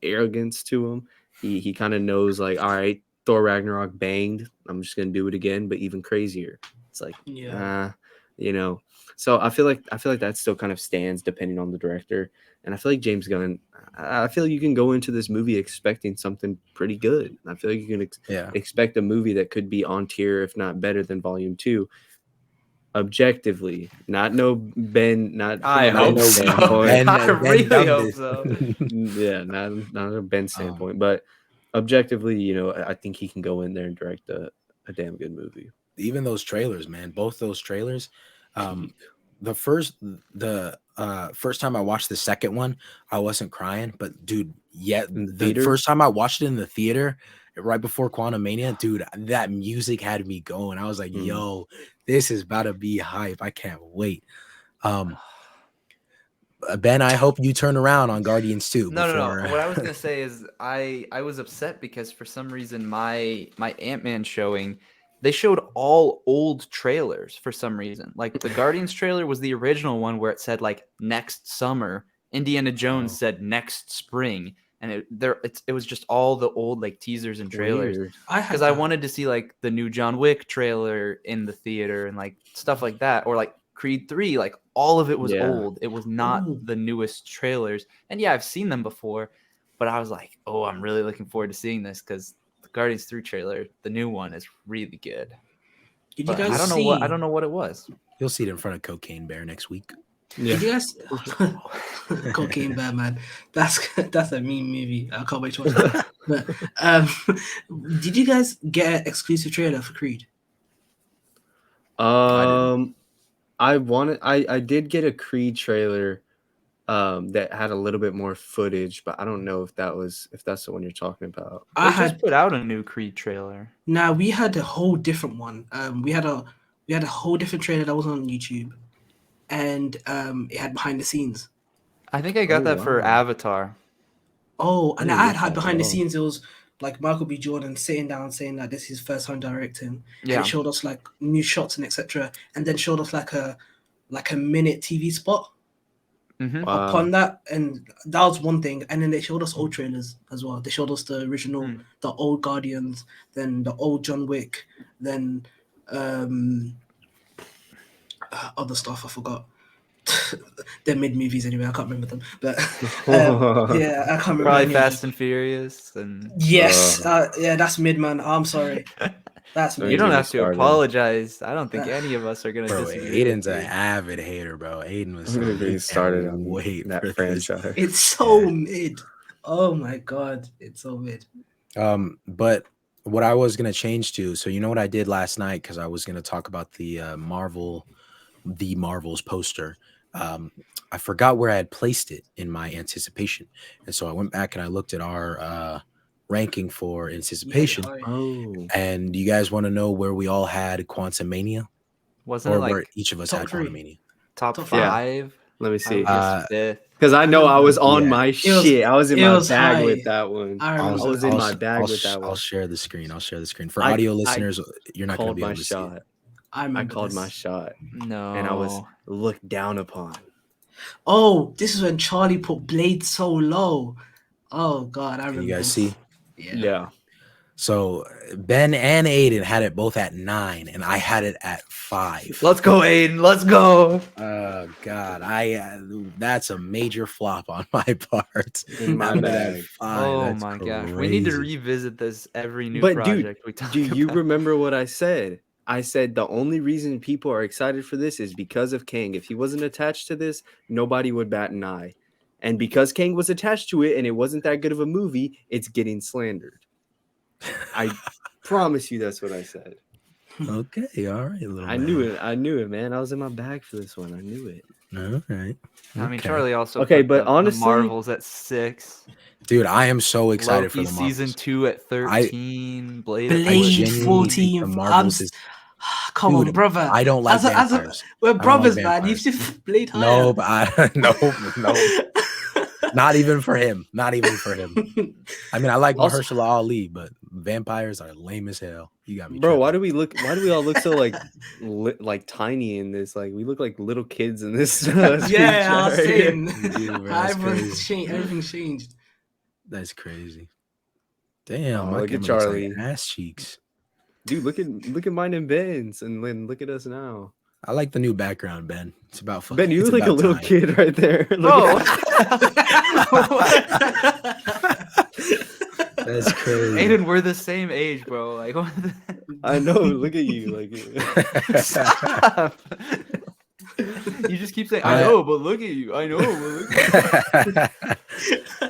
arrogance to him. He kind of knows, like, all right, Thor Ragnarok banged. I'm just gonna do it again, but even crazier. It's like, So I feel like that still kind of stands depending on the director. And I feel like James Gunn, I feel like you can go into this movie expecting something pretty good. I feel like you can expect a movie that could be on tier, if not better than Volume 2. Objectively, not from I hope so. I really hope so. Yeah, not a Ben standpoint, but objectively, I think he can go in there and direct a damn good movie. Even those trailers, man, both those trailers. The first time I watched the second one, I wasn't crying, but dude, the first time I watched it in the theater, right before Quantumania, dude, that music had me going. I was like, yo, this is about to be hype. I can't wait. Ben, I hope you turn around on Guardians 2. No. What I was gonna say is I was upset because for some reason my Antman showing, they showed all old trailers for some reason. Like the Guardians trailer was the original one where it said like next summer. Indiana Jones said next spring, and it was just all the old like teasers and trailers. Because I wanted to see like the new John Wick trailer in the theater and like stuff like that, or like Creed 3, like all of it was old. It was not the newest trailers. And yeah, I've seen them before, but I was like, oh, I'm really looking forward to seeing this because the Guardians 3 trailer, the new one, is really good. Did you guys I don't know what it was. You'll see it in front of Cocaine Bear next week. Yeah. Did you guys Cocaine Bear, man. That's a mean movie. I can't wait to watch that. But did you guys get an exclusive trailer for Creed? I did get a Creed trailer that had a little bit more footage, but I don't know if that's the one you're talking about. They just put out a new Creed trailer. Nah, we had a whole different one. We had a whole different trailer that was on YouTube, and it had behind the scenes. I think I got that for Avatar. Oh, and I had behind the scenes. It was like Michael B. Jordan sitting down saying that this is his first time directing. Yeah. And it showed us like new shots and etc. And then showed us like a minute TV spot upon that. And that was one thing. And then they showed us old trailers as well. They showed us the original, the old Guardians, then the old John Wick, then other stuff I forgot. They're mid movies anyway. I can't remember them, but yeah, I can't remember. Probably Fast and Furious and yes, yeah, that's mid, man. I'm sorry, that's mid. You don't have to apologize. I don't think any of us are gonna. Bro, Aiden's an avid hater, bro. Aiden was getting started on that franchise. It's so mid. Oh my god, it's so mid. But what I was gonna change to, so you know what I did last night, because I was gonna talk about the Marvels poster. I forgot where I had placed it in my anticipation, and so I went back and I looked at our ranking for anticipation. And you guys want to know where we all had Quantumania? Wasn't it like where each of us had Quantumania? Top 5? Let me see. Because I know I was on my shit. I was in my bag with that one. I was in my bag with that one. I'll share the screen. For audio listeners, you're not going to be able to see it. I called my shot. No. And I was looked down upon. Oh, this is when Charlie put Blade so low. Oh, God. I remember. Can you guys see? Yeah. So Ben and Aiden had it both at 9, and I had it at 5. Let's go, Aiden. Let's go. God, that's a major flop on my part. In my bag. Oh my gosh. We need to revisit this every new project we talk about. Do you remember what I said? I said the only reason people are excited for this is because of Kang. If he wasn't attached to this, nobody would bat an eye. And because Kang was attached to it and it wasn't that good of a movie, it's getting slandered. I promise you that's what I said. Okay, all right. I knew it, man. I was in my bag for this one. I knew it. All right. I mean, Charlie also put but honestly, the Marvels at 6. Dude, I am so excited for the Marvels. Season 2 at 13. Blade 14. Come on, brother. I don't like vampires. We're brothers, man. You should Blade higher. No, but no. Not even for him. I mean, I like Mahershala Ali, but vampires are lame as hell. You got me, bro. Why do we all look so like tiny in this? Like we look like little kids in this. Yeah, I was saying. Everything's changed. That's crazy. Damn, look at Charlie. Ass cheeks. Dude, look at mine and Ben's, and then look at us now. I like the new background, Ben. It's about fun. Ben, you look like a little kid right there. Oh, that's crazy. Aiden, we're the same age, bro. Like, I know. Look at you. Like, stop. You just keep saying, "I know," but look at you. I know, but look at you.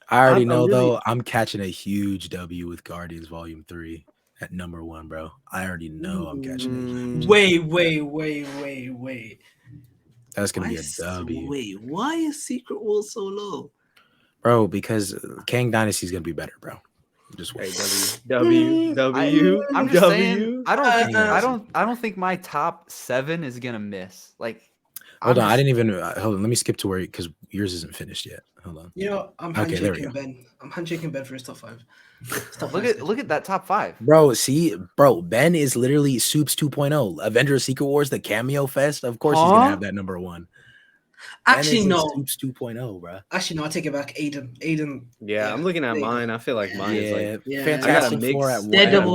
I already know, though. I'm catching a huge W with Guardians Volume 3 at number 1, bro. I already know I'm catching a huge Wait. That's going to be a W. Wait, why is Secret Wars so low? Bro, because Kang Dynasty is going to be better, bro. Just Hey, wait. I'm just saying. W. I don't think my top 7 is gonna miss. Like, Hold on, I didn't even hold on. Let me skip to where because yours isn't finished yet. Hold on. You know, I'm Okay, there we handshaking go. Ben. I'm handshaking Ben for his top 5. Look at that top 5. Bro, see, Ben is literally Soups 2.0. Avengers Secret Wars, the cameo fest. Of course, he's gonna have that number 1. Actually, Ben is no. Soups 2.0, bro. Actually, no. I take it back. Aiden. Yeah, I'm looking at mine. I feel like mine is like Yeah. Fantastic mix. Four at one.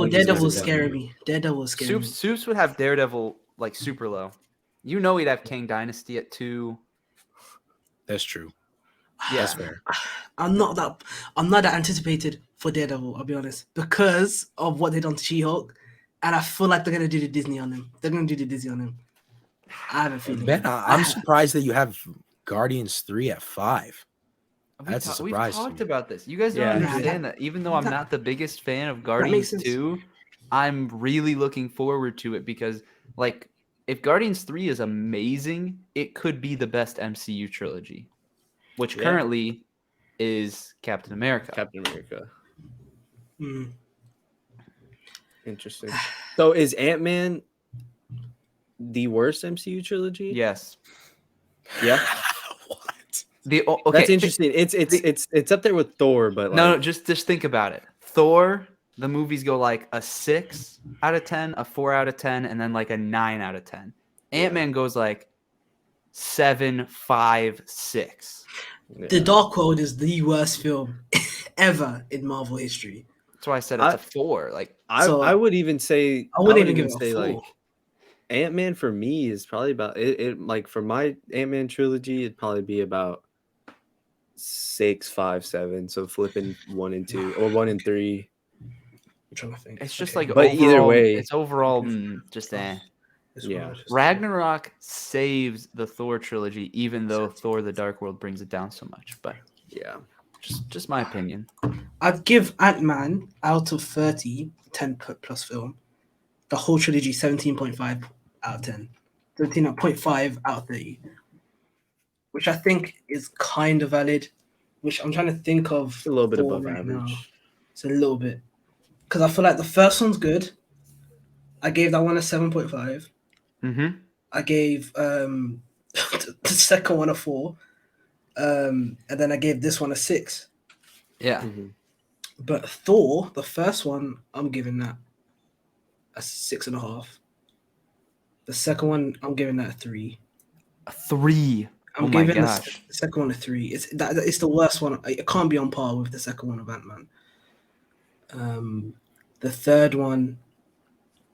Daredevil's scaring me. Daredevil's scaring me. Soups would have Daredevil like super low. You know he'd have Kang Dynasty at 2. That's true. Yeah. That's fair. I'm not that anticipated for Daredevil, I'll be honest, because of what they done to She-Hulk, and I feel like they're gonna do the Disney on him. I have a feeling. Ben, I'm surprised that you have Guardians 3 at 5. That's a surprise. We've talked about this. You guys don't understand that even though I'm not the biggest fan of Guardians 2, I'm really looking forward to it because, like, if Guardians 3 is amazing, it could be the best MCU trilogy, which currently is Captain America. Interesting. So is Antman the worst MCU trilogy? Yes. Yeah. What? That's interesting. It's up there with Thor, but no, just think about it. Thor, the movies go like a 6 out of 10, a 4 out of 10, and then like a 9 out of 10. Ant-Man goes like 7, 5, 6. Yeah. The Dark World is the worst film ever in Marvel history. That's why I said it's a 4. Like, I would even say I wouldn't even give it a 4. Like Ant-Man for me is probably about it. Like for my Ant-Man trilogy, it'd probably be about 6, 5, 7. So flipping 1 and 2 or 1 and 3. I'm trying to think. It's just like, but overall, either way, it's overall just Yeah. Ragnarok saves the Thor trilogy, even though Thor: The Dark World brings it down so much. But yeah, just my opinion. I'd give Ant-Man out of 30, 10 plus film, the whole trilogy 17.5 out of 10, 13.5 out of 30, which I think is kind of valid. Which I'm trying to think of. It's a little bit above average. Now. It's a little bit because I feel like the first one's good. I gave that one a 7.5. Mm-hmm. I gave the second one a 4, and then I gave this one a 6. Yeah. Mm-hmm. But Thor, the first one, I'm giving that a 6.5. The second one, I'm giving that a 3. A 3. I'm giving the second one a 3. It's the worst one. It can't be on par with the second one of Ant-Man. The third one.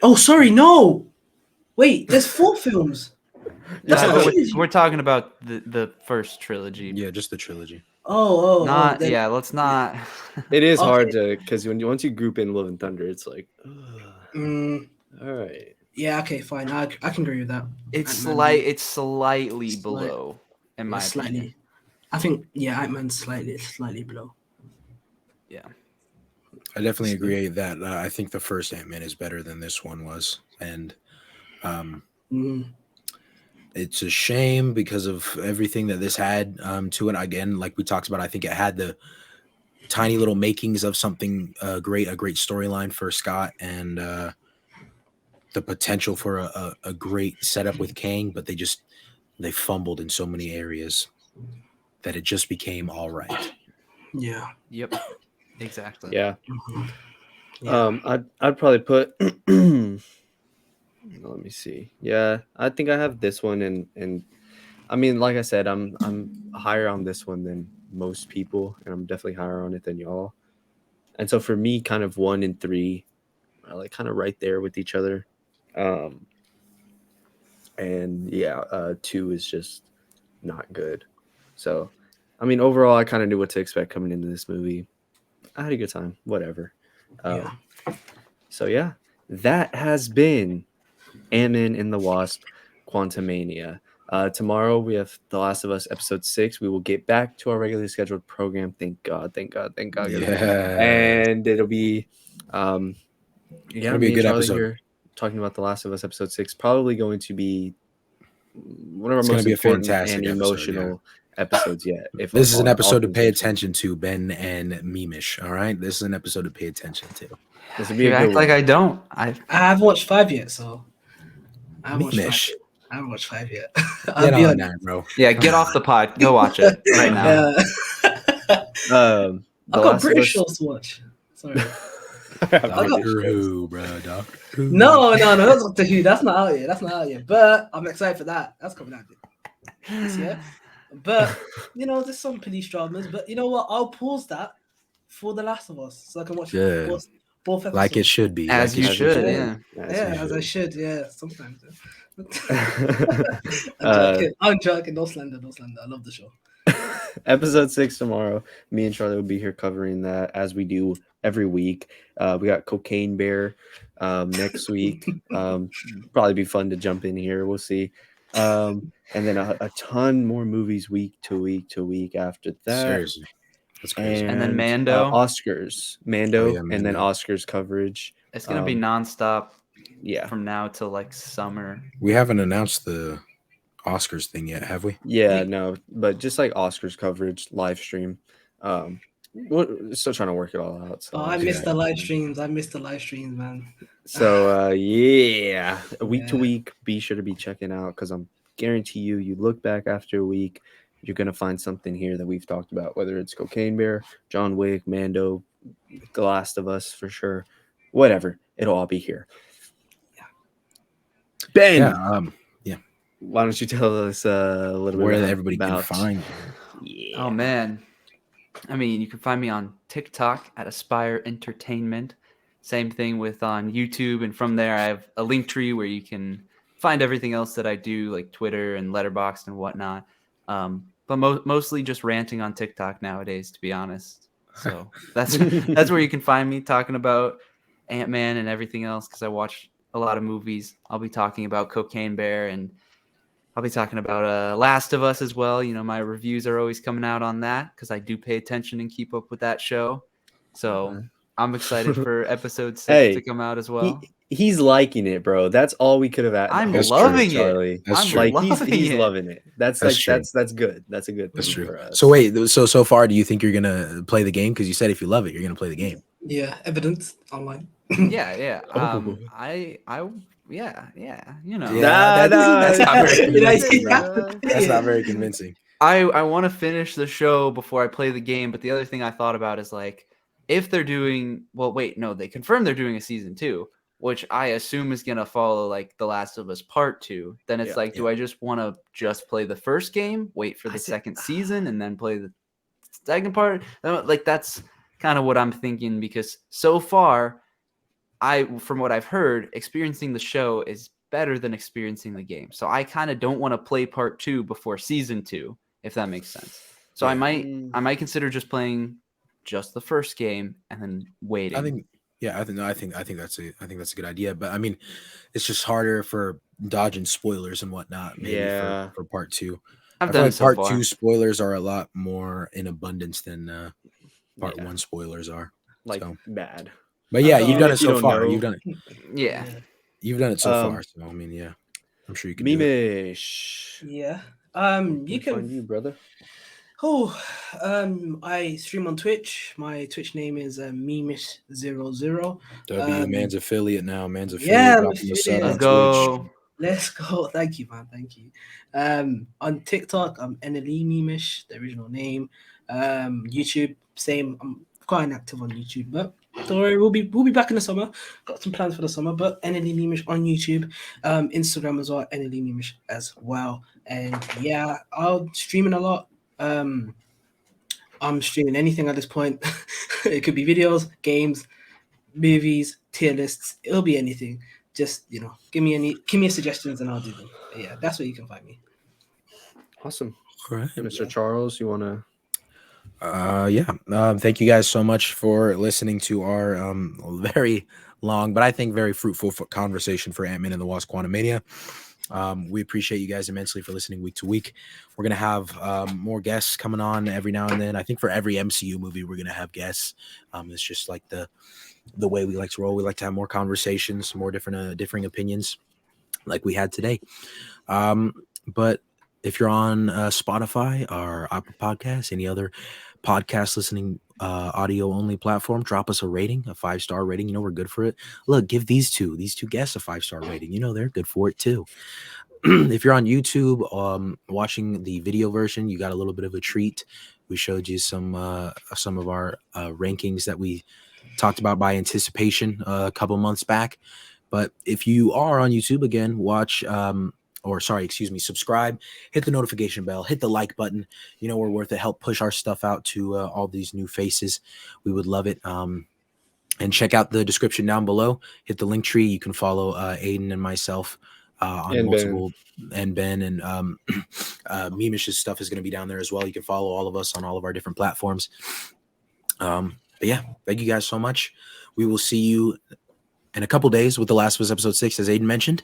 Oh, sorry, no. Wait, there's 4 films. We're talking about the first trilogy. Yeah, just the trilogy. Let's not. It is hard to because once you group in Love and Thunder, it's like, all right. Yeah, okay, fine. I can agree with that. It's slightly below, in my opinion. I think Ant-Man's slightly below. Yeah, I definitely agree that I think the first Ant-Man is better than this one was, and it's a shame because of everything that this had to it. Again, like we talked about, I think it had the tiny little makings of something great, a great storyline for Scott, and the potential for a great setup with Kang, but they fumbled in so many areas that it just became all right. Yeah. Yep. Exactly. Yeah. Mm-hmm. Yeah. I'd probably put. Let me see. Yeah, I think I have this one, and I mean, like I said, I'm higher on this one than most people, and I'm definitely higher on it than y'all. And so for me, kind of 1 and 3 are like kind of right there with each other. And yeah, 2 is just not good. So, I mean, overall, I kind of knew what to expect coming into this movie. I had a good time. Whatever. So yeah, that has been Antman and the Wasp: Quantumania. Tomorrow we have The Last of Us episode 6. We will get back to our regularly scheduled program. Thank God. Yeah. And it'll be it'll be a good episode. Here talking about The Last of Us episode 6. Probably going to be one of our most important and emotional episode, episodes yet. If This is an all episode to things pay are true. attention to, Ben and Memish. All right, this is an episode to pay attention to. This would be You a act good like one. I don't. I haven't watched 5 yet, so I haven't watched 5 Memish, yet. I haven't watched 5 yet. get I'll be on honest. that, bro. Yeah, get off the pod. Go watch it right now. The I've got Last of British Us- shows to watch. Sorry. Doctor Who, bro. Doctor Who. No, not Doctor Who. That's not out yet. That's not out yet. But I'm excited for that. That's coming out this year. But there's some police dramas. But you know what? I'll pause that for The Last of Us, so I can watch Good. both episodes. Like it should be. As like you it should, be. yeah. As I should. Yeah, sometimes. Uh, I'm joking. No slander. I love the show. Episode 6 tomorrow. Me and Charlie will be here covering that as we do every week. We got Cocaine Bear next week. Probably be fun to jump in here. We'll see. And then a ton more movies week to week after that. Seriously. That's crazy. And then Mando. Oscars. Oh, yeah, And then Mando. Oscars coverage. It's gonna be nonstop Yeah. from now till like summer. We haven't announced the Oscars thing yet, have we? Yeah, no, but just like Oscars coverage, live stream. We're still trying to work it all out. So, Oh, I missed the live streams. Man. So yeah, week to Yeah. week, be sure to be checking out because I'm guarantee you look back after a week, you're gonna find something here that we've talked about, whether it's Cocaine Bear, John Wick, Mando, The Last of Us for sure, whatever, it'll all be here. Ben, Yeah. why don't you tell us a little bit Where about everybody can find you. Yeah. Oh man. I mean, you can find me on TikTok at Aspire Entertainment. Same thing with on YouTube, and from there I have a link tree where you can find everything else that I do, like Twitter and Letterboxd and whatnot. But mostly just ranting on TikTok nowadays, to be honest. So that's where you can find me talking about Antman and everything else, because I watch a lot of movies. I'll be talking about Cocaine Bear, and I'll be talking about Last of Us as well. My reviews are always coming out on that because I do pay attention and keep up with that show. So I'm excited for episode 6 to come out as well. He's liking it, bro. That's all we could have asked. I'm That's loving true, it. Charlie. That's I'm true. Like loving he's it. loving it. That's true. that's good. That's a good thing. That's true. For us. So wait, so far, do you think you're gonna play the game? Because you said if you love it, you're gonna play the game. Yeah, evidence online. Yeah. Oh. Yeah. Yeah, that's not very convincing, bro. That's not very convincing. I want to finish the show before I play the game, but the other thing I thought about is like, if they're doing, they confirmed they're doing a season 2, which I assume is going to follow like The Last of Us Part 2. Then it's do I just want to just play the first game, wait for the second season, and then play the second part? Like, that's kind of what I'm thinking, because so far, from what I've heard, experiencing the show is better than experiencing the game. So I kind of don't want to play part 2 before season 2, if that makes sense. So I might consider just playing just the first game and then waiting. I think that's a good idea. But I mean, it's just harder for dodging spoilers and whatnot. Maybe for part 2. I've I done feel it like so part far. 2 spoilers are a lot more in abundance than part 1 spoilers are. Like So. bad. But yeah, Oh, you've done if it you so don't far. know- You've done it. Yeah. You've done it so far. So I mean, yeah, I'm sure you can. do it. Memish. Yeah. Find You can. you, brother. I stream on Twitch. My Twitch name is Memish00. Man's affiliate now. Man's affiliate. Yeah, I'm dropping the sub affiliate. on Let's go. Twitch. Let's go. Thank you, man. Thank you. On TikTok, I'm NLE Memish, the original name. YouTube, same. I'm quite inactive on YouTube, but don't worry, we'll be back in the summer. Got some plans for the summer, but NLE Memish on YouTube, Instagram as well, NLE Memish as well. And yeah, I'm streaming a lot. I'm streaming anything at this point. It could be videos, games, movies, tier lists. It'll be anything. Just give me suggestions and I'll do them. But yeah, that's where you can find me. Awesome. All right. Mr. Charles, you want to? Thank you guys so much for listening to our very long, but I think very fruitful conversation for Antman and the Wasp Quantumania. We appreciate you guys immensely for listening week to week. We're gonna have more guests coming on every now and then. I think for every MCU movie, we're gonna have guests. It's just like the way we like to roll. We like to have more conversations, more different differing opinions, like we had today. But if you're on Spotify or Apple Podcasts, any other podcast listening audio only platform, drop us a rating, a 5-star rating. You know, we're good for it. Look, give these two guests a 5-star rating. You know, they're good for it too. If you're on YouTube watching the video version, you got a little bit of a treat. We showed you some of our rankings that we talked about by anticipation a couple months back. But if you are on YouTube, again, subscribe, hit the notification bell, hit the like button. You know, we're worth it. Help push our stuff out to all these new faces. We would love it. And check out the description down below. Hit the link tree. You can follow Aiden and myself on And multiple, and Ben and Memish's stuff is going to be down there as well. You can follow all of us on all of our different platforms. But yeah, thank you guys so much. We will see you in a couple days with The Last of Us episode 6, as Aiden mentioned.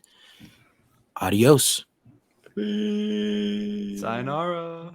Adios. Sayonara.